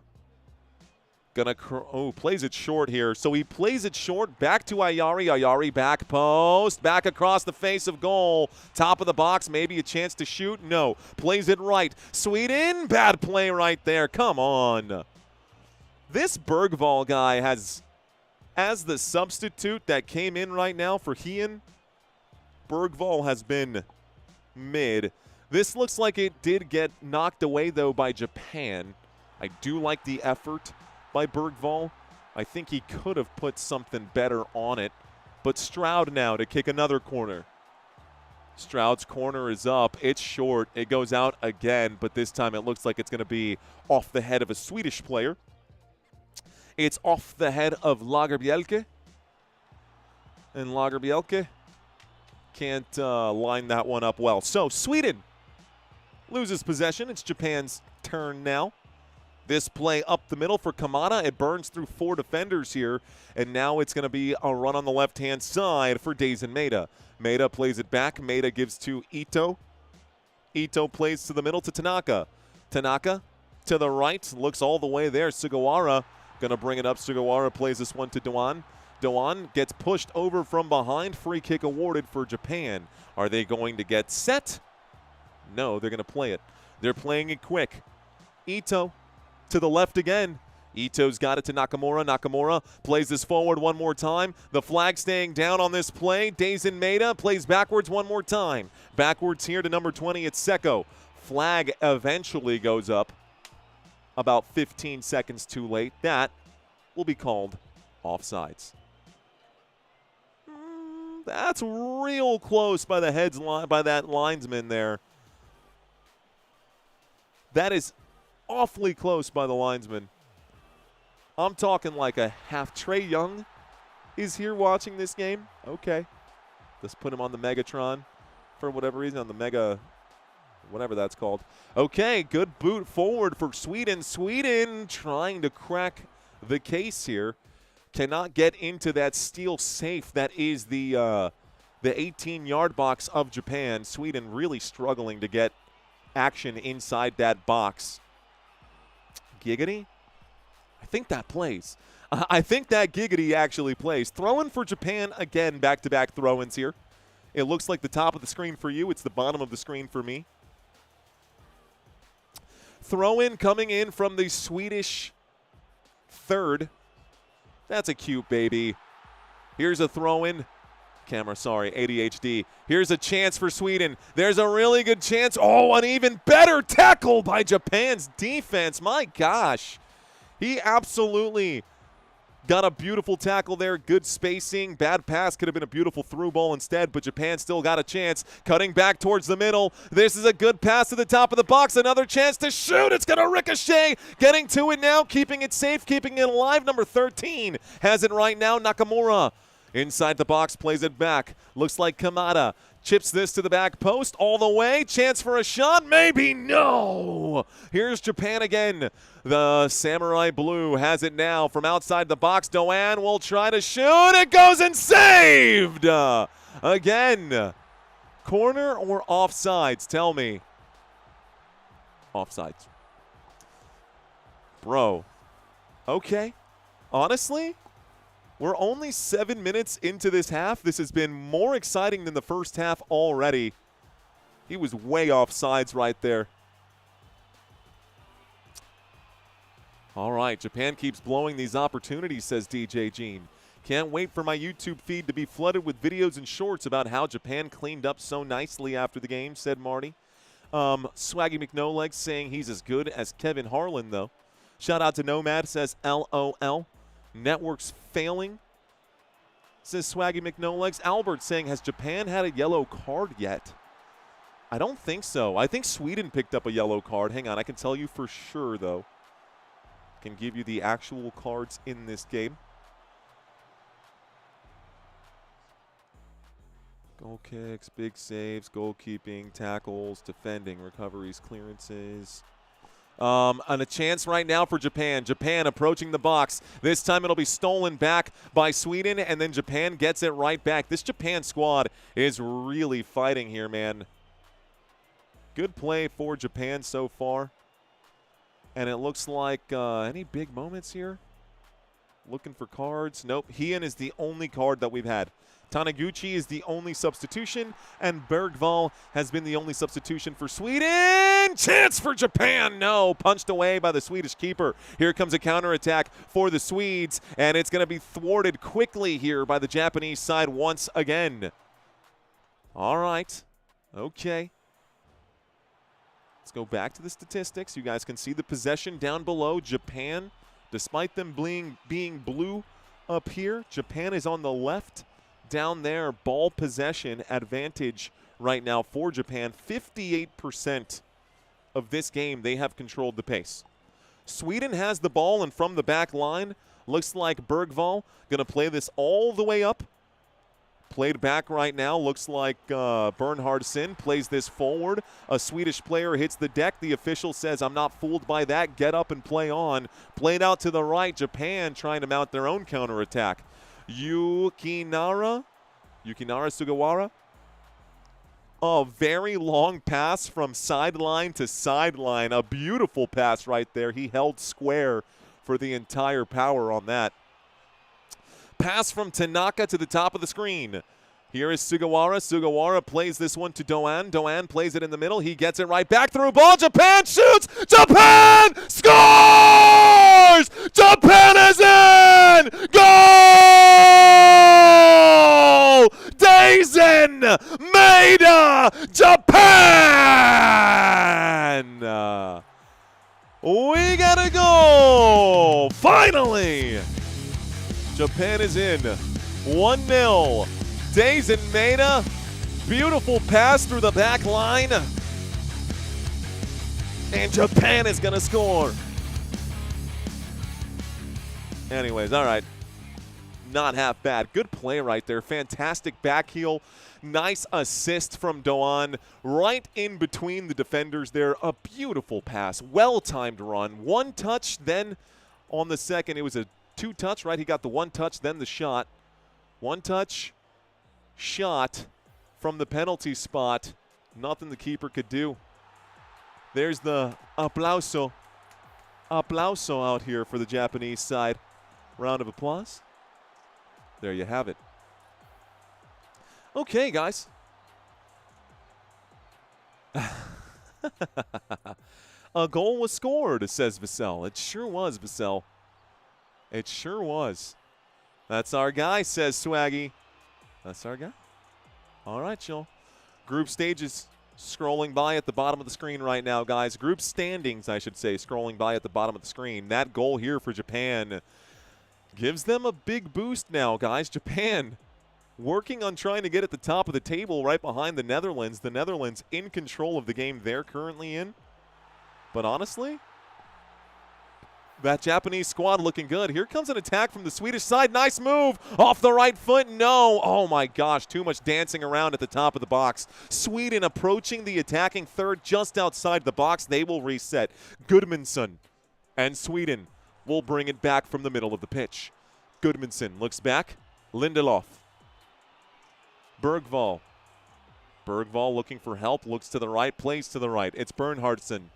[SPEAKER 2] Plays it short here. So he plays it short. Back to Ayari. Ayari back post. Back across the face of goal. Top of the box. Maybe a chance to shoot. No. Plays it right. Sweden. Bad play right there. Come on. This Bergvall guy has, as the substitute that came in right now for Hien, Bergvall has been mid. This looks like it did get knocked away, though, by Japan. I do like the effort by Bergvall. I think he could have put something better on it. But Stroud now to kick another corner. Stroud's corner is up. It's short. It goes out again, but this time it looks like it's going to be off the head of a Swedish player. It's off the head of Lagerbielke. And Lagerbielke can't line that one up well. So Sweden loses possession. It's Japan's turn now. This play up the middle for Kamada. It burns through 4 defenders here, and now it's going to be a run on the left-hand side for Daisen Maeda. Maeda plays it back. Maeda gives to Ito. Ito plays to the middle to Tanaka. Tanaka to the right, looks all the way there. Sugawara going to bring it up. Sugawara plays this one to Doan. Doan gets pushed over from behind. Free kick awarded for Japan. Are they going to get set? No, they're going to play it. They're playing it quick. Ito to the left again. Ito's got it to Nakamura. Nakamura plays this forward one more time. The flag staying down on this play. Daisen Maeda plays backwards one more time. Backwards here to number 20. It's Seko. Flag eventually goes up about 15 seconds too late. That will be called offsides. That's real close by that linesman there. That is awfully close by the linesman. I'm talking like a half. Trey Young is here watching this game. Okay. Let's put him on the Megatron for whatever reason, on the Mega, whatever that's called. Okay, good boot forward for Sweden. Sweden trying to crack the case here. Cannot get into that steel safe that is the 18-yard box of Japan. Sweden really struggling to get action inside that box. Giggity? I think that plays. I think that Giggity actually plays. Throw-in for Japan again, back-to-back throw-ins here. It looks like the top of the screen for you. It's the bottom of the screen for me. Throw-in coming in from the Swedish third. That's a cute baby. Here's a throw-in. Camera, sorry, ADHD. Here's a chance for Sweden. There's a really good chance. Oh, an even better tackle by Japan's defense. My gosh. He absolutely got a beautiful tackle there. Good spacing. Bad pass. Could have been a beautiful through ball instead, but Japan still got a chance. Cutting back towards the middle. This is a good pass to the top of the box. Another chance to shoot. It's going to ricochet. Getting to it now. Keeping it safe. Keeping it alive. Number 13 has it right now. Nakamura inside the box. Plays it back. Looks like Kamada chips this to the back post all the way. Chance for a shot. Maybe no. Here's Japan again. The Samurai Blue has it now from outside the box. Doan will try to shoot. It goes and saved. Again. Corner or offsides? Tell me. Offsides. Bro. Okay. Honestly, we're only 7 minutes into this half. This has been more exciting than the first half already. He was way offsides right there. All right, Japan keeps blowing these opportunities, says DJ Gene. Can't wait for my YouTube feed to be flooded with videos and shorts about how Japan cleaned up so nicely after the game, said Marty. Swaggy McNolegs saying he's as good as Kevin Harlan, though. Shout out to Nomad, says LOL. Network's failing, says Swaggy McNolegs. Albert saying, has Japan had a yellow card yet? I don't think so. I think Sweden picked up a yellow card. Hang on, I can tell you for sure, though. Can give you the actual cards in this game. Goal kicks, big saves, goalkeeping, tackles, defending, recoveries, clearances. And a chance right now for Japan. Japan approaching the box. This time it'll be stolen back by Sweden, and then Japan gets it right back. This Japan squad is really fighting here, man. Good play for Japan so far. And it looks like any big moments here? Looking for cards. Nope. Hien is the only card that we've had. Taniguchi is the only substitution, and Bergvall has been the only substitution for Sweden. Chance for Japan. No. Punched away by the Swedish keeper. Here comes a counterattack for the Swedes, and it's going to be thwarted quickly here by the Japanese side once again. All right. Okay. Let's go back to the statistics. You guys can see the possession down below. Japan, despite them being blue up here, Japan is on the left down there. Ball possession advantage right now for Japan. 58% of this game, they have controlled the pace. Sweden has the ball, and from the back line, looks like Bergvall going to play this all the way up. Played back right now. Looks like Bernhardsson plays this forward. A Swedish player hits the deck. The official says, I'm not fooled by that. Get up and play on. Played out to the right. Japan trying to mount their own counterattack. Yukinara Sugawara. A very long pass from sideline to sideline. A beautiful pass right there. He held square for the entire power on that. Pass from Tanaka to the top of the screen. Here is Sugawara. Sugawara plays this one to Doan. Doan plays it in the middle. He gets it right back through ball. Japan shoots. Japan scores! Japan is in! Goal! Daisen Maeda! Japan! We gotta go! Finally! Japan is in. 1-0. Daisen Maeda. Beautiful pass through the back line. And Japan is going to score. Anyways, all right. Not half bad. Good play right there. Fantastic back heel. Nice assist from Doan. Right in between the defenders there. A beautiful pass. Well-timed run. One touch, then on the second, it was a two-touch, right? He got the one touch, then the shot. One touch, shot from the penalty spot. Nothing the keeper could do. There's the aplauso. Aplauso out here for the Japanese side. Round of applause. There you have it. Okay, guys. A goal was scored, says Vassell. It sure was, Vassell. It sure was. That's our guy, says Swaggy. That's our guy. All right, y'all. Group stages scrolling by at the bottom of the screen right now, guys. Group standings, I should say, scrolling by at the bottom of the screen. That goal here for Japan gives them a big boost now, guys. Japan working on trying to get at the top of the table right behind the Netherlands. The Netherlands in control of the game they're currently in. But honestly, that Japanese squad looking good. Here comes an attack from the Swedish side. Nice move off the right foot. No. Oh, my gosh. Too much dancing around at the top of the box. Sweden approaching the attacking third just outside the box. They will reset. Gudmundsson and Sweden will bring it back from the middle of the pitch. Gudmundsson looks back. Lindelof. Bergvall. Bergvall looking for help. Looks to the right. Plays to the right. It's Bernhardsson.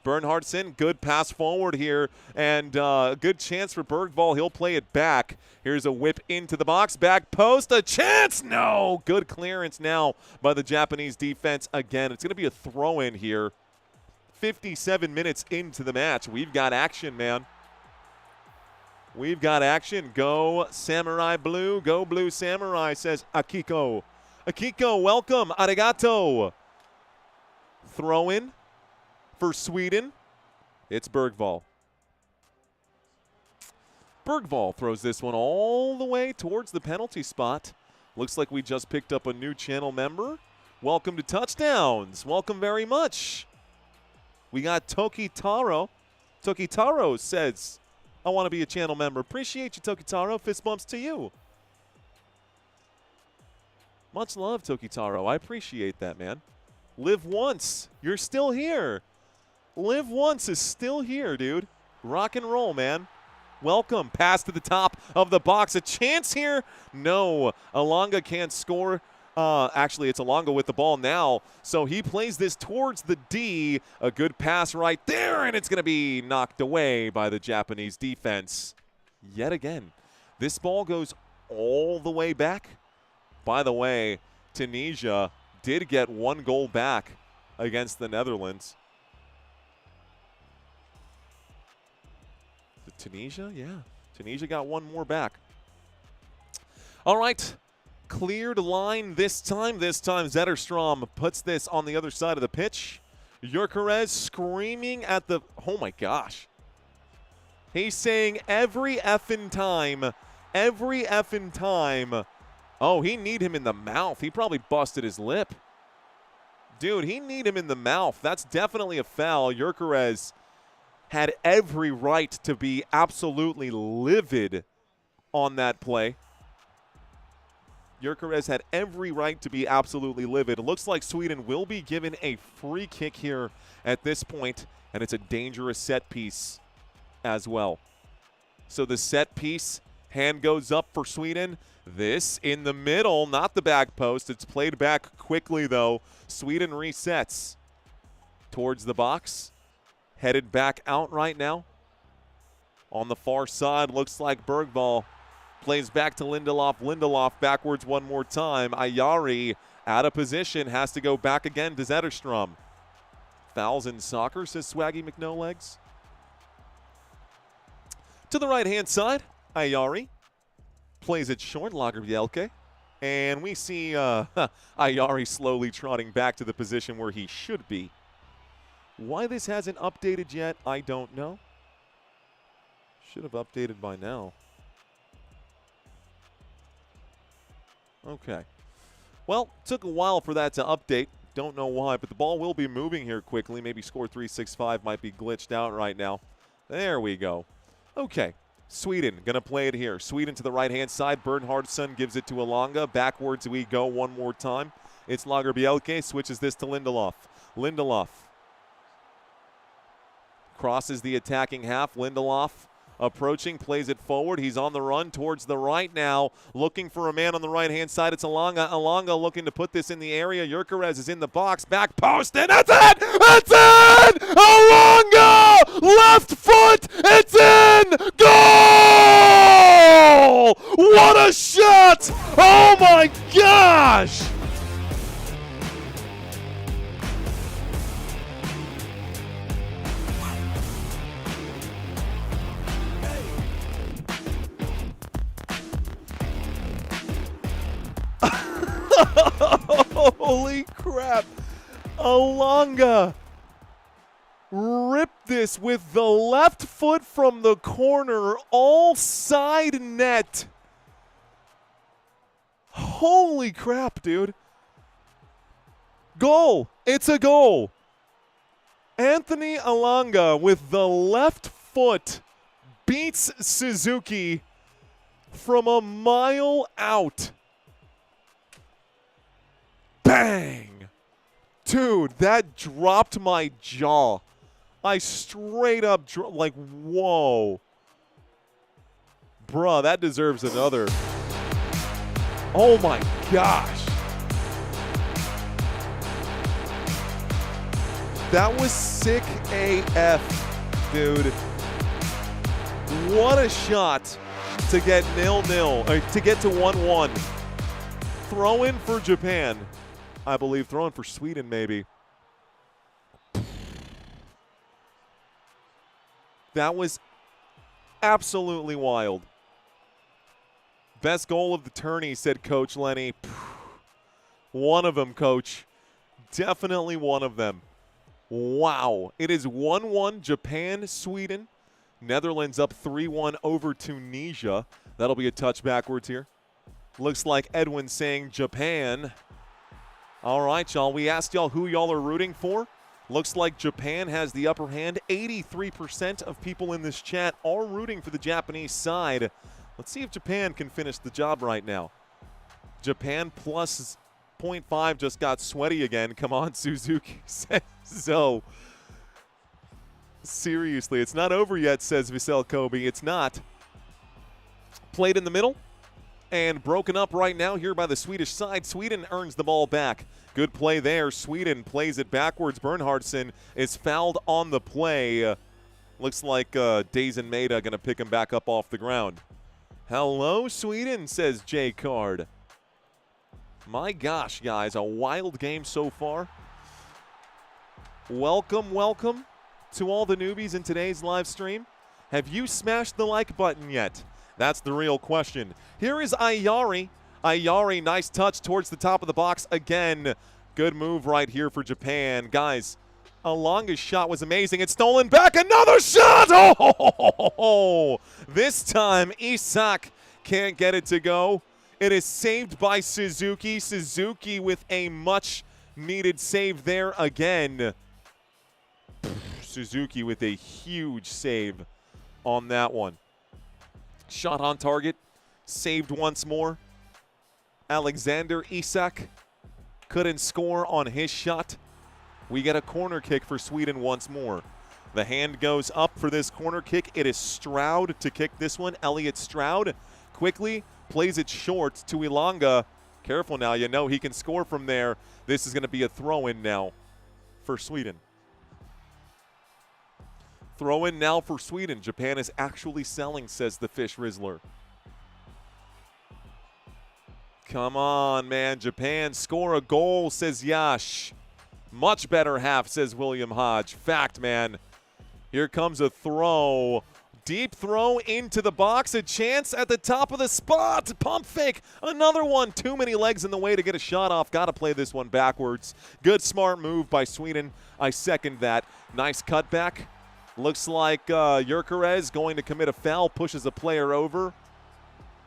[SPEAKER 2] Bernhardsson, good pass forward here, and a good chance for Bergvall. He'll play it back. Here's a whip into the box, back post, a chance! No! Good clearance now by the Japanese defense again. It's going to be a throw-in here. 57 minutes into the match. We've got action, man. We've got action. Go Samurai Blue. Go Blue Samurai, says Akiko. Akiko, welcome. Arigato. Throw-in for Sweden. It's Bergvall. Bergvall throws this one all the way towards the penalty spot. Looks like we just picked up a new channel member. Welcome to Touchdowns. Welcome very much. We got Tokitaro. Tokitaro says, I want to be a channel member. Appreciate you, Tokitaro. Fist bumps to you. Much love, Tokitaro. I appreciate that, man. Live once. You're still here. Live once is still here, dude. Rock and roll, man. Welcome. Pass to the top of the box. A chance here? No. Alonga can't score. Actually, it's Alonga with the ball now. So he plays this towards the D. A good pass right there, and it's going to be knocked away by the Japanese defense. Yet again, this ball goes all the way back. By the way, Tunisia did get one goal back against the Netherlands. Tunisia? Yeah. Tunisia got one more back. All right. Cleared line this time. This time Zetterstrom puts this on the other side of the pitch. Gyökeres screaming at the, oh my gosh. He's saying every effing time. Oh, he need him in the mouth. He probably busted his lip. Dude, he need him in the mouth. That's definitely a foul. Gyökeres had every right to be absolutely livid on that play. Gyökeres had every right to be absolutely livid. It looks like Sweden will be given a free kick here at this point, and it's a dangerous set piece as well. So the set piece, hand goes up for Sweden. This in the middle, not the back post. It's played back quickly, though. Sweden resets towards the box. Headed back out right now. On the far side, looks like Bergvall plays back to Lindelof. Lindelof backwards one more time. Ayari out of position, has to go back again to Zetterstrom. Fouls in soccer, says Swaggy McNolegs. To the right-hand side, Ayari plays it short, Lagerbielke. And we see Ayari slowly trotting back to the position where he should be. Why this hasn't updated yet, I don't know. Should have updated by now. Okay. Well, took a while for that to update. Don't know why, but the ball will be moving here quickly. Maybe score 365 might be glitched out right now. There we go. Okay. Sweden going to play it here. Sweden to the right-hand side. Bernhardsson gives it to Elanga. Backwards we go one more time. It's Lagerbielke. Switches this to Lindelof. Lindelof crosses the attacking half. Lindelof approaching, plays it forward. He's on the run towards the right now, looking for a man on the right-hand side. It's Elanga. Elanga looking to put this in the area. Gyökeres is in the box, back post, and that's it! That's it! Elanga! Left foot! It's in! Goal! What a shot! Oh my gosh! Holy crap. Elanga ripped this with the left foot from the corner, all side net. Holy crap, dude. Goal. It's a goal. Anthony Elanga with the left foot beats Suzuki from a mile out. Bang! Dude, that dropped my jaw. I straight up, like, whoa. Bruh, that deserves another. Oh my gosh. That was sick AF, dude. What a shot to get 0-0, or to get to 1-1. Throw in for Japan. I believe throwing for Sweden, maybe. That was absolutely wild. Best goal of the tourney, said Coach Lenny. One of them, Coach. Definitely one of them. Wow. It is 1-1, Japan, Sweden. Netherlands up 3-1 over Tunisia. That'll be a touch backwards here. Looks like Edwin saying Japan. All right, y'all. We asked y'all who y'all are rooting for. Looks like Japan has the upper hand. 83% of people in this chat are rooting for the Japanese side. Let's see if Japan can finish the job right now. Japan plus 0.5 just got sweaty again. Come on, Suzuki says so. Seriously, it's not over yet, says Vissel Kobe. It's not. Played in the middle. And broken up right now here by the Swedish side. Sweden earns the ball back. Good play there. Sweden plays it backwards. Bernhardsson is fouled on the play. Looks like Dazen Maeda going to pick him back up off the ground. Hello, Sweden, says Jay Card. My gosh, guys, a wild game so far. Welcome, welcome to all the newbies in today's live stream. Have you smashed the like button yet? That's the real question. Here is Ayari. Ayari, nice touch towards the top of the box again. Good move right here for Japan. Guys, Alonga's shot was amazing. It's stolen back. Another shot! Oh! This time, Isak can't get it to go. It is saved by Suzuki. Suzuki with a much-needed save there again. Suzuki with a huge save on that one. Shot on target. Saved once more. Alexander Isak couldn't score on his shot. We get a corner kick for Sweden once more. The hand goes up for this corner kick. It is Stroud to kick this one. Elliot Stroud quickly plays it short to Ilanga. Careful now, you know he can score from there. This is going to be a throw-in now for Sweden. Throw-in now for Sweden. Japan is actually selling, says the Fish Rizzler. Come on, man. Japan, score a goal, says Yash. Much better half, says William Hodge. Fact, man. Here comes a throw. Deep throw into the box. A chance at the top of the spot. Pump fake. Another one. Too many legs in the way to get a shot off. Got to play this one backwards. Good, smart move by Sweden. I second that. Nice cutback. Looks like Gyökeres going to commit a foul. Pushes a player over.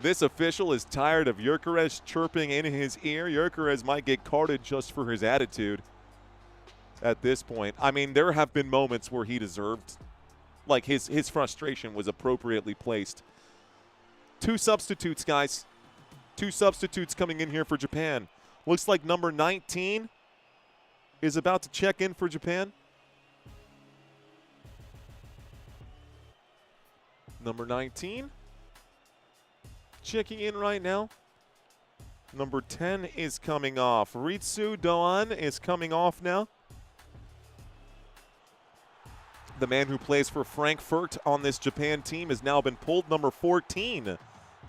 [SPEAKER 2] This official is tired of Gyökeres chirping in his ear. Gyökeres might get carded just for his attitude at this point. I mean, there have been moments where he deserved, like his frustration was appropriately placed. 2 substitutes, guys. 2 substitutes coming in here for Japan. Looks like number 19 is about to check in for Japan. Number 19 checking in right now. Number 10 is coming off. Ritsu Doan is coming off now. The man who plays for Frankfurt on this Japan team has now been pulled. Number 14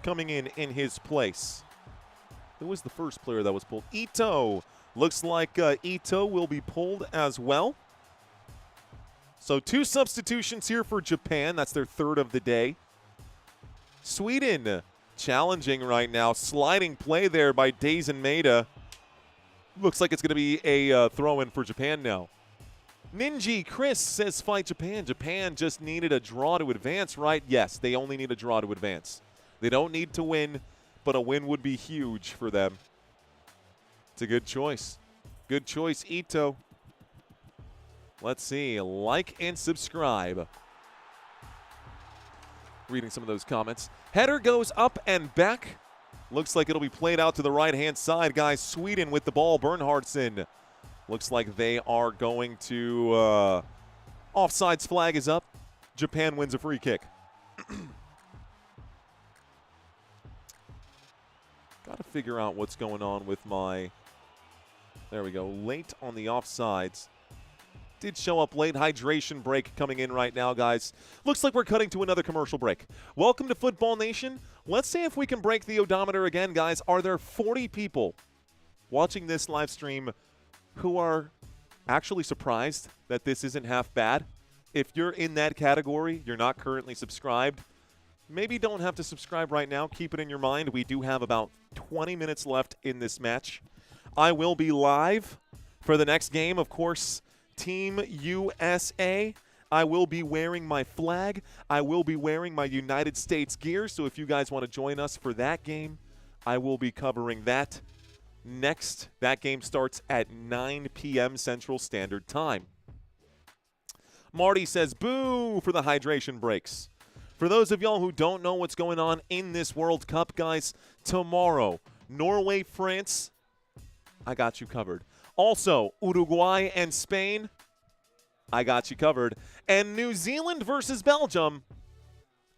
[SPEAKER 2] coming in his place. Who was the first player that was pulled? Ito. Looks like Ito will be pulled as well. So 2 substitutions here for Japan. That's their 3rd of the day. Sweden challenging right now. Sliding play there by Daisen Maeda. Looks like it's going to be a throw-in for Japan now. Ninji Chris says fight Japan. Japan just needed a draw to advance, right? Yes, they only need a draw to advance. They don't need to win, but a win would be huge for them. It's a good choice. Good choice, Ito. Let's see. Like and subscribe. Reading some of those comments. Header goes up and back. Looks like it'll be played out to the right-hand side, guys. Sweden with the ball. Bernhardsson. Looks like they are going to offsides flag is up. Japan wins a free kick. Got to figure out what's going on with my, there we go, late on the offsides. Did show up late. Hydration break coming in right now, guys. Looks like we're cutting to another commercial break. Welcome to Football Nation. Let's see if we can break the odometer again, guys. Are there 40 people watching this live stream who are actually surprised that this isn't half bad? If you're in that category, you're not currently subscribed, maybe don't have to subscribe right now. Keep it in your mind. We do have about 20 minutes left in this match. I will be live for the next game, of course, Team USA. I will be wearing my flag. I will be wearing my United States gear. So if you guys want to join us for that game, I will be covering that next. That game starts at 9 p.m. Central Standard Time. Marty says, boo for the hydration breaks. For those of y'all who don't know what's going on in this World Cup, guys, tomorrow, Norway, France, I got you covered. Also, Uruguay and Spain, I got you covered. And New Zealand versus Belgium,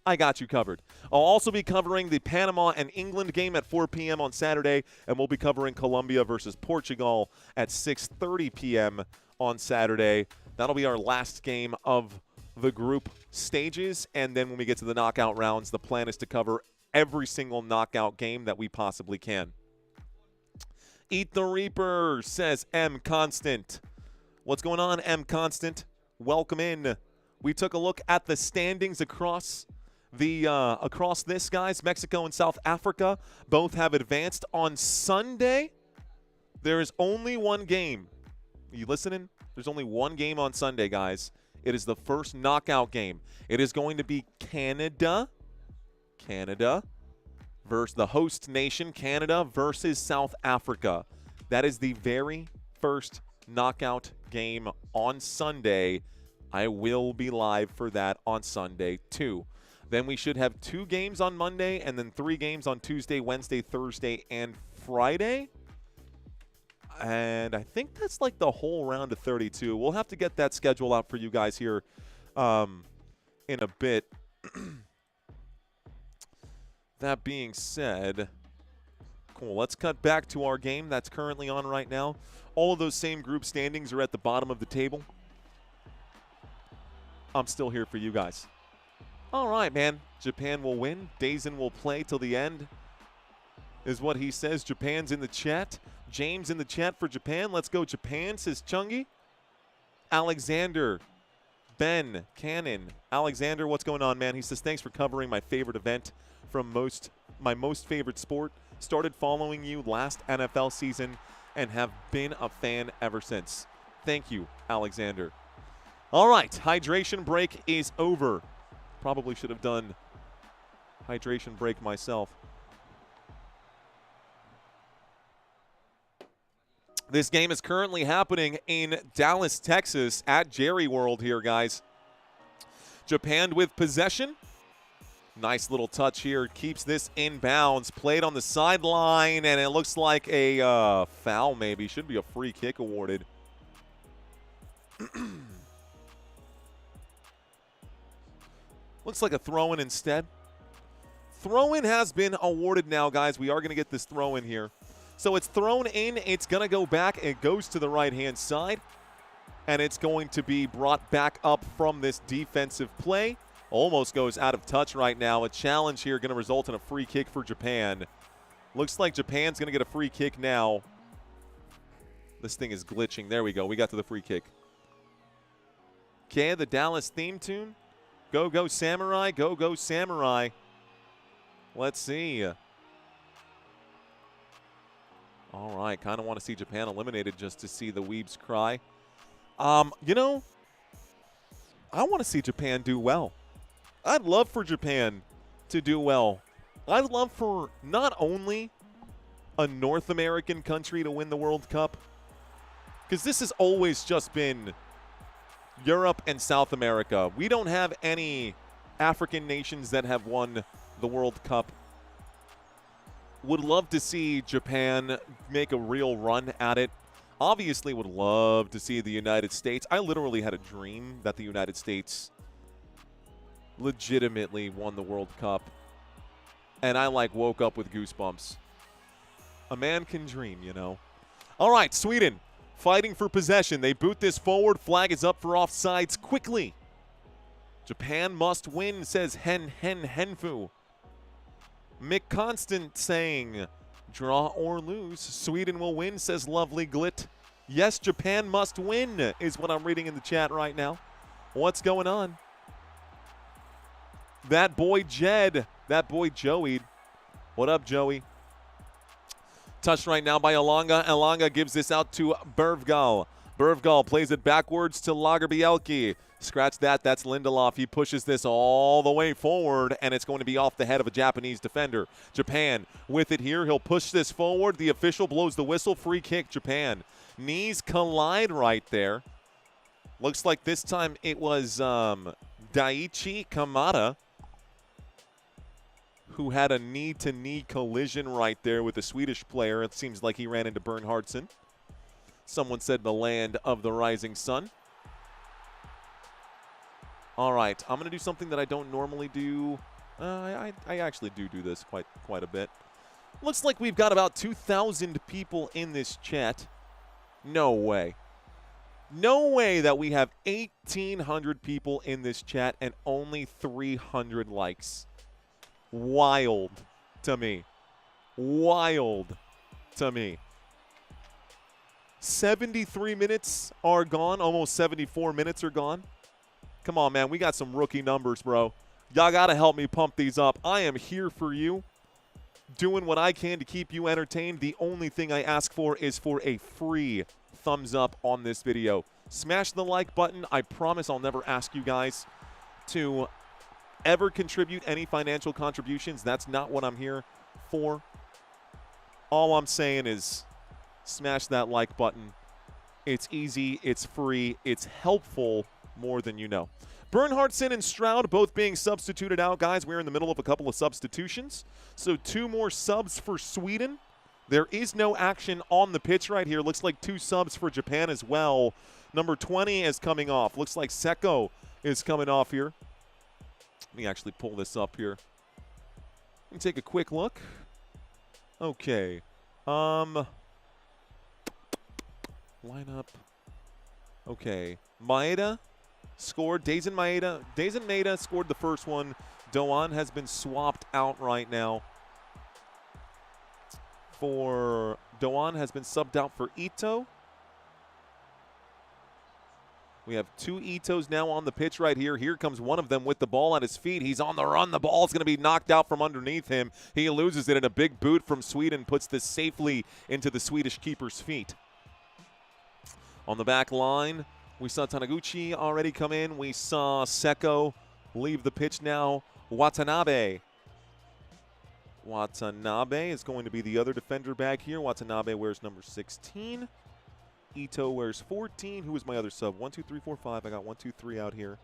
[SPEAKER 2] I got you covered. I'll also be covering the Panama and England game at 4 p.m. on Saturday, and we'll be covering Colombia versus Portugal at 6:30 p.m. on Saturday. That'll be our last game of the group stages, and then when we get to the knockout rounds, the plan is to cover every single knockout game that we possibly can. Eat the Reaper, says M. Constant. What's going on, M. Constant? Welcome in. We took a look at the standings across this, guys. Mexico and South Africa both have advanced. On Sunday, there is only one game You listening? There's only one game on Sunday, guys. It is the first knockout game. It is going to be Canada versus the host nation, Canada versus South Africa. That is the very first knockout game on Sunday. I will be live for that on Sunday, too. Then we should have 2 games on Monday and then 3 games on Tuesday, Wednesday, Thursday, and Friday. And I think that's like the whole round of 32. We'll have to get that schedule out for you guys here in a bit. That being said, cool. Let's cut back to our game that's currently on right now. All of those same group standings are at the bottom of the table. I'm still here for you guys. All right, man. Japan will win. Dazen will play till the end, is what he says. Japan's in the chat. James in the chat for Japan. Let's go Japan, says Chungi. Alexander, Ben, Cannon. Alexander, what's going on, man? He says, thanks for covering my favorite event from my most favorite sport. Started following you last NFL season and have been a fan ever since. Thank you, Alexander. All right, hydration break is over. Probably should have done hydration break myself. This game is currently happening in Dallas, Texas at Jerry World here, guys. Japan with possession. Nice little touch here. Keeps this inbounds. Played on the sideline, and it looks like a foul maybe. Should be a free kick awarded. Looks like a throw-in instead. Throw-in has been awarded now, guys. We are going to get this throw-in here. So it's thrown in. It's going to go back. It goes to the right-hand side. And it's going to be brought back up from this defensive play. Almost goes out of touch right now. A challenge here going to result in a free kick for Japan. Looks like Japan's going to get a free kick now. This thing is glitching. There we go. We got to the free kick. Okay, the Dallas theme tune. Go, go, Samurai. Go, go, Samurai. Let's see. All right, kind of want to see Japan eliminated just to see the weebs cry. You know, I want to see Japan do well. I'd love for Japan to do well. I'd love for not only a North American country to win the World Cup, because this has always just been Europe and South America. We don't have any African nations that have won the World Cup. Would love to see Japan make a real run at it. Obviously would love to see the United States. I literally had a dream that the United States legitimately won the World Cup. And I woke up with goosebumps. A man can dream, you know. All right, Sweden fighting for possession. They boot this forward. Flag is up for offsides quickly. Japan must win, says Henfu. Mick Constant saying, draw or lose. Sweden will win, says Lovely Glit. Yes, Japan must win, is what I'm reading in the chat right now. What's going on? That boy Jed, that boy Joey. What up, Joey? Touched right now by Elanga. Elanga gives this out to Bervgal. Bervgal plays it backwards to Lagerbielke. Scratch that. That's Lindelof. He pushes this all the way forward, and it's going to be off the head of a Japanese defender. Japan with it here. He'll push this forward. The official blows the whistle. Free kick, Japan. Knees collide right there. Looks like this time it was Daichi Kamada who had a knee-to-knee collision right there with a Swedish player. It seems like he ran into Bernhardsson. Someone said the land of the rising sun. All right, I'm going to do something that I don't normally do. I actually do this quite a bit. Looks like we've got about 2,000 people in this chat. No way. No way that we have 1,800 people in this chat and only 300 likes. Wild to me. Wild to me. 73 minutes are gone. Almost 74 minutes are gone. Come on, man. We got some rookie numbers, bro. Y'all got to help me pump these up. I am here for you, doing what I can to keep you entertained. The only thing I ask for is for a free thumbs up on this video. Smash the like button. I promise I'll never ask you guys to ever contribute any financial contributions. That's not what I'm here for. All I'm saying is smash that like button. It's easy, it's free, it's helpful more than you know. Bernhardsson and Stroud both being substituted out, guys. We're in the middle of a couple of substitutions. So 2 more subs for Sweden. There is no action on the pitch right here. Looks like 2 subs for Japan as well. Number 20 is coming off. Looks like Seko is coming off here. Let me actually pull this up here. Let me take a quick look. Okay. Lineup. Okay. Maeda scored. Daisen Maeda scored the first one. Doan has been swapped out right now. Doan has been subbed out for Ito. We have 2 Itos now on the pitch right here. Here comes one of them with the ball at his feet. He's on the run. The ball's going to be knocked out from underneath him. He loses it, and a big boot from Sweden puts this safely into the Swedish keeper's feet. On the back line, we saw Taniguchi already come in. We saw Seko leave the pitch now. Watanabe is going to be the other defender back here. Watanabe wears number 16. Ito wears 14. Who was my other sub? 1, 2, 3, 4, 5. I got 1, 2, 3 out here.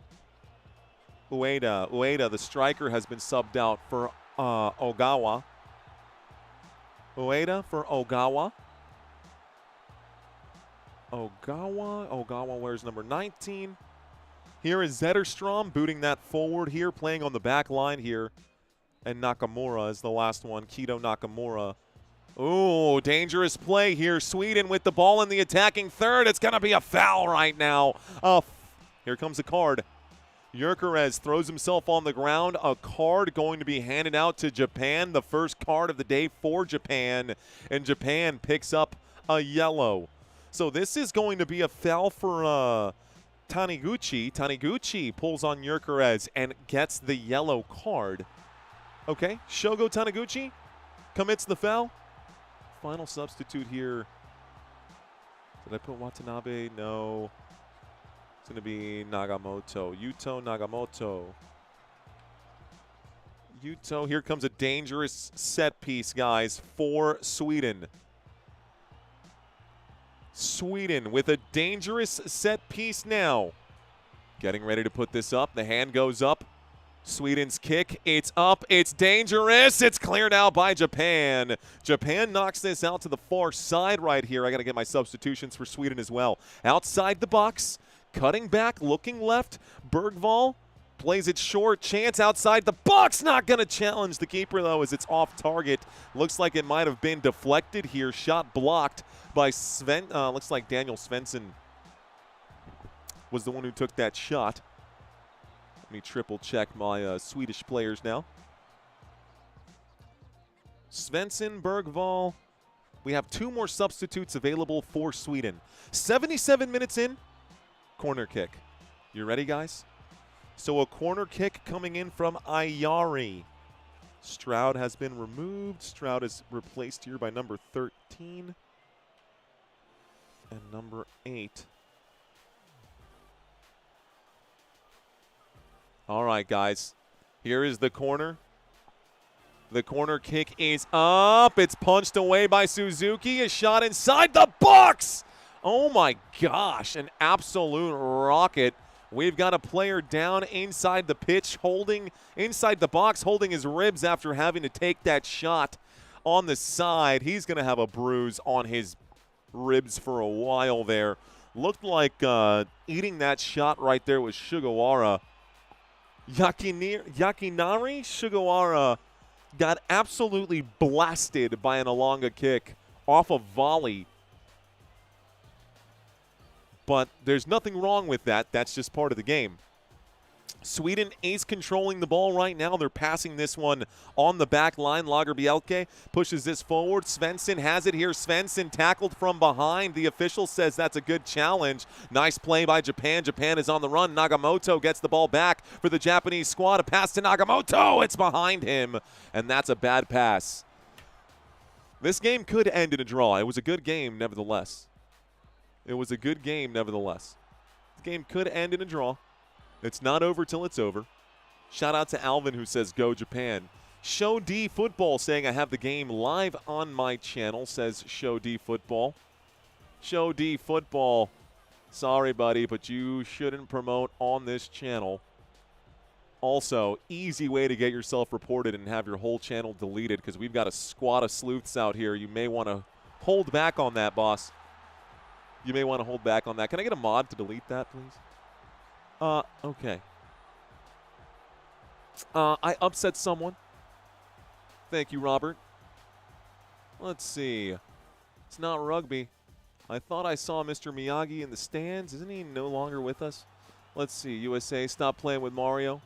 [SPEAKER 2] Ueda, the striker, has been subbed out for Ogawa. Ueda for Ogawa. Ogawa wears number 19. Here is Zetterstrom booting that forward here, playing on the back line here. And Nakamura is the last one, Kito Nakamura. Ooh, dangerous play here. Sweden with the ball in the attacking third. It's going to be a foul right now. Here comes a card. Gyökeres throws himself on the ground. A card going to be handed out to Japan. The first card of the day for Japan. And Japan picks up a yellow. So this is going to be a foul for Taniguchi. Taniguchi pulls on Gyökeres and gets the yellow card. Okay, Shogo Taniguchi commits the foul. Final substitute here. Did I put Watanabe? No. It's going to be Nagamoto. Yuto Nagamoto. Yuto, here comes a dangerous set piece, guys, for Sweden. Sweden with a dangerous set piece now. Getting ready to put this up. The hand goes up. Sweden's kick, it's up, it's dangerous, it's cleared out by Japan. Japan knocks this out to the far side right here. I got to get my substitutions for Sweden as well. Outside the box, cutting back, looking left. Bergvall plays it short, chance outside the box, not going to challenge the keeper though as it's off target. Looks like it might have been deflected here, shot blocked by Sven. Looks like Daniel Svensson was the one who took that shot. Let me triple check my Swedish players now. Svensson, Bergvall. We have 2 more substitutes available for Sweden. 77 minutes in, corner kick. You ready, guys? So a corner kick coming in from Ayari. Stroud has been removed. Stroud is replaced here by number 13 and number 8. All right, guys. Here is the corner. The corner kick is up. It's punched away by Suzuki. A shot inside the box. Oh, my gosh. An absolute rocket. We've got a player down inside the pitch, inside the box, holding his ribs after having to take that shot on the side. He's going to have a bruise on his ribs for a while there. Looked like eating that shot right there was Sugawara. Yakinari Sugawara got absolutely blasted by an Alonga kick off a volley. But there's nothing wrong with that. That's just part of the game. Sweden ace controlling the ball right now. They're passing this one on the back line. Lagerbielke pushes this forward. Svensson has it here. Svensson tackled from behind. The official says that's a good challenge. Nice play by Japan. Japan is on the run. Nagamoto gets the ball back for the Japanese squad. A pass to Nagamoto. It's behind him, and that's a bad pass. This game could end in a draw. It was a good game nevertheless. It was a good game, nevertheless. The game could end in a draw. It's not over till it's over. Shout out to Alvin who says, go Japan. Show D Football saying I have the game live on my channel, says Show D Football. Show D Football. Sorry, buddy, but you shouldn't promote on this channel. Also, easy way to get yourself reported and have your whole channel deleted because we've got a squad of sleuths out here. You may want to hold back on that, boss. You may want to hold back on that. Can I get a mod to delete that, please? Okay. I upset someone. Thank you, Robert. Let's see. It's not rugby. I thought I saw Mr. Miyagi in the stands. Isn't he no longer with us? Let's see. USA, stop playing with Mario.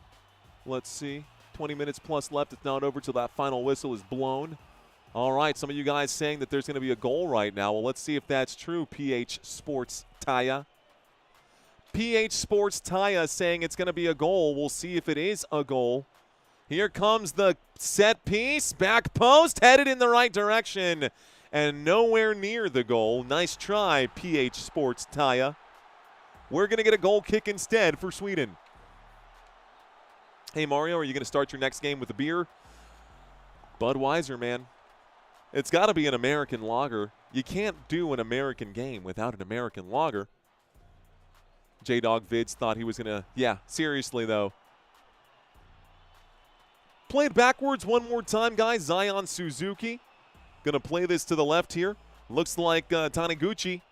[SPEAKER 2] Let's see. 20 minutes plus left. It's not over till that final whistle is blown. All right. Some of you guys saying that there's going to be a goal right now. Well, let's see if that's true. PH Sports Taya. PH Sports Taya saying it's going to be a goal. We'll see if it is a goal. Here comes the set piece. Back post. Headed in the right direction. And nowhere near the goal. Nice try, PH Sports Taya. We're going to get a goal kick instead for Sweden. Hey, Mario, are you going to start your next game with a beer? Budweiser, man. It's got to be an American lager. You can't do an American game without an American lager. J-Dog Vids thought he was going to, yeah, seriously, though. Played backwards one more time, guys. Zion Suzuki. Going to play this to the left here. Looks like Taniguchi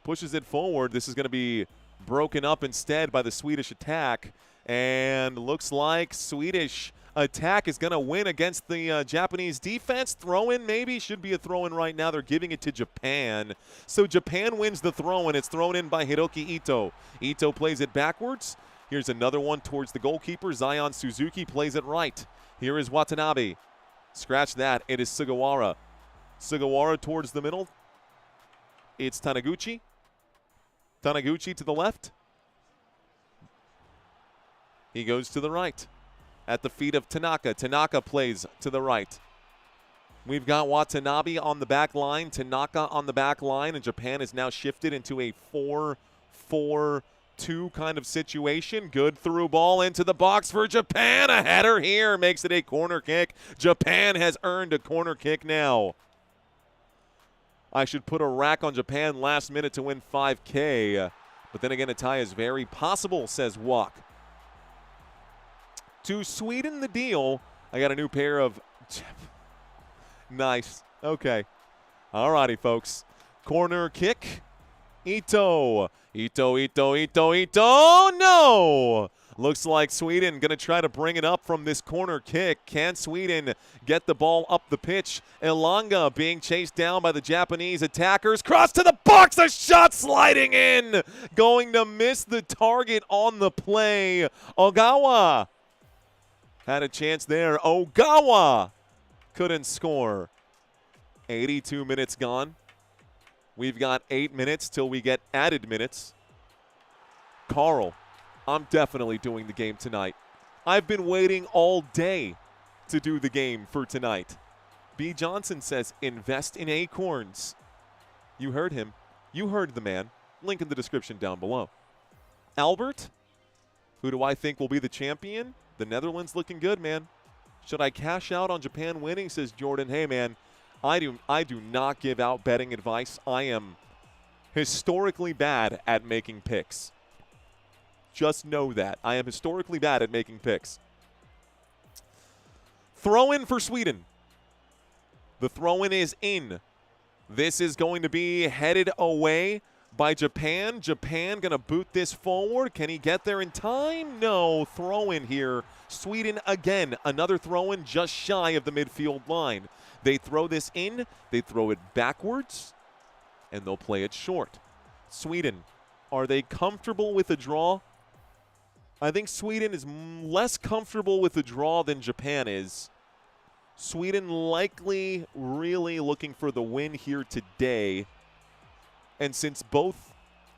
[SPEAKER 2] pushes it forward. This is going to be broken up instead by the Swedish attack. And looks like Swedish attack is going to win against the Japanese defense. Throw-in maybe. Should be a throw-in right now. They're giving it to Japan. So Japan wins the throw-in. It's thrown in by Hiroki Ito. Ito plays it backwards. Here's another one towards the goalkeeper. Zion Suzuki plays it right. Here is Watanabe. Scratch that. It is Sugawara. Sugawara towards the middle. It's Taniguchi. Taniguchi to the left. He goes to the right. At the feet of Tanaka. Tanaka plays to the right. We've got Watanabe on the back line. Tanaka on the back line. And Japan is now shifted into a 4-4-2 kind of situation. Good through ball into the box for Japan. A header here makes it a corner kick. Japan has earned a corner kick now. I should put a rack on Japan last minute to win 5K. But then again, a tie is very possible, says Wok. To sweeten the deal, I got a new pair of... Nice. Okay. All righty, folks. Corner kick. Ito. Ito, Ito, Ito, Ito. No! Looks like Sweden going to try to bring it up from this corner kick. Can Sweden get the ball up the pitch? Elanga being chased down by the Japanese attackers. Cross to the box. A shot sliding in. Going to miss the target on the play. Ogawa had a chance there. Ogawa couldn't score. 82 minutes gone. We've got 8 minutes till we get added minutes. Carl, I'm definitely doing the game tonight. I've been waiting all day to do the game for tonight. B. Johnson says, invest in acorns. You heard him. You heard the man. Link in the description down below. Albert, who do I think will be the champion? The Netherlands looking good, man. Should I cash out on Japan winning, says Jordan. Hey, man. I do not give out betting advice. I am historically bad at making picks. Just know that. I am historically bad at making picks. Throw in for Sweden. The throw in is in. This is going to be headed away by Japan. Japan going to boot this forward. Can he get there in time? No. Throw in here. Sweden again. Another throw in just shy of the midfield line. They throw this in, they throw it backwards, and they'll play it short. Sweden, are they comfortable with a draw? I think Sweden is less comfortable with a draw than Japan is. Sweden likely really looking for the win here today. And since both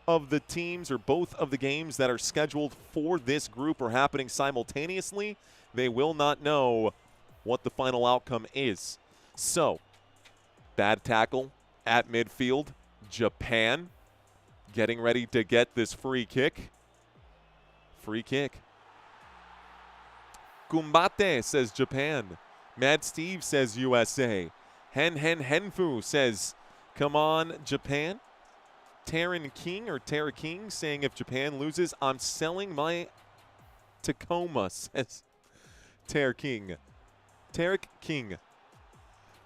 [SPEAKER 2] of the teams or both of the games that are scheduled for this group are happening simultaneously, they will not know what the final outcome is. So, bad tackle at midfield. Japan getting ready to get this free kick. Free kick. Kumbate says Japan. Mad Steve says USA. Henfu says, come on, Japan. Taryn King or Tara King saying if Japan loses, I'm selling my Tacoma, says Tara King. Tarek King.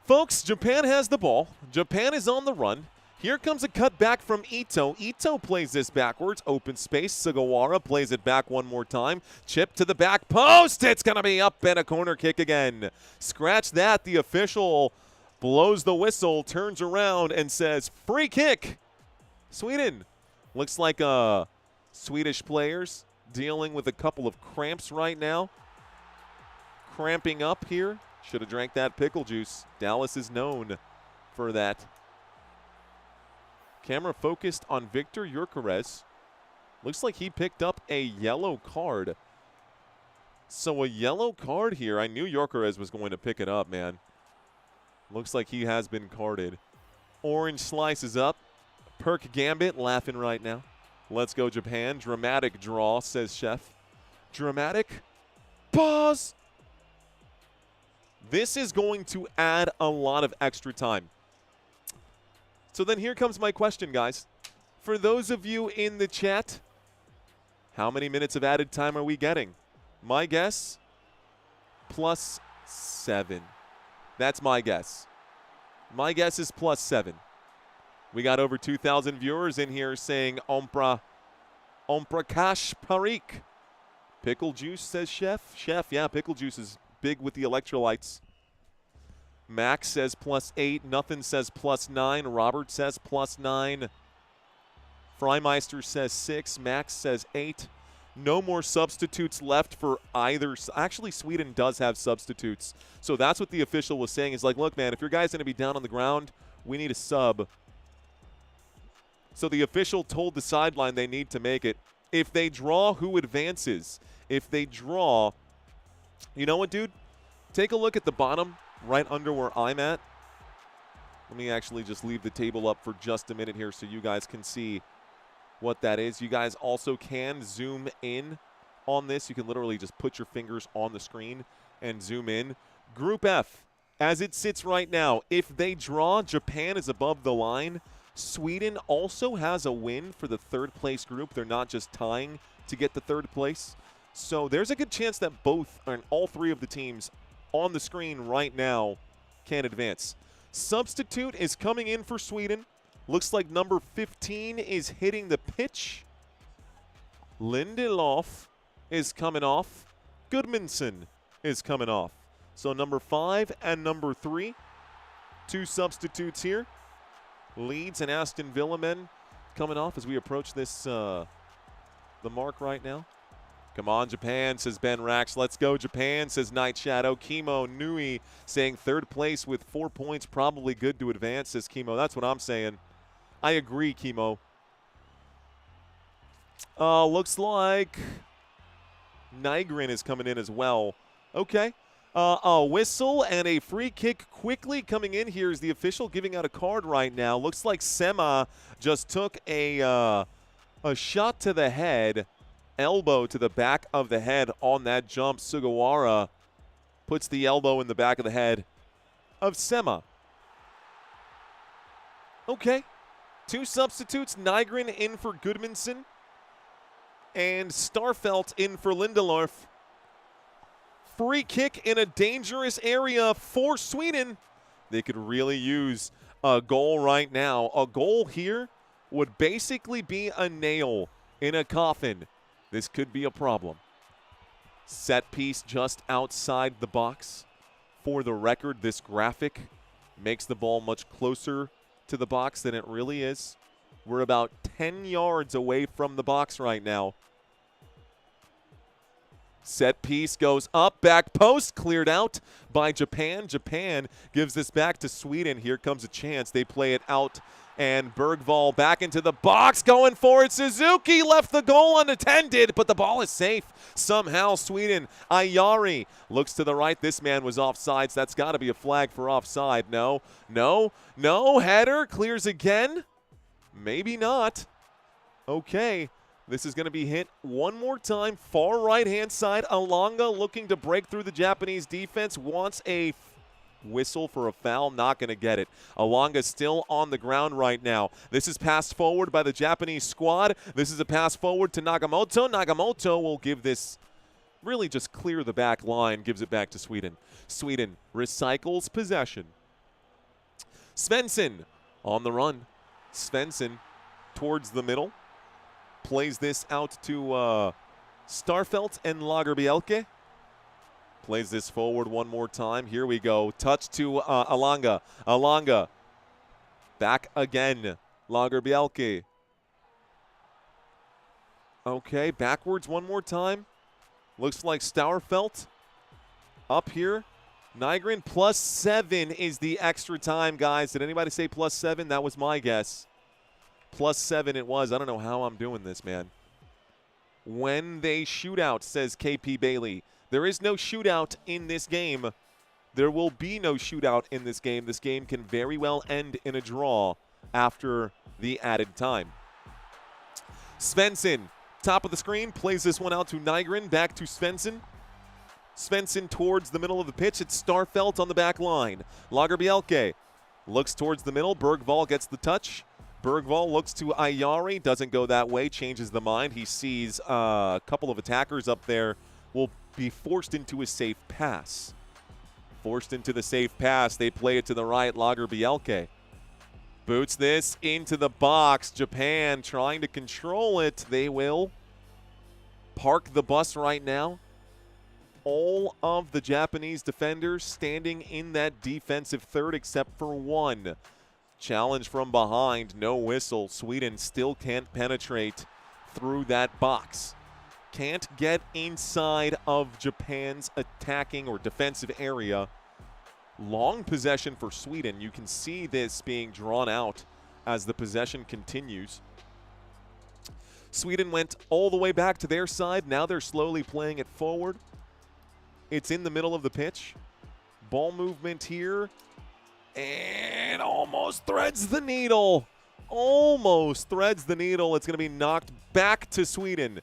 [SPEAKER 2] Folks, Japan has the ball. Japan is on the run. Here comes a cut back from Ito. Ito plays this backwards. Open space. Sugawara plays it back one more time. Chip to the back post. It's going to be up and a corner kick again. Scratch that. The official blows the whistle, turns around, and says, free kick. Sweden. Looks like Swedish players dealing with a couple of cramps right now. Cramping up here. Should have drank that pickle juice. Dallas is known for that. Camera focused on Victor Gyökeres. Looks like he picked up a yellow card. So a yellow card here. I knew Gyökeres was going to pick it up, man. Looks like he has been carded. Orange slices up. Perk Gambit laughing right now. Let's go Japan. Dramatic draw, says Chef. Dramatic. Pause. This is going to add a lot of extra time. So then here comes my question, guys. For those of you in the chat, how many minutes of added time are we getting? My guess, +7. That's my guess. My guess is +7. We got over 2,000 viewers in here saying Omprakash Parikh. Pickle juice, says Chef. Chef, yeah, pickle juice is big with the electrolytes. Max says +8. Nothing says +9. Robert says +9. Freimeister says 6. Max says 8. No more substitutes left for either. Actually, Sweden does have substitutes. So that's what the official was saying. Is like, look, man, if your guy's going to be down on the ground, we need a sub. So the official told the sideline they need to make it. If they draw, who advances? If they draw, you know what, dude? Take a look at the bottom, right under where I'm at. Let me actually just leave the table up for just a minute here so you guys can see what that is. You guys also can zoom in on this. You can literally just put your fingers on the screen and zoom in. Group F, as it sits right now, if they draw, Japan is above the line. Sweden also has a win for the third place group. They're not just tying to get the third place. So there's a good chance that both, or all three of the teams on the screen right now can advance. Substitute is coming in for Sweden. Looks like number 15 is hitting the pitch. Lindelof is coming off. Goodmanson is coming off. So number 5 and number 3, 2 substitutes here. Leeds and Aston Villa men coming off as we approach this the mark right now. Come on, Japan, says Ben Rax. Let's go, Japan, says Night Shadow. Kimo Nui saying third place with 4 points, probably good to advance, says Kimo. That's what I'm saying. I agree, Kimo. Looks like Nygren is coming in as well. Okay. A whistle and a free kick quickly coming in here is the official giving out a card right now. Looks like Sema just took a shot to the head. Elbow to the back of the head on that jump. Sugawara puts the elbow in the back of the head of Sema. Okay. 2 substitutes. Nygren in for Goodmanson. And Starfelt in for Lindelof. Free kick in a dangerous area for Sweden. They could really use a goal right now. A goal here would basically be a nail in a coffin. This could be a problem. Set piece just outside the box. For the record, this graphic makes the ball much closer to the box than it really is. We're about 10 yards away from the box right now. Set piece goes up, back post, cleared out by Japan. Japan gives this back to Sweden. Here comes a chance. They play it out, and Bergvall back into the box, going for it. Suzuki left the goal unattended, but the ball is safe. Somehow Sweden, Ayari looks to the right. This man was offsides. That's got to be a flag for offside. No. Header clears again. Maybe not. Okay. This is going to be hit one more time. Far right-hand side. Alanga looking to break through the Japanese defense. Wants a whistle for a foul. Not going to get it. Alanga still on the ground right now. This is passed forward by the Japanese squad. This is a pass forward to Nagamoto. Nagamoto will give this, really just clear the back line. Gives it back to Sweden. Sweden recycles possession. Svensson on the run. Svensson towards the middle. Plays this out to Starfelt and Lagerbielke. Plays this forward one more time. Here we go. Touch to Alanga. Alanga. Back again. Lagerbielke. Okay, backwards one more time. Looks like Starfelt up here. Nygren +7 is the extra time, guys. Did anybody say +7? That was my guess. +7 it was. I don't know how I'm doing this, man. When they shoot out, says KP Bailey. There is no shootout in this game. There will be no shootout in this game. This game can very well end in a draw after the added time. Svensson, top of the screen, plays this one out to Nygren. Back to Svensson. Svensson towards the middle of the pitch. It's Starfelt on the back line. Lagerbielke looks towards the middle. Bergvall gets the touch. Bergvall looks to Ayari, doesn't go that way, changes the mind. He sees a couple of attackers up there, will be forced into a safe pass. Forced into the safe pass, they play it to the right, Lagerbielke. Boots this into the box. Japan trying to control it. They will park the bus right now. All of the Japanese defenders standing in that defensive third except for one. Challenge from behind, no whistle. Sweden still can't penetrate through that box. Can't get inside of Japan's attacking or defensive area. Long possession for Sweden. You can see this being drawn out as the possession continues. Sweden went all the way back to their side. Now they're slowly playing it forward. It's in the middle of the pitch. Ball movement here. And almost threads the needle. Almost threads the needle. It's going to be knocked back to Sweden.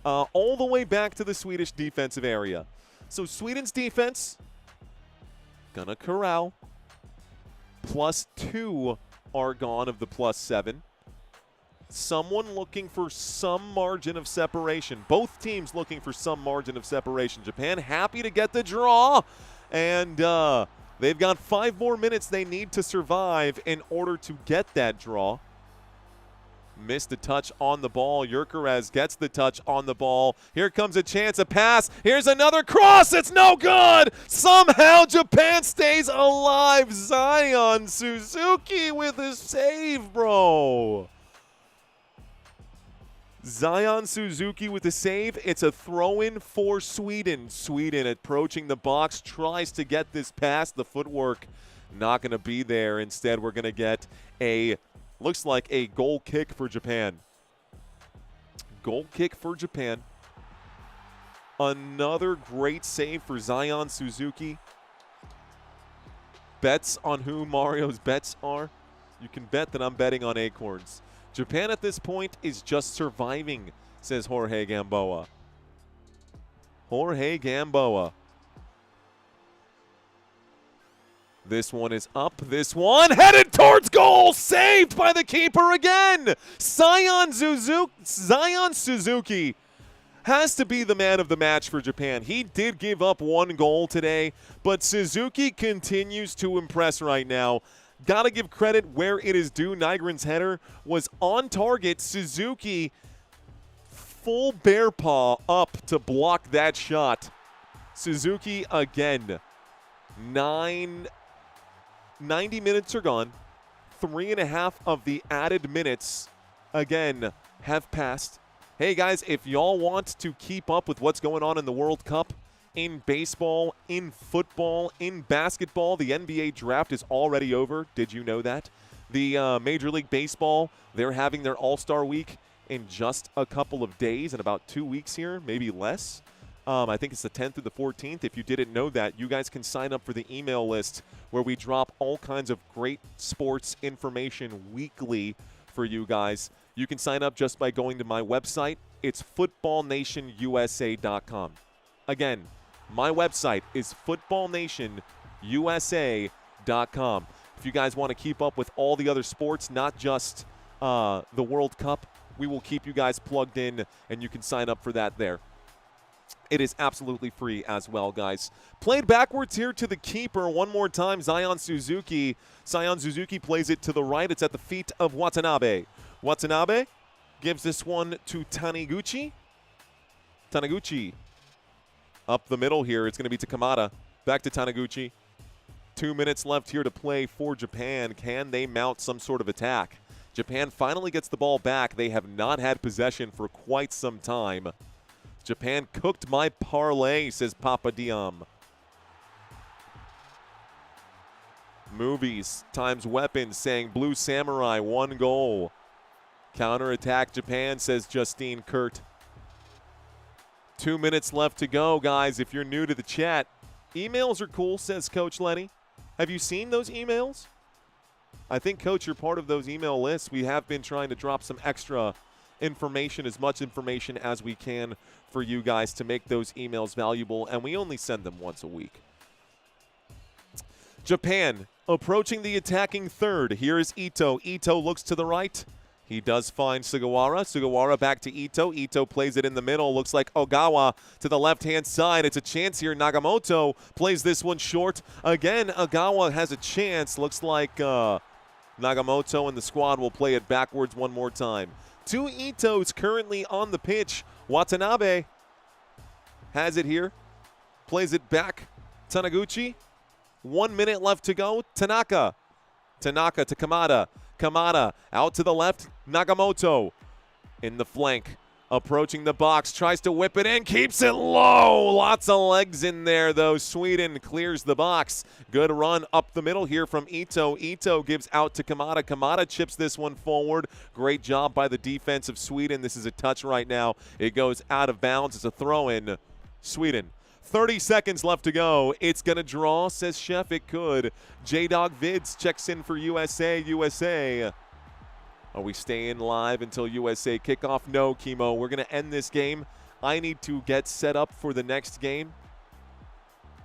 [SPEAKER 2] All the way back to the Swedish defensive area. So Sweden's defense gonna corral. +2 are gone of the +7. Someone looking for some margin of separation. Both teams looking for some margin of separation. Japan happy to get the draw. And they've got 5 more minutes they need to survive in order to get that draw. Missed a touch on the ball. Yerkeres gets the touch on the ball. Here comes a chance, a pass. Here's another cross. It's no good. Somehow Japan stays alive. Zion Suzuki with a save, bro. Zion Suzuki with the save. It's a throw-in for Sweden. Sweden approaching the box, tries to get this past. The footwork not going to be there. Instead, we're going to get a, looks like a goal kick for Japan. Goal kick for Japan. Another great save for Zion Suzuki. Bets on who Mario's bets are. You can bet that I'm betting on Acorns. Japan at this point is just surviving, says Jorge Gamboa. Jorge Gamboa. This one is up. This one headed towards goal. Saved by the keeper again. Zion Suzuki has to be the man of the match for Japan. He did give up 1 goal today, but Suzuki continues to impress right now. Got to give credit where it is due. Nygren's header was on target. Suzuki full bear paw up to block that shot. Suzuki again. 90 minutes are gone. 3.5 of the added minutes, again, have passed. Hey, guys, if y'all want to keep up with what's going on in the World Cup, in baseball, in football, in basketball, the NBA draft is already over. Did you know that? The Major League Baseball, they're having their All-Star Week in just a couple of days, in about 2 weeks here, maybe less. I think it's the 10th through the 14th. If you didn't know that, you guys can sign up for the email list where we drop all kinds of great sports information weekly for you guys. You can sign up just by going to my website. It's footballnationusa.com. Again, my website is footballnationusa.com. If you guys want to keep up with all the other sports, not just the World Cup, we will keep you guys plugged in, and you can sign up for that there. It is absolutely free as well, guys. Played backwards here to the keeper one more time, Zion Suzuki. Zion Suzuki plays it to the right. It's at the feet of Watanabe. Watanabe gives this one to Taniguchi. Taniguchi up the middle here. It's going to be to Kamada. Back to Taniguchi. 2 minutes left here to play for Japan. Can they mount some sort of attack? Japan finally gets the ball back. They have not had possession for quite some time. Japan cooked my parlay, says Papa Diam. Movies times weapons, saying Blue Samurai, 1 goal. Counterattack Japan, says Justine Kurt. 2 minutes left to go, guys. If you're new to the chat, emails are cool, says Coach Lenny. Have you seen those emails? I think, Coach, you're part of those email lists. We have been trying to drop some extra information, as much information as we can for you guys to make those emails valuable, and we only send them once a week. Japan approaching the attacking third. Here is Ito. Ito looks to the right. He does find Sugawara. Sugawara back to Ito. Ito plays it in the middle. Looks like Ogawa to the left-hand side. It's a chance here. Nagamoto plays this one short. Again, Ogawa has a chance. Looks like Nagamoto and the squad will play it backwards one more time. 2 Itos currently on the pitch. Watanabe has it here. Plays it back. Taniguchi. 1 minute left to go. Tanaka. Tanaka to Kamada. Kamada out to the left. Nagamoto in the flank. Approaching the box. Tries to whip it in. Keeps it low. Lots of legs in there, though. Sweden clears the box. Good run up the middle here from Ito. Ito gives out to Kamada. Kamada chips this one forward. Great job by the defense of Sweden. This is a touch right now. It goes out of bounds. It's a throw-in. Sweden. 30 seconds left to go. It's going to draw, says Chef. It could. J-Dog Vids checks in for USA. USA. Are we staying live until USA kickoff? No, Chemo. We're going to end this game. I need to get set up for the next game.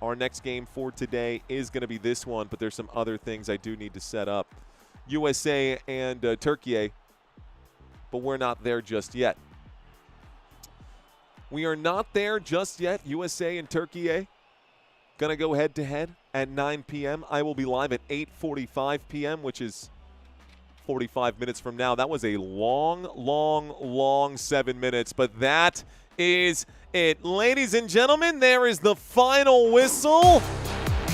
[SPEAKER 2] Our next game for today is going to be this one, but there's some other things I do need to set up. USA and Turkey, but we're not there just yet. We are not there just yet. USA and Turkey going to go head-to-head at 9 p.m. I will be live at 8:45 p.m., which is 45 minutes from now. That was a long 7 minutes, but that is it. Ladies and gentlemen, there is the final whistle,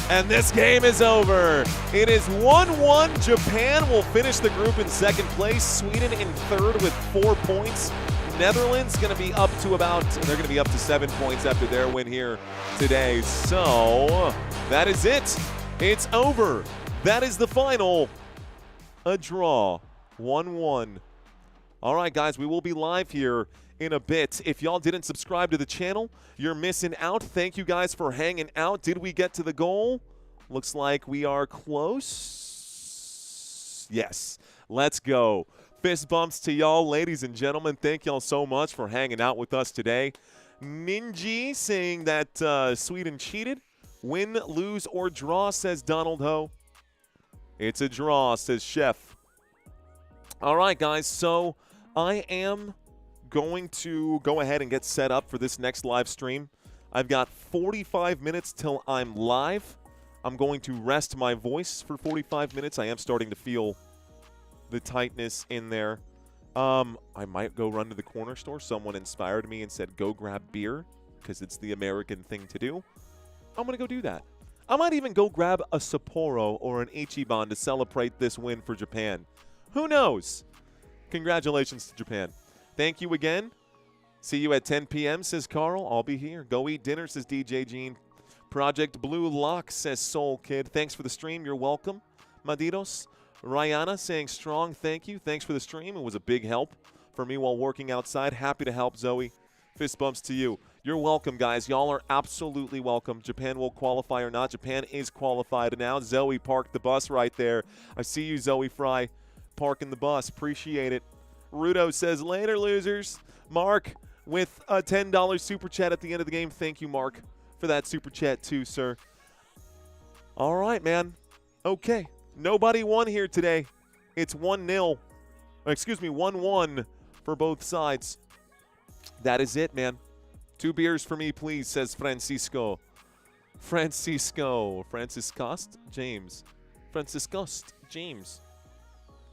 [SPEAKER 2] and this game is over. It is 1-1. Japan will finish the group in second place. Sweden in third with 4 points. Netherlands going to be up to they're going to be up to 7 points after their win here today. So that is it. It's over. That is the final. A draw. 1-1. All right, guys, we will be live here in a bit. If y'all didn't subscribe to the channel, you're missing out. Thank you guys for hanging out. Did we get to the goal? Looks like we are close. Yes. Let's go. Fist bumps to y'all, ladies and gentlemen. Thank y'all so much for hanging out with us today. Ninji saying that Sweden cheated. Win, lose, or draw, says Donald Ho. It's a draw, says Chef. All right, guys, so I am going to go ahead and get set up for this next live stream. I've got 45 minutes till I'm live. I'm going to rest my voice for 45 minutes. I am starting to feel the tightness in there. I might go run to the corner store. Someone inspired me and said, go grab beer, because it's the American thing to do. I'm going to go do that. I might even go grab a Sapporo or an Ichiban to celebrate this win for Japan. Who knows? Congratulations to Japan. Thank you again. See you at 10 p.m., says Carl. I'll be here. Go eat dinner, says DJ Gene. Project Blue Lock, says Soul Kid. Thanks for the stream. You're welcome. Madiros. Ryana saying strong thank you. Thanks for the stream. It was a big help for me while working outside. Happy to help, Zoe. Fist bumps to you. You're welcome, guys. Y'all are absolutely welcome. Japan will qualify or not. Japan is qualified now. Zoe parked the bus right there. I see you, Zoe Fry. parking the bus. Appreciate it. Rudo says, later, losers. Mark with a $10 super chat at the end of the game. Thank you, Mark, for that super chat too, sir. All right, man. Okay. Nobody won here today. It's 1-0. Excuse me, 1-1 for both sides. That is it, man. 2 beers for me, please, says Francisco. Franciscost James. Franciscost James.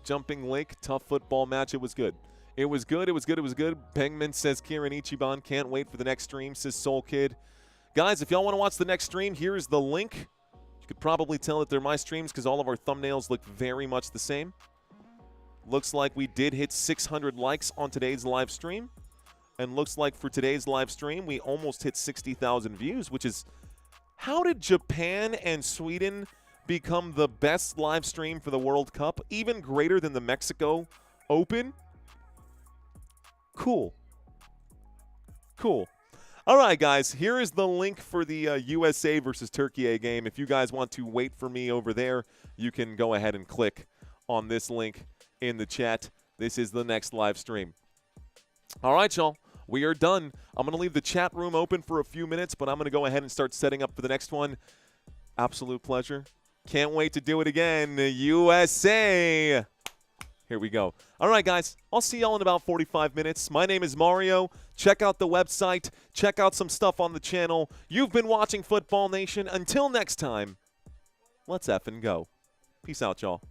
[SPEAKER 2] Jumping Lake, tough football match. It was good. It was good. Pengman says Kieran Ichiban. Can't wait for the next stream, says Soul Kid. Guys, if y'all want to watch the next stream, here's the link. You could probably tell that they're my streams because all of our thumbnails look very much the same. Looks like we did hit 600 likes on today's live stream. And looks like for today's live stream, we almost hit 60,000 views, which is... How did Japan and Sweden become the best live stream for the World Cup, even greater than the Mexico Open? Cool. All right, guys, here is the link for the USA versus Turkey game. If you guys want to wait for me over there, you can go ahead and click on this link in the chat. This is the next live stream. All right, y'all. We are done. I'm going to leave the chat room open for a few minutes, but I'm going to go ahead and start setting up for the next one. Absolute pleasure. Can't wait to do it again. USA. Here we go. All right, guys. I'll see y'all in about 45 minutes. My name is Mario. Check out the website. Check out some stuff on the channel. You've been watching Football Nation. Until next time, let's effing go. Peace out, y'all.